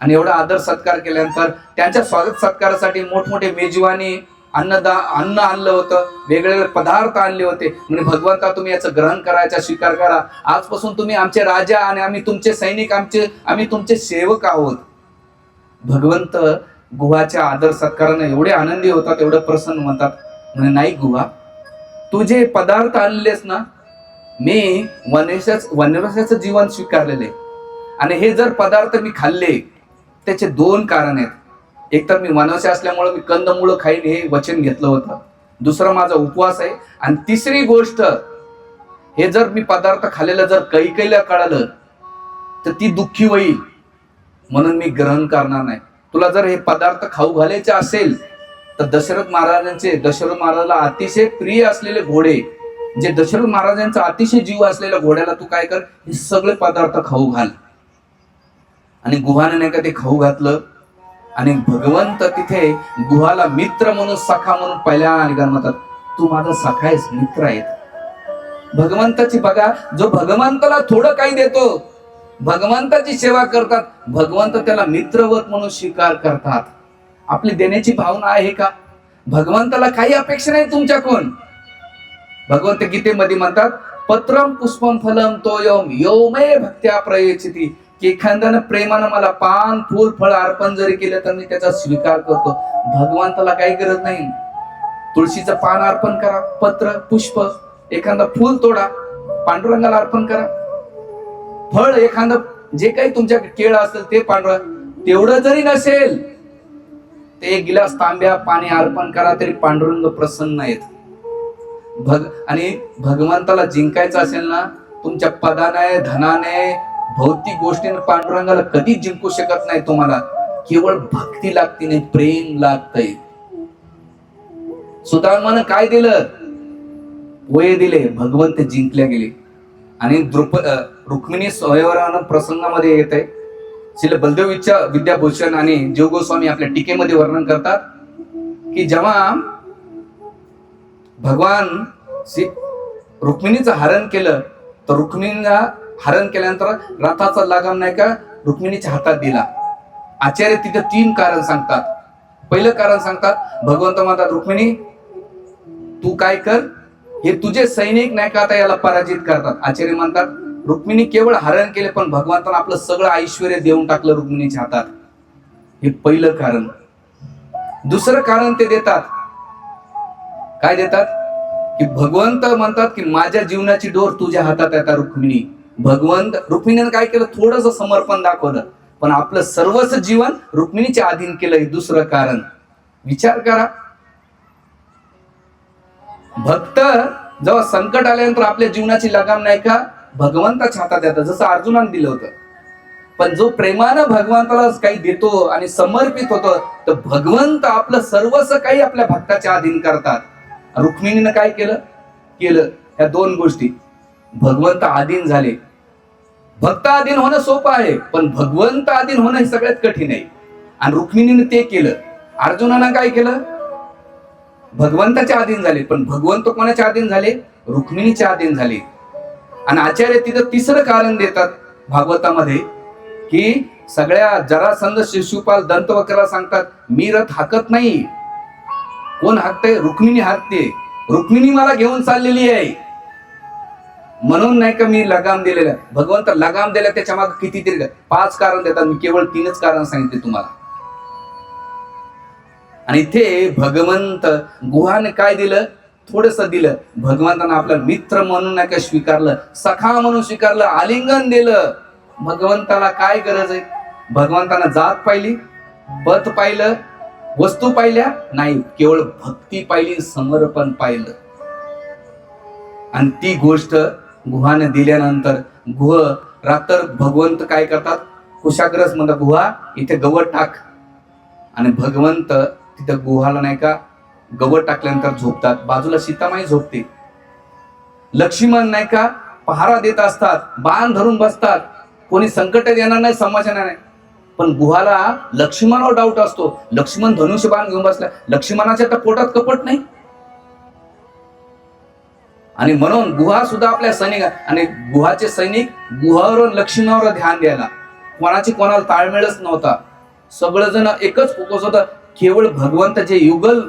Speaker 1: आणि एवढा आदर सत्कार केल्यानंतर त्यांच्या स्वागत सत्कारासाठी मोठमोठे मेजवानी अन्न आणलं होतं, वेगवेगळे पदार्थ आणले होते. म्हणजे भगवंता, तुम्ही याचं ग्रहण करायचा स्वीकार करा, आजपासून तुम्ही आमचे राजा आणि आम्ही तुमचे सैनिक, आम्ही तुमचे सेवक आहोत. भगवंत गुहाच्या आदर सत्काराने एवढे आनंदी होतात, एवढं प्रसन्न म्हणतात, म्हणजे नाही गुहा, तू जे पदार्थ आणलेस ना, मी वनवासाचं जीवन स्वीकारलेले आणि हे जर पदार्थ मी खाल्ले त्याचे 2 कारण आहेत. एक तर मी वनवासी असल्यामुळे मी कंदमुळं खाईन हे वचन घेतलं होतं, दुसरं माझा उपवास आहे, आणि तिसरी गोष्ट, हे जर मी पदार्थ खाल्लेलं जर कैकेयीला कळालं तर ती दुःखी होईल, म्हणून मी ग्रहण करणार नाही. तुला जर हे पदार्थ खाऊ घालायचे असेल तर दशरथ महाराजाला अतिशय प्रिय असलेले घोडे, जे दशरथ महाराजांचा अतिशय जीव असलेल्या घोड्याला तू काय कर, हे सगळे पदार्थ खाऊ घाल. आणि गुहाने नाही का ते खाऊ घातलं आणि भगवंत तिथे गुहाला मित्र म्हणून, सखा म्हणून पहिल्या ठिकाणी म्हणतात, तू माझा सखा आहेस, मित्र आहेत. भगवंताची बघा, जो भगवंताला थोडं काही देतो, भगवंताची सेवा करतात, भगवंत त्याला मित्रवत म्हणून स्वीकार करतात. आपली देण्याची भावना आहे का? भगवंताला काही अपेक्षा नाही तुमच्याकडून. भगवंत गीतेमध्ये म्हणतात, पत्रम पुष्पम फलम तोयम यो मे भक्त्या प्रयच्छति, की एखाद्यानं प्रेमानं मला पान, फूल, फळ अर्पण जरी केलं तर मी त्याचा स्वीकार करतो. भगवंताला काही गरज नाही. तुळशीचं पान अर्पण करा, पत्र, पुष्प, एखादा फूल तोडा, पांडुरंगाला अर्पण करा, फळ एखादं जे काही तुमच्या केळ असेल ते पांडुरंगा, तेवढं जरी नसेल ते 1 गिलास तांब्या पाणी अर्पण करा तरी पांडुरंग प्रसन्न आहेत. आणि भगवंताला जिंकायचं असेल ना, तुमच्या पदाने, धनाने, भौतिक गोष्टीने पांडुरंगाला कधीच जिंकू शकत नाही. तुम्हाला केवळ भक्ती लागते, नाही प्रेम लागतंय. सुदामानं काय दिलं? पोहे दिले, भगवंत जिंकले गेले. आणि रुक्मिणी स्वयंवरानं प्रसंगामध्ये येत आहे, श्री बलदेव विद्याभूषण आणि जीव गोस्वामी आपल्या टीकेमध्ये वर्णन करतात की जेव्हा भगवान रुक्मिणीचं हरण केलं तर रुक्मिणीला हरण केल्यानंतर रथाचा लगाम नाही का रुक्मिणीच्या हातात दिला. आचार्य तिथे 3 कारण सांगतात. पहिलं कारण सांगतात, भगवंत म्हणतात, रुक्मिणी तू काय कर, हे तुझे सैनिक नाही का आता याला पराजित करतात. आचार्य म्हणतात, रुक्मिणी केवळ हरण केले पण भगवंतानं आपलं सगळं ऐश्वर्य देऊन टाकलं रुक्मिणीच्या हातात. हे पहिलं कारण. दुसरं कारण ते देतात, काय देतात की भगवंत म्हणतात की माझ्या जीवनाची डोर तुझ्या हातात आहे. आता रुक्मिणीने काय केलं, थोडंसं समर्पण दाखवलं पण आपलं सर्वच जीवन रुक्मिणीच्या अधीन केलं. हे दुसरं कारण. विचार करा, भक्त जेव्हा संकट आल्यानंतर आपल्या जीवनाची लगाम नाही का भगवंताच्या हातात येतात, जसं अर्जुनाने दिलं होतं. पण जो प्रेमानं भगवंताला काही देतो आणि समर्पित होतो तर भगवंत आपलं सर्वस्व काही आपल्या भक्ताच्या अधीन करतात. रुक्मिणीनं काय केलं या 2 गोष्टी. भगवंत अधीन झाले. भक्त अधीन होणं सोपं आहे पण भगवंत अधीन होणं हे सगळ्यात कठीण आहे. आणि रुक्मिणीने ते केलं. अर्जुनानं काय केलं, भगवंताच्या अधीन झाले पण भगवंत कोणाच्या अधीन झाले, रुक्मिणीच्या अधीन झाले. आणि आचार्य तिथं 3रं कारण देतात भागवतामध्ये की सगळ्या जरासंध, शिशुपाल, दंतवक्राला सांगतात, मी रथ हाकत नाही. कोण हाकते? रुक्मिणी हाकते. रुक्मिणी मला घेऊन चाललेली आहे म्हणून नाही का मी लगाम दिलेला. भगवंत लगाम दिला त्याच्या मागे कितीतरी 5 कारण देतात, मी केवळ 3च कारण सांगितले तुम्हाला. आणि इथे भगवंत गुहाने काय दिलं, थोडस दिलं, भगवंतानं आपल्याला मित्र म्हणून नाही का स्वीकारलं, सखा म्हणून स्वीकारलं, आलिंगन दिलं. भगवंताला काय गरज आहे? भगवंतानं जात पाहिली, पद पाहिलं, वस्तू पाहिल्या नाही, केवळ भक्ती पाहिली, समर्पण पाहिलं. आणि ती गोष्ट गुहाने दिल्यानंतर गुह रात्र भगवंत काय करतात, कुशाग्रज म्हणतात गुहा इथे गवत टाक, आणि भगवंत तिथं गुहाला नाही का गवत टाकल्यानंतर झोपतात. बाजूला सीतामाई झोपते, लक्ष्मण नाही का पहारा देत असतात, बाण धरून बसतात, कोणी संकट येणार नाही, समस्या नाही. पण गुहाला लक्ष्मणावर डाऊट असतो, लक्ष्मण धनुष्य बाण घेऊन बसला, लक्ष्मणाच्या तर पोटात कपट नाही. आणि म्हणून गुहा सुद्धा आपल्या सैनिक, आणि गुहाचे सैनिक गुहावर लक्ष्मणावर ध्यान द्यायला, कोणाची कोणाला ताळमेळच नव्हता. सगळेजण एकच फोकस होता, केवळ भगवंत जे युगल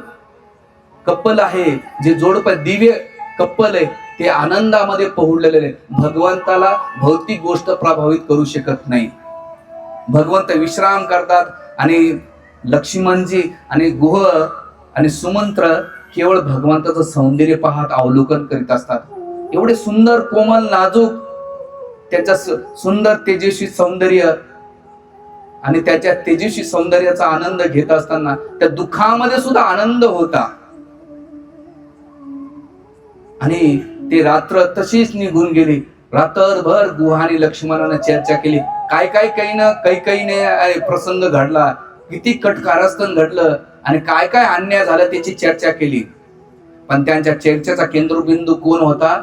Speaker 1: कप्पल आहे, जे जोडप दिव्य कप्पल आहे, ते आनंदामध्ये पोहडलेले आहे. भगवंताला भौतिक गोष्ट प्रभावित करू शकत नाही. भगवंत विश्राम करतात, आणि लक्ष्मणजी आणि गुह आणि सुमंत्र केवळ भगवंताचं सौंदर्य पाहत अवलोकन करीत असतात. एवढे सुंदर, कोमल, नाजूक, त्याच्या सुंदर तेजस्वी सौंदर्य, आणि त्याच्या तेजस्वी सौंदर्याचा आनंद घेत असताना त्या दुःखामध्ये सुद्धा आनंद होता. आणि ते रात्र तशीच निघून गेली. रात्रभर गुहा आणि लक्ष्मणाने चर्चा केली, काय काय काही प्रसंग घडला, किती कटकारस्थान घडलं, आणि काय काय अन्याय झाला त्याची चर्चा केली. पण त्यांच्या चर्चेचा केंद्रबिंदू कोण होता?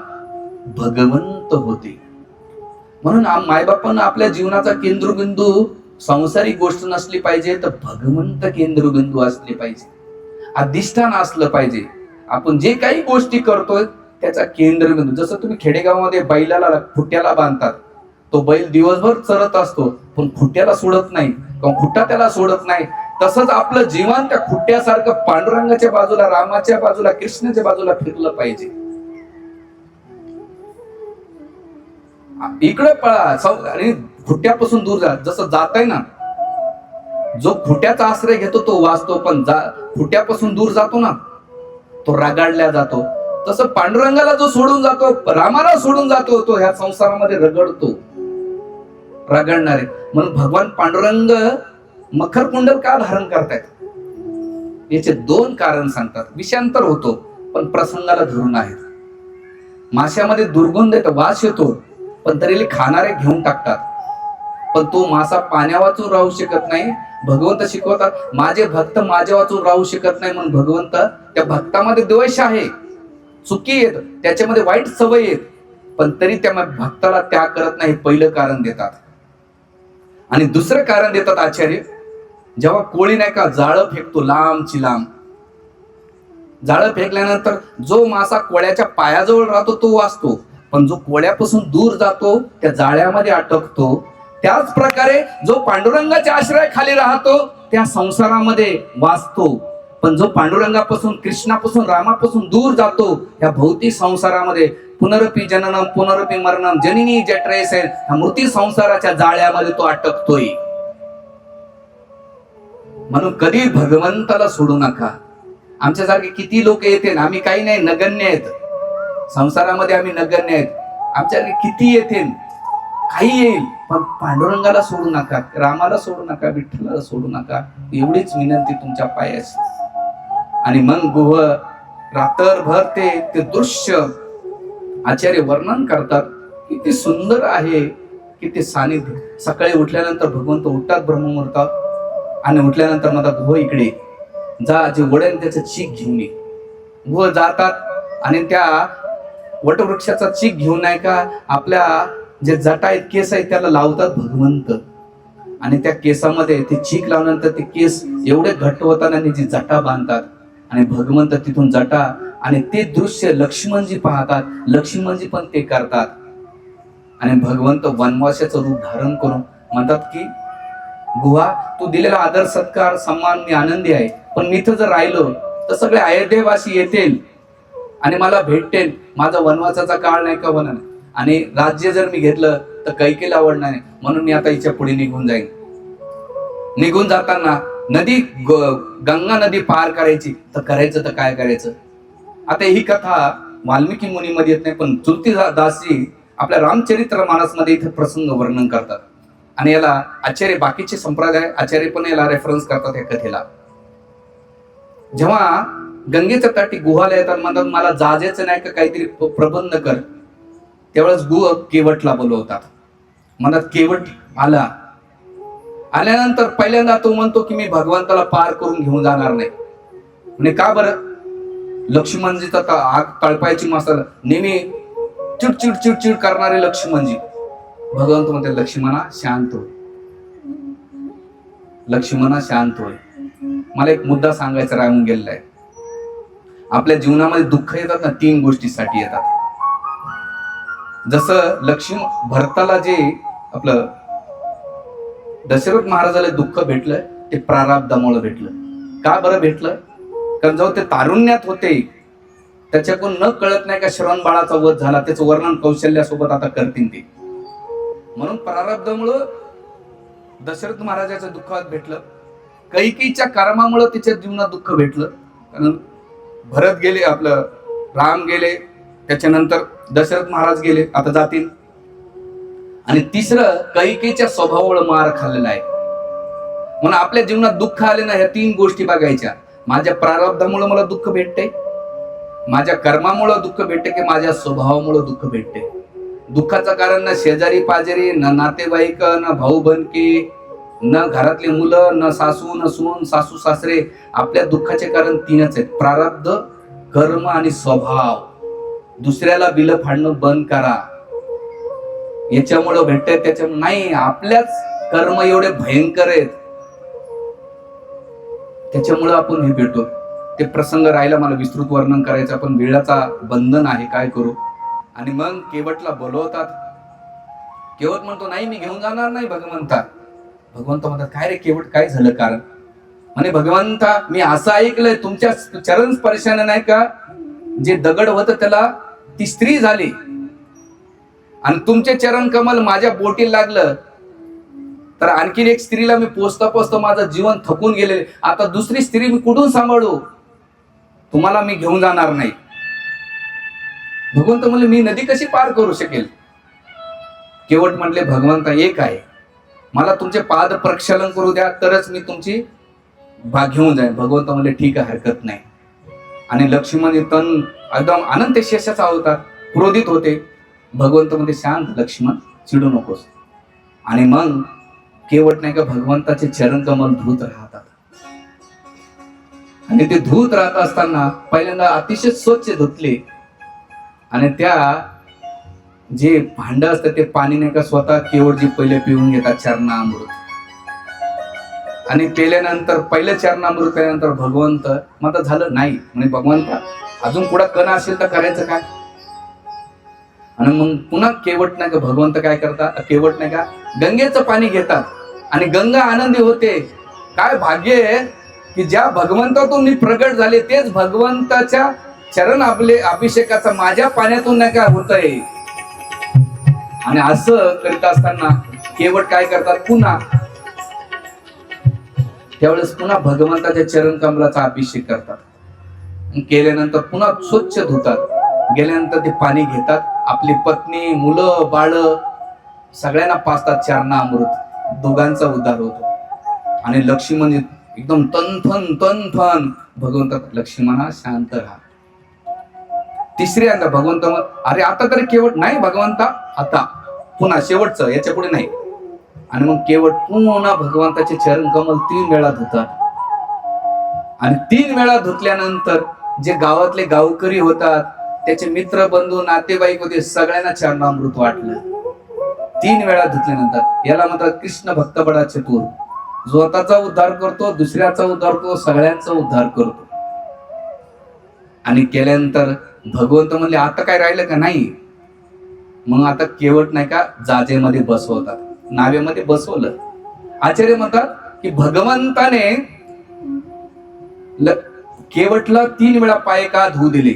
Speaker 1: भगवंत होते. म्हणून मायबापांना आपल्या जीवनाचा केंद्रबिंदू सांसारिक गोष्ट नसली पाहिजे, तर भगवंत केंद्रबिंदू असले पाहिजे, अधिष्ठान असलं पाहिजे. आपण जे काही गोष्टी करतोय त्याचा केंद्रबिंदू, जसं तुम्ही खेडेगावामध्ये बैलाला खुट्ट्याला बांधतात, तो बैल दिवसभर चरत असतो पण खुट्ट्याला सोडत नाही, किंवा खुट्टा त्याला सोडत नाही. तसंच आपलं जीवन त्या खुट्ट्यासारखं पांडुरंगाच्या बाजूला, रामाच्या बाजूला, कृष्णाच्या बाजूला फिरलं पाहिजे. इकडे पळा आणि खुट्ट्यापासून दूर जा. जसं जात आहे ना, जो खुट्ट्याचा आश्रय घेतो तो वाचतो, पण खुट्ट्यापासून दूर जातो ना तो रगाडल्या जातो. तसं पांडुरंगाला जो सोडून जातो, रामाला सोडून जातो, तो ह्या संसारामध्ये रगडतो, रगडणारे. म्हणून भगवान पांडुरंग मखर कुंडल का धारण करतायत? याचे दोन कारण सांगतात. विषांतर होतो पण प्रसंगाला धरून आहेत. माशामध्ये दुर्गंध येतो, वास येतो, पण तरी खाणारे घेऊन टाकतात. पण तो मासा पाण्या वाचून राहू शकत नाही. भगवंत शिकवतात, माझे भक्त माझ्या वाचून राहू शकत नाही. म्हणून भगवंत त्या भक्तामध्ये द्वेष आहे, चुकी येत, त्याच्यामध्ये वाईट सवय येत, पण तरी त्या भक्ताला त्याग करत नाही. पहिलं कारण देतात. आणि दुसरं कारण देतात आचार्य, जेव्हा कोळी नाही का जाळं फेकतो लांबची लांब, जाळं फेकल्यानंतर जो मासा कोळ्याच्या पायाजवळ राहतो तो वाचतो, पण जो कोळ्यापासून दूर जातो त्या जाळ्यामध्ये अटकतो. त्याच प्रकारे जो पांडुरंगाच्या आश्रयाखाली राहतो त्या संसारामध्ये वाचतो, पण जो पांडुरंगापासून, कृष्णापासून, रामापासून दूर जातो या भौतिक संसारामध्ये पुनरपी जननम पुनरपी मरणम जननी जठरेस, ह्या मृत्यू संसाराच्या जाळ्यामध्ये तो अटकतोय. म्हणून कधी भगवंताला सोडू नका. आमच्यासारखे किती लोक येते, आम्ही काही नाही, नगण्य आहेत संसारामध्ये, आम्ही नगण्य आहेत. आमच्यासारखे किती येते, काही येईल, पण पांडुरंगाला सोडू नका, रामाला सोडू नका, विठ्ठलाला सोडू नका, एवढीच विनंती तुमच्या पायाची. आणि मग गुह रात्रभर ते दृश्य आचार्य वर्णन करतात, किती सुंदर आहे, किती सानिध्य. सकाळी उठल्यानंतर भगवंत उठतात ब्रह्ममुहूर्तात, आणि उठल्यानंतर म्हणतात गुह इकडे जा, जे वडन त्याचं चीक घेऊन ये. गुह जातात आणि त्या वटवृक्षाचा चीक घेऊन नाही का आपल्या जे जटा आहेत, केस आहेत, त्याला लावतात भगवंत. आणि त्या केसामध्ये ते चीक लावल्यानंतर ते केस एवढे घट्ट होतात आणि जी जटा बांधतात, आणि भगवंत तिथून जटा, आणि ते दृश्य लक्ष्मणजी पाहतात, लक्ष्मणजी पण ते करतात. आणि भगवंत वनवासाचं रूप धारण करून म्हणतात की गुहा, तू दिलेला आदर सत्कार सन्मान मी आनंदी आहे, पण मी इथं जर राहिलो तर सगळे अयोध्येवासी येतील आणि मला भेटतील, माझा वनवासाचा काळ नाही का होणार, आणि राज्य जर मी घेतलं तर कैकेला आवडणार नाही, म्हणून मी आता हिच्या पुढे निघून जाईन. निघून जाताना नदी, गंगा नदी पार करायची, तर करायचं तर काय करायचं? आता ही कथा वाल्मिकी मुनीमध्ये येत नाही, पण तुलसीदासजी आपल्या रामचरित्र मानसमध्ये इथे प्रसंग वर्णन करतात. आणि याला आचार्य, बाकीचे संप्रदाय आचार्य पण याला रेफरन्स करतात या कथेला. जेव्हा गंगेच्या तटी गुहाला येतात, म्हणतात मला जाजेचं नाही का काहीतरी प्रबंध कर. त्यावेळेस गुह केवटला बोलवतात. म्हणतात केवट आला. आल्यानंतर पहिल्यांदा तो म्हणतो की मी भगवंताला पार करून घेऊन जाणार नाही. म्हणजे का बरं? लक्ष्मणजीचा आग तळपायची मसाला नेहमी चिडचिड चिडचिड करणारे लक्ष्मणजी. भगवंत म्हणते लक्ष्मणा शांत होय, लक्ष्मणा शांत होय. मला एक मुद्दा सांगायचा राहून गेलेला आहे. आपल्या जीवनामध्ये दुःख येतात ना, 3 गोष्टीसाठी येतात. जसं भरताला जे आपलं दशरथ महाराजाला दुःख भेटलं ते प्रारब्धामुळे भेटलं. का बरं भेटलं? कारण जेव्हा ते तारुण्यात होते त्याच्याकडून न कळत नाही का श्रवण बाळाचा वध झाला, त्याचं वर्णन कौशल्यासोबत आता करतील ते. म्हणून प्रारब्धामुळं दशरथ महाराजाच्या दुःखात भेटलं. कैकेयीच्या कर्मामुळे तिच्या जीवनात दुःख भेटलं. कारण भरत गेले, आपलं राम गेले, त्याच्यानंतर दशरथ महाराज गेले, आता जातील. आणि तिसरं कैकेयीच्या स्वभावामुळे मार खाल्लेला आहे. म्हणून आपल्या जीवनात दुःख आले ना, ह्या 3 गोष्टी बघायच्या. माझ्या प्रारब्धामुळे मला दुःख भेटते, माझ्या कर्मामुळे दुःख भेटते, की माझ्या स्वभावामुळे दुःख भेटते. दुःखाचं कारण ना शेजारी पाजारी, न नातेवाईक, न भाऊ बंधकी, न घरातली मुलं, न सासू न सून, सासू सासरे. आपल्या दुःखाचे कारण 3च आहेत: प्रारब्ध, कर्म आणि स्वभाव. दुसऱ्याला बिल फाडणं बंद करा. याच्यामुळे भेटतंय त्याच्यामुळे नाही, आपल्याच कर्म एवढे भयंकर आहेत त्याच्यामुळे आपण हे भेटतो. ते प्रसंग राहिला, मला विस्तृत वर्णन करायचं, पण वेळाचा बंधन आहे, काय करू. आणि मग केवटला बोलवतात. केवट म्हणतो नाही मी घेऊन जाणार नाही भगवंता. भगवंत म्हणतात काय रे केवट, काय झालं कारण? म्हणे भगवंता मी असं ऐकलंय तुमच्या चरण स्पर्शाने नाही का जे दगड होतं त्याला ती स्त्री झाली, आणि तुमचे चरण कमल माझ्या बोटीला लागलं तर आणखीन एक स्त्रीला मी पोचता पोचता माझं जीवन थकून गेलेले, आता दुसरी स्त्री मी कुठून सांभाळू? तुम्हाला मी घेऊन जाणार नाही. भगवंत म्हणले मी नदी कशी पार करू शकेल? केवट म्हणले भगवंता एक आहे, मला तुमचे पाद प्रक्षालन करू द्या तरच मी तुमची घेऊन जाईन. भगवंत म्हणले ठीक आहे, हरकत नाही. आणि लक्ष्मण तन एकदम अनंत शेषाचा होता, क्रोधित होते. भगवंत म्हणते शांत लक्ष्मण, चिडू नकोस. आणि मग केवट नाही का भगवंताचे चरण कमल धूत राहतात. आणि ते धूत राहत असताना पहिल्यांदा अतिशय स्वच्छ धुतले, आणि त्या जे भांड असतं ते पाणी नाही का स्वतः केवटजी पहिले पिऊन घेतात चरणामृत. आणि पेल्यानंतर पहिलं चरणामृत पेल्यानंतर भगवंत म्हणतात झालं नाही. म्हणजे भगवंता अजून पुढे कण असेल तर करायचं काय? आणि मग पुन्हा केवट नाही का भगवंत काय करतात, केवट नाही का गंगेचं पाणी घेतात आणि गंगा आनंदी होते. काय भाग्य आहे की ज्या भगवंतातून मी प्रगट झाले तेच भगवंताच्या चरण आपले अभिषेकाचा माझ्या पाण्यातून नाही का होतंय. आणि असं करीत असताना केवट काय करतात, पुन्हा त्यावेळेस पुन्हा भगवंताच्या चरण कमलाचा अभिषेक करतात. केल्यानंतर पुन्हा स्वच्छ धुतात. गेल्यानंतर ते पाणी घेतात, आपली पत्नी मुलं बाळ सगळ्यांना पाजतात चरणामृत. दोघांचा उद्धार होतो. आणि लक्ष्मण एकदम तनफन तनफन. भगवंत लक्ष्मणा शांत राहा. तिसऱ्यांदा भगवंत अरे आता तरी केवट नाही भगवंता, आता पुन्हा शेवटचं याच्या पुढे नाही. आणि मग केवट पुन्हा भगवंताचे चरण कमल 3 वेळा धुतात. आणि 3 वेळा धुतल्यानंतर जे गावातले गावकरी होतात, त्याचे मित्र बंधू नातेवाईक होते, सगळ्यांना चरणामृत वाटलं. 3 वेळा धुतल्यानंतर याला म्हणतात कृष्ण भक्त बडा चतुर. स्वतःचा उद्धार करतो, दुसऱ्याचा उद्धार करतो, सगळ्यांचा उद्धार करतो. आणि केल्यानंतर भगवंत म्हणले आता काय राहिलं का? नाही. मग आता केवट नाही का जाजेमध्ये बसवतात, नावेमध्ये बसवलं. आचार्य म्हणतात की भगवंताने केवटला 3 वेळा पाय का धुवू दिले?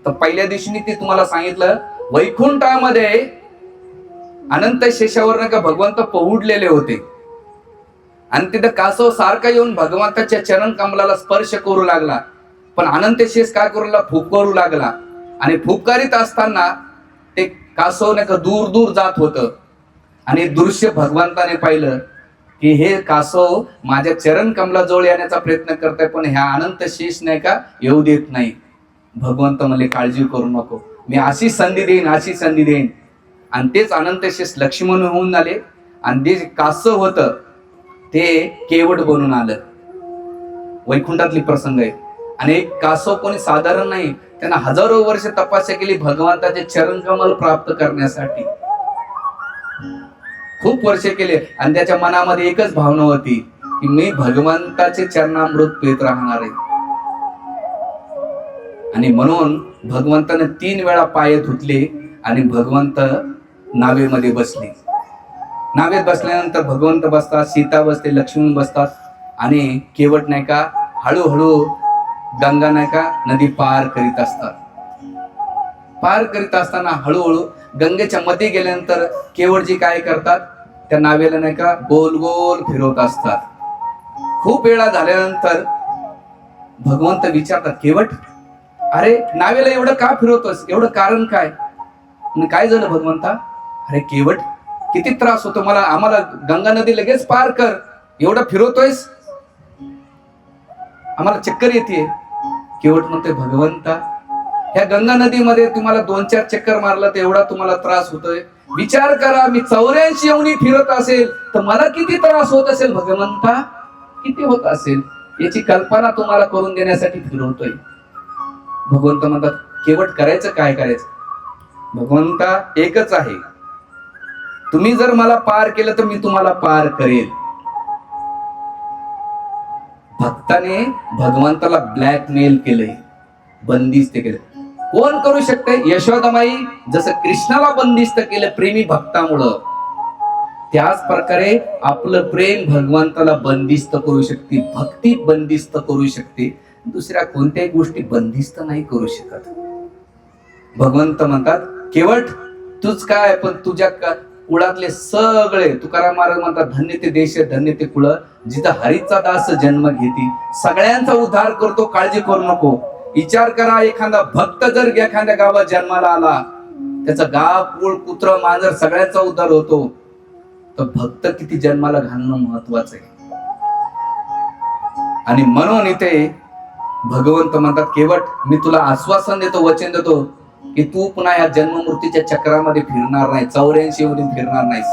Speaker 1: तर पहिल्या दिवशी ते तुम्हाला सांगितलं वैकुंठामध्ये अनंत शेषावर का भगवंत पहुडलेले होते. आणि तिथं कासव सारखा येऊन भगवंताच्या चरण कमलाला स्पर्श करू लागला. पण अनंत शेष काय करू लागला, फुफकरू लागला. आणि फुफकारीत असताना ते कासव नाही का दूर दूर जात होतं. आणि दृश्य भगवंताने पाहिलं की हे कासव माझ्या चरण कमलाजवळ येण्याचा प्रयत्न करताय, पण ह्या अनंत शेष नाही का येऊ देत नाही. भगवंत म्हणले काळजी करू नको, मी अशी संधी देईन, अशी संधी देईन. आणि तेच अनंत शेष लक्ष्मण होऊन आले. आणि ते कासव होतं ते केवट बनून आलं. वैकुंठातली प्रसंग आहे. आणि एक कासव कोणी साधारण नाही, त्यांना हजारो वर्ष तपस्या केली भगवंताचे चरण कमल प्राप्त करण्यासाठी. खूप वर्ष केले. आणि त्याच्या मनामध्ये एकच भावना होती की मी भगवंताचे चरणामृत पेत राहणार आहे. आणि म्हणून भगवंताने 3 वेळा पाय धुतले आणि भगवंत नावेमध्ये बसले. नावेत बसल्यानंतर भगवंत बसतात, सीता बसते, लक्ष्मण बसतात. आणि केवट नाही का हळूहळू गंगा नाही का नदी पार करीत असतात. पार करीत असताना हळूहळू गंगेच्या मध्ये गेल्यानंतर केवटजी काय करतात, त्या नावेला नाही का गोल गोल फिरवत असतात. खूप वेळा झाल्यानंतर भगवंत विचारतात, केवट अरे नावेला एवढं का फिरवतोस, एवढं कारण काय? काय झालं भगवंता? अरे केवट किती त्रास होतो मला, आम्हाला गंगा नदी लगेच पार कर, एवढं फिरवतोयस, आम्हाला चक्कर येते. केवट म्हणते, भगवंता ह्या गंगा नदीमध्ये तुम्हाला 2-4 चक्कर मारला तर एवढा तुम्हाला त्रास होतोय. विचार करा, मी 84 योनी फिरत असेल तर मला किती त्रास होत असेल भगवंता, किती होत असेल, याची कल्पना तुम्हाला करून देण्यासाठी फिरवतोय. भगवंत म्हणतात, केवट करायचं काय करायचं? भगवंता एकच आहे, तुम्ही जर मला पार केलं तर मी तुम्हाला पार करेल. भक्ताने भगवंताला ब्लॅकमेल केलंय, बंदिस्त केलं. कोण करू शकते? यशोदामाई जसं कृष्णाला बंदिस्त केलं प्रेमी भक्तामुळं, त्याच प्रकारे आपलं प्रेम भगवंताला बंदिस्त करू शकते, भक्ती बंदिस्त करू शकते. दुसऱ्या कोणत्याही गोष्टी बंदिस्त नाही करू शकत. भगवंत म्हणतात, केवट तूच काय, पण तुझ्या कुळातले सगळे, तुकाराम महाराज म्हणतात, धन्य ते देश धन्य ते कुळ, जिथं हरीचा दास जन्म घेती, सगळ्यांचा उद्धार करतो, काळजी करू नको. विचार करा, एखादा भक्त जर एखाद्या गावात जन्माला आला, त्याचा गाव कुळ कुत्र मांजर सगळ्यांचा उद्धार होतो, तर भक्त किती जन्माला घालणं महत्वाचं आहे. आणि म्हणून इथे भगवंत म्हणतात, केवट मी तुला आश्वासन देतो, वचन देतो की तू पुन्हा या जन्ममृत्यूच्या चक्रामध्ये फिरणार नाही, 84 योनी फिरणार नाहीस.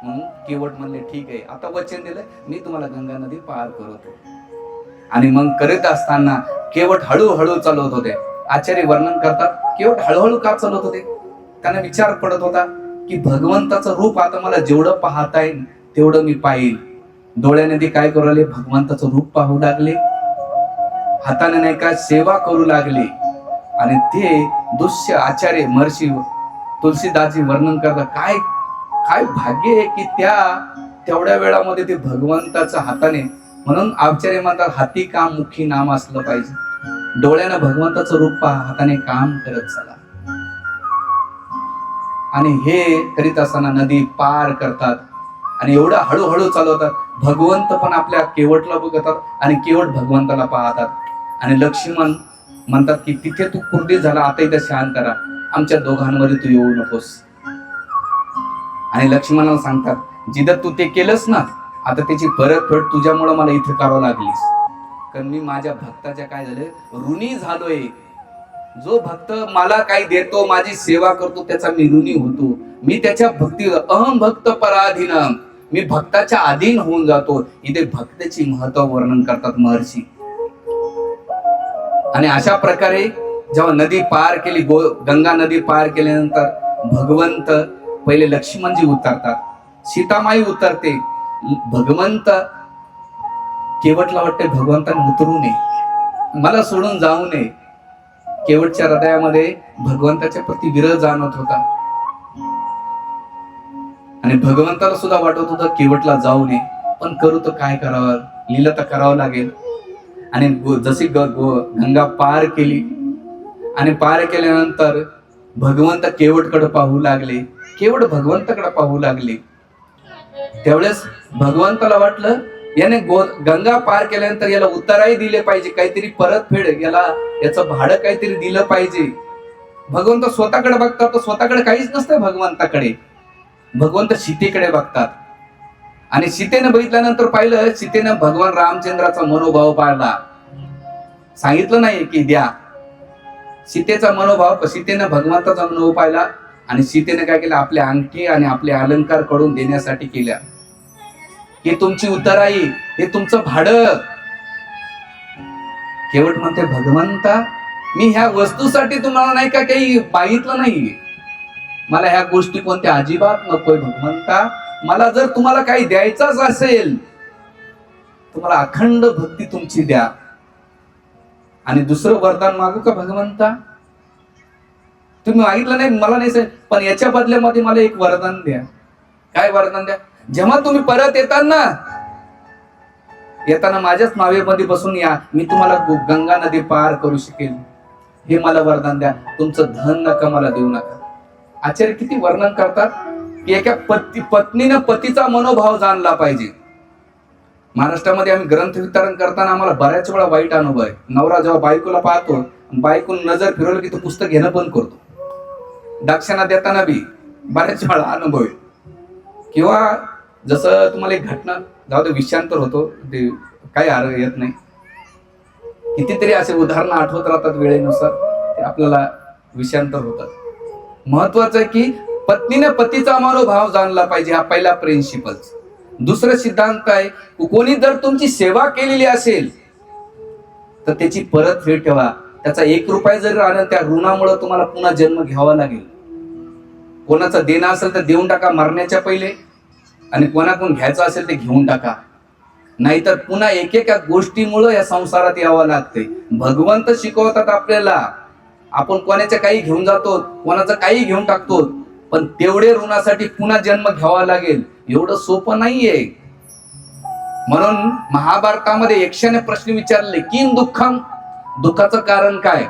Speaker 1: म्हणून केवट म्हणले, ठीक आहे, आता वचन दिलं, मी तुम्हाला गंगा नदी पार करतो. आणि मग करीत असताना केवट हळूहळू चालवत होते. आचार्य वर्णन करतात, केवट हळूहळू का चालवत होते? त्यांना विचार पडत होता की भगवंताचं रूप आता मला जेवढं पाहता येईल तेवढं मी पाहिल. डोळ्याने ते काय करू लागले, भगवंताचं रूप पाहू लागले, हाताने नाही का सेवा करू लागले. आणि ते दृश्य आचार्य महर्षी तुलसीदासजी वर्णन करतात, काय काय भाग्य आहे की तेवढ्या वेळामध्ये ते भगवंताच्या हाताने. म्हणून आचार्य म्हणतात, हाती काम मुखी नाम असलं पाहिजे. डोळ्यानं भगवंताचं रूप पहा, हाताने काम करत चला. आणि हे करीत असताना नदी पार करतात आणि एवढं हळूहळू चालवतात. भगवंत पण आपल्या केवटला बघतात आणि केवट भगवंताला पाहतात. आणि लक्ष्मण म्हणतात की तिथे तू कुर्दी झाला, आता इथं शांत करा, आमच्या दोघांमध्ये तू येऊ नकोस. आणि लक्ष्मणाला सांगतात, जिथं तू ते केलंस ना, आता त्याची परतफेड तुझ्यामुळे मला इथे करावं लागलीस. कारण मी माझ्या भक्ताच्या काय झालं ऋणी झालोय. जो भक्त मला काही देतो, माझी सेवा करतो, त्याचा मी ऋणी होतो. मी त्याच्या भक्ती अहम भक्त पराधीन, मी भक्ताच्या अधीन होऊन जातो. इथे भक्ताची महत्व वर्णन करतात महर्षी. आणि अशा प्रकारे जेव्हा नदी पार केली, गंगा नदी पार केल्यानंतर भगवंत पहिले लक्ष्मणजी उतरतात, सीतामाई उतरते. भगवंत केवटला वाटते भगवंताने उतरू नये, मला सोडून जाऊ नये. केवटच्या हृदयामध्ये भगवंताच्या प्रति विरह जाणवत होता. आणि भगवंताला सुद्धा वाटत होतं केवटला जाऊ नये, पण करू तर काय करावं, लीला तर करावं लागेल. आणि जशी गंगा पार केली आणि पार केल्यानंतर भगवंत केवटकडे पाहू लागले, केवट भगवंताकडे पाहू लागले. त्यावेळेस भगवंताला वाटलं याने गंगा पार केल्यानंतर याला उताराही दिले पाहिजे, काहीतरी परतफेड, याचं भाडं काहीतरी दिलं पाहिजे. भगवंत स्वतःकडे बघतात, तर स्वतःकडे काहीच नसतं भगवंताकडे. भगवंत सीतेकडे बघतात. आणि सीतेनं बघितल्यानंतर पाहिलं, सीतेनं भगवान रामचंद्राचा मनोभाव पाळला. सांगितलं नाही की द्या. सीतेचा मनोभाव, सीतेनं भगवंताचा मनोभाव पाहिला आणि सीतेने काय केलं, आपल्या अंगठी आणि आपले अलंकार कडून देण्यासाठी केल्या. हे तुमची उतराई, हे तुमचं भाडं. केवट म्हणते, भगवंता मी ह्या वस्तूसाठी तुम्हाला नाही का काही मागितलं नाही, मला ह्या गोष्टी कोणत्या अजिबात नकोय भगवंता. मला जर तुम्हाला काही द्यायचंच असेल, तुम्हाला अखंड भक्ती तुमची द्या. आणि दुसरं वरदान मागू का भगवंता? तुम्ही मागितलं नाही, मला नाही, पण याच्या बदल्यामध्ये मला एक वरदान द्या. काय वरदान द्या? जेव्हा तुम्ही परत येताना माझ्याच नावेमध्ये बसून या, मी तुम्हाला गंगा नदी पार करू शकेल, हे मला वरदान द्या. तुमचं धन नका मला देऊ नका. आचार्य किती वर्णन करतात की एका पत्नीनं पतीचा मनोभाव जाणला पाहिजे. महाराष्ट्रामध्ये आम्ही ग्रंथ वितरण करताना आम्हाला बऱ्याच वेळा वाईट अनुभव आहे. नवरा जेव्हा बायकोला पाहतो, बायकोन नजर फिरवलं की तो पुस्तक घेणं बंद करतो. दक्षिणा देताना बी बऱ्याच वेळा अनुभव आहे. किंवा जसं तुम्हाला एक घटना, जाऊ दे विषयांतर होतो, ते काही येत नाही. कितीतरी असे उदाहरणं आठवत राहतात वेळेनुसार, ते आपल्याला विषयांतर होतात. महत्वाचं आहे की पत्नीने पतीचा मनोभाव जाणला पाहिजे, हा पहिला प्रिन्सिपल. दुसरं सिद्धांत आहे, कोणी जर तुमची सेवा केलेली असेल तर त्याची परतफेड ठेवा. त्याचा 1 रुपया जरी राहिला, त्या ऋणामुळे तुम्हाला पुन्हा जन्म घ्यावा लागेल. कोणाचं देणं असेल तर देऊन टाका मरण्याच्या पहिले, आणि कोणाकडून घ्यायचं असेल ते घेऊन टाका. नाहीतर पुन्हा एकेका गोष्टीमुळे या संसारात यावं लागते. भगवंत शिकवतात आपल्याला, आपण कोणाच्या काही घेऊन जातो, कोणाचं काही घेऊन टाकतो, पण तेवढे ऋणासाठी पुन्हा जन्म घ्यावा लागेल. एवढं सोपं नाहीये. म्हणून महाभारतामध्ये यक्षाने प्रश्न विचारले, किम दुःखम, दुःखाचं कारण काय?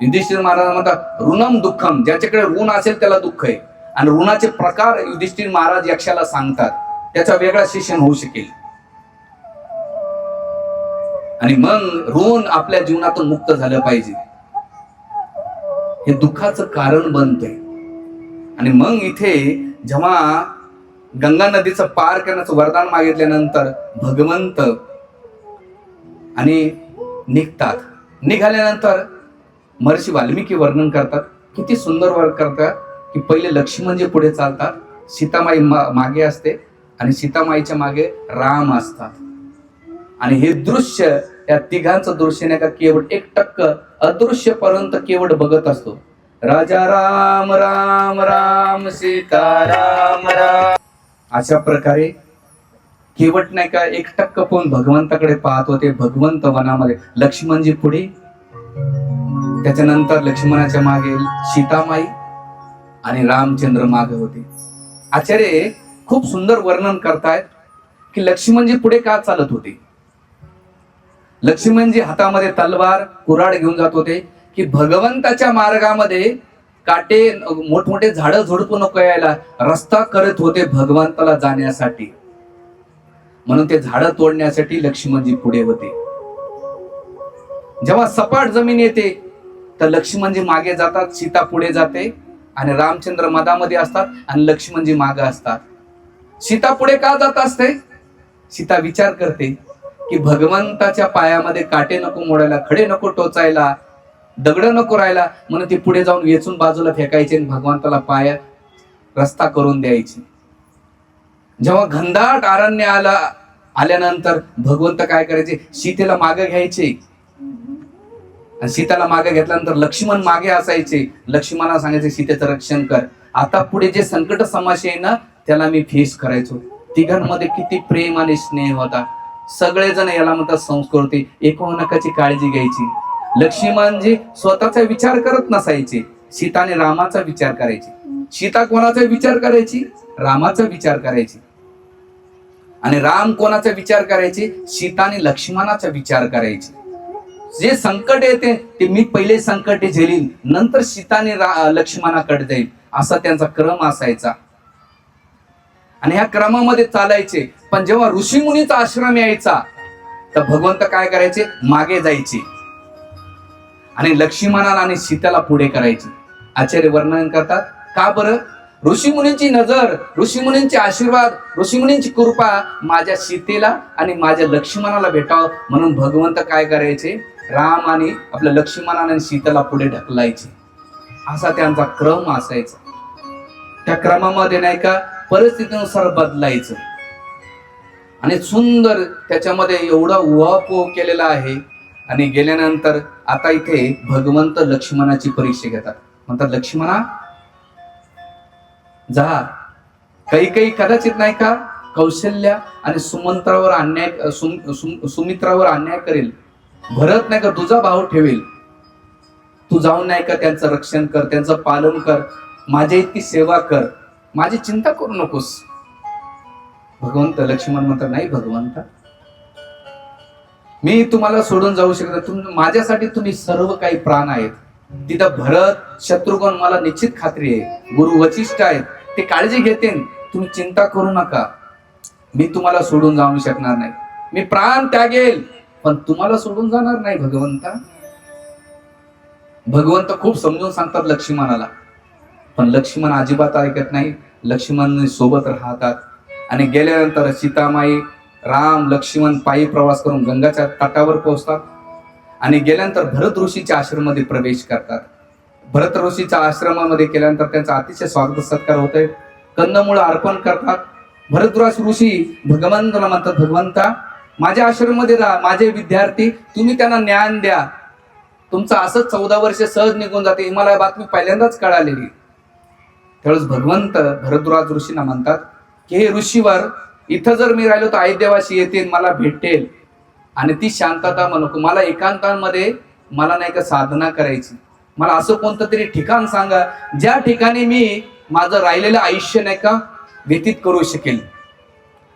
Speaker 1: युधिष्ठिर महाराज म्हणतात, ऋणम दुःखम, ज्याच्याकडे ऋण असेल त्याला दुःख आहे. आणि ऋणाचे प्रकार युधिष्ठिर महाराज यक्षाला सांगतात, त्याचा वेगळा शिक्षण होऊ शकेल. आणि मग ऋण आपल्या जीवनातून मुक्त झालं पाहिजे, हे दुःखाचं कारण बनतंय. आणि मग इथे जेव्हा गंगा नदीचं पार करण्याचं वरदान मागितल्यानंतर भगवंत आणि निघतात. निघाल्यानंतर महर्षी वाल्मिकी वर्णन करतात, किती सुंदर वर्णन करतात की पहिले लक्ष्मणजी पुढे चालतात, सीतामाई मागे असते, आणि सीतामाईच्या मागे राम असतात. आणि हे दृश्य, या तिघांचं दृश्य नाही का केवळ 1% अदृश्य पर्यंत केवळ बघत असतो. राजा राम राम राम सीता राम राम, अशा प्रकारे केवट नाही का 1% पण भगवंताकडे पाहत होते. भगवंत वनामध्ये, लक्ष्मणजी पुढे, त्याच्यानंतर लक्ष्मणाच्या मागे सीतामाई आणि रामचंद्र मागे होते. आचार्य खूप सुंदर वर्णन करतायत की लक्ष्मणजी पुढे का चालत होते. लक्ष्मणजी हातामध्ये तलवार कुऱ्हाड घेऊन जात होते की भगवंताच्या मार्गामध्ये काटे, मोठमोठे झाडं झुडपू नको यायला, रस्ता करत होते भगवंताला जाण्यासाठी. म्हणून ते झाडं तोडण्यासाठी लक्ष्मणजी पुढे होते. जेव्हा सपाट जमीन येते तर लक्ष्मणजी मागे जातात, सीता पुढे जाते, आणि रामचंद्र मधामध्ये असतात आणि लक्ष्मणजी मागे असतात. सीता पुढे का जात असते? सीता विचार करते की भगवंताच्या पायामध्ये काटे नको मोडायला, खडे नको टोचायला, दगड नको राहायला, म्हणून ती पुढे जाऊन वेचून बाजूला फेकायचे आणि भगवंताला पाया रस्ता करून द्यायची. जेव्हा घनदाट अरण्य आल्यानंतर भगवंत काय करायचे, सीतेला मागे घ्यायचे, आणि सीताला मागे घेतल्यानंतर लक्ष्मण मागे असायचे. लक्ष्मणाला सांगायचे सीतेचं रक्षण कर. आता पुढे जे संकट समस्या आहे ना, त्याला मी फेस करायचो. तिघांमध्ये किती प्रेम आणि स्नेह होता. सगळेजण याला म्हणतात संस्कृती, एकोनकाची काळजी घ्यायची. लक्ष्मणजी स्वतःचा विचार करत नसायचे, सीताने रामाचा विचार करायची. सीता कोणाचा विचार करायची? रामाचा विचार करायची. आणि राम कोणाचा विचार करायचे? सीताने लक्ष्मणाचा विचार करायचे. जे संकट येते ते मी पहिले संकट झेलीन, नंतर सीताने लक्ष्मणाकडे जाईल, असा त्यांचा क्रम असायचा. आणि ह्या क्रमामध्ये चालायचे. पण जेव्हा ऋषीमुनीचा आश्रम यायचा तर भगवंत काय करायचे, मागे जायचे आणि लक्ष्मणाला आणि सीतेला पुढे करायचे. आचार्य वर्णन करतात, का बरं? ऋषीमुनींची नजर, ऋषीमुनींचे आशीर्वाद, ऋषीमुनींची कृपा माझ्या सीतेला आणि माझ्या लक्ष्मणाला भेटावं म्हणून भगवंत काय करायचे, राम आणि आपल्या लक्ष्मणाला आणि सीतेला पुढे ढकलायचे. असा त्यांचा क्रम असायचा. त्या क्रमामध्ये नाही का परिस्थितीनुसार बदलायचं. आणि सुंदर त्याच्यामध्ये एवढा उहापोह केलेला आहे. आणि गेल्यानंतर आता इथे भगवंत लक्ष्मणाची परीक्षा घेतात. म्हणतात, लक्ष्मणा जा. काही कदाचित नाही का कौशल्या आणि सुमित्रावर अन्याय करेल. भरत नाही का तुझा भाव ठेवेल. तू जाऊन नाही का त्यांचं रक्षण कर, त्यांचं पालन कर, माझ्या इतकी सेवा कर, माझी चिंता करू नकोस. भगवंत लक्ष्मण म्हणतात, नाही भगवंता, मी तुम्हाला सोडून जाऊ शकत, माझ्यासाठी तुम्ही सर्व काही प्राण आहेत. तिथं भरत, शत्रुघ्न मला निश्चित खात्री आहे, गुरु वशिष्ठ आहेत, ते काळजी घेतील, तुम्ही चिंता करू नका. मी तुम्हाला सोडून जाऊ शकणार नाही. मी प्राण त्यागेल पण तुम्हाला सोडून जाणार नाही भगवंता. भगवंत खूप समजून सांगतात लक्ष्मणाला, पण लक्ष्मण अजिबात ऐकत नाही. लक्ष्मण सोबत राहतात. आणि गेल्यानंतर सीतामाई, राम, लक्ष्मण पायी प्रवास करून गंगाच्या तटावर पोहोचतात. आणि गेल्यानंतर भरत ऋषीच्या आश्रमामध्ये प्रवेश करतात. भरत ऋषीच्या आश्रमामध्ये केल्यानंतर त्यांचा अतिशय स्वागत सत्कार होतोय. कंदमुळं अर्पण करतात. भरद्वाज ऋषी भगवंताला म्हणतात, भगवंता माझ्या आश्रमामध्ये राहा, माझे विद्यार्थी, तुम्ही त्यांना ज्ञान द्या. तुमचं असंच 14 वर्ष सहज निघून जाते, मला बातमी पहिल्यांदाच कळालेली. त्यावेळेस भगवंत भरद्वाज ऋषींना म्हणतात की हे ऋषीवर, इथं जर मी राहिलो तर अयोध्येवासी येतील, मला भेटेल आणि ती शांतता नको. मला एकांतामध्ये मला नाही का साधना करायची. मला असं कोणतं तरी ठिकाण सांगा ज्या ठिकाणी मी माझं राहिलेलं आयुष्य नाही का व्यतीत करू शकेल.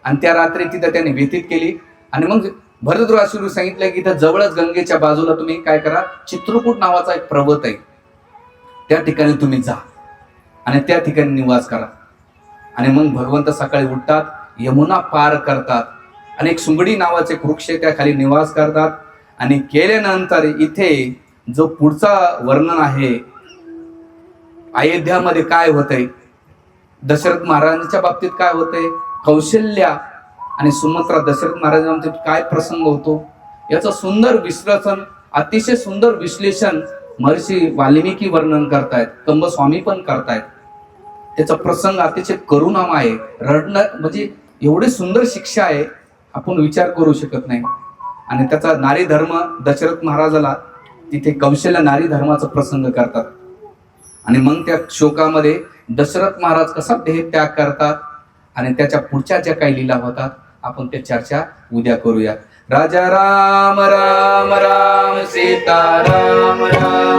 Speaker 1: आणि त्या रात्री तिथं त्याने व्यतीत केली. आणि मग भरद्वाज सांगितलं की इथं जवळच गंगेच्या बाजूला तुम्ही काय करा, चित्रकूट नावाचा एक पर्वत आहे, त्या ठिकाणी तुम्ही जा आणि त्या ठिकाणी निवास करा. आणि मग भगवंत सकाळी उठतात, यमुना पार करतात आणि एक सुंगडी नावाचे वृक्ष त्या खाली निवास करतात. आणि केल्यानंतर इथे जो पुढचा वर्णन आहे, अयोध्यामध्ये काय होतंय, दशरथ महाराजांच्या बाबतीत काय होतंय, कौशल्या आणि सुमित्रा दशरथ महाराजांच्या काय प्रसंग होतो, याचं सुंदर विश्लेषण, अतिशय सुंदर विश्लेषण महर्षी वाल्मिकी वर्णन करतायत, कंबस्वामी पण करतायत. त्याचा प्रसंग अतिशय करुणामय आहे. रडणं म्हणजे एवढी सुंदर शिक्षा आहे, आपण विचार करू शकत नाही. आणि त्याचा नारी धर्म, दशरथ महाराजाला तिथे कौशल्य नारी धर्माचा प्रसंग करतात. आणि मग त्या शोकामध्ये दशरथ महाराज कसा देह त्याग करतात आणि त्याच्या पुढच्या ज्या काही लीला होतात आपण त्या चर्चा उद्या करूया. राजा राम राम राम, सीता राम राम.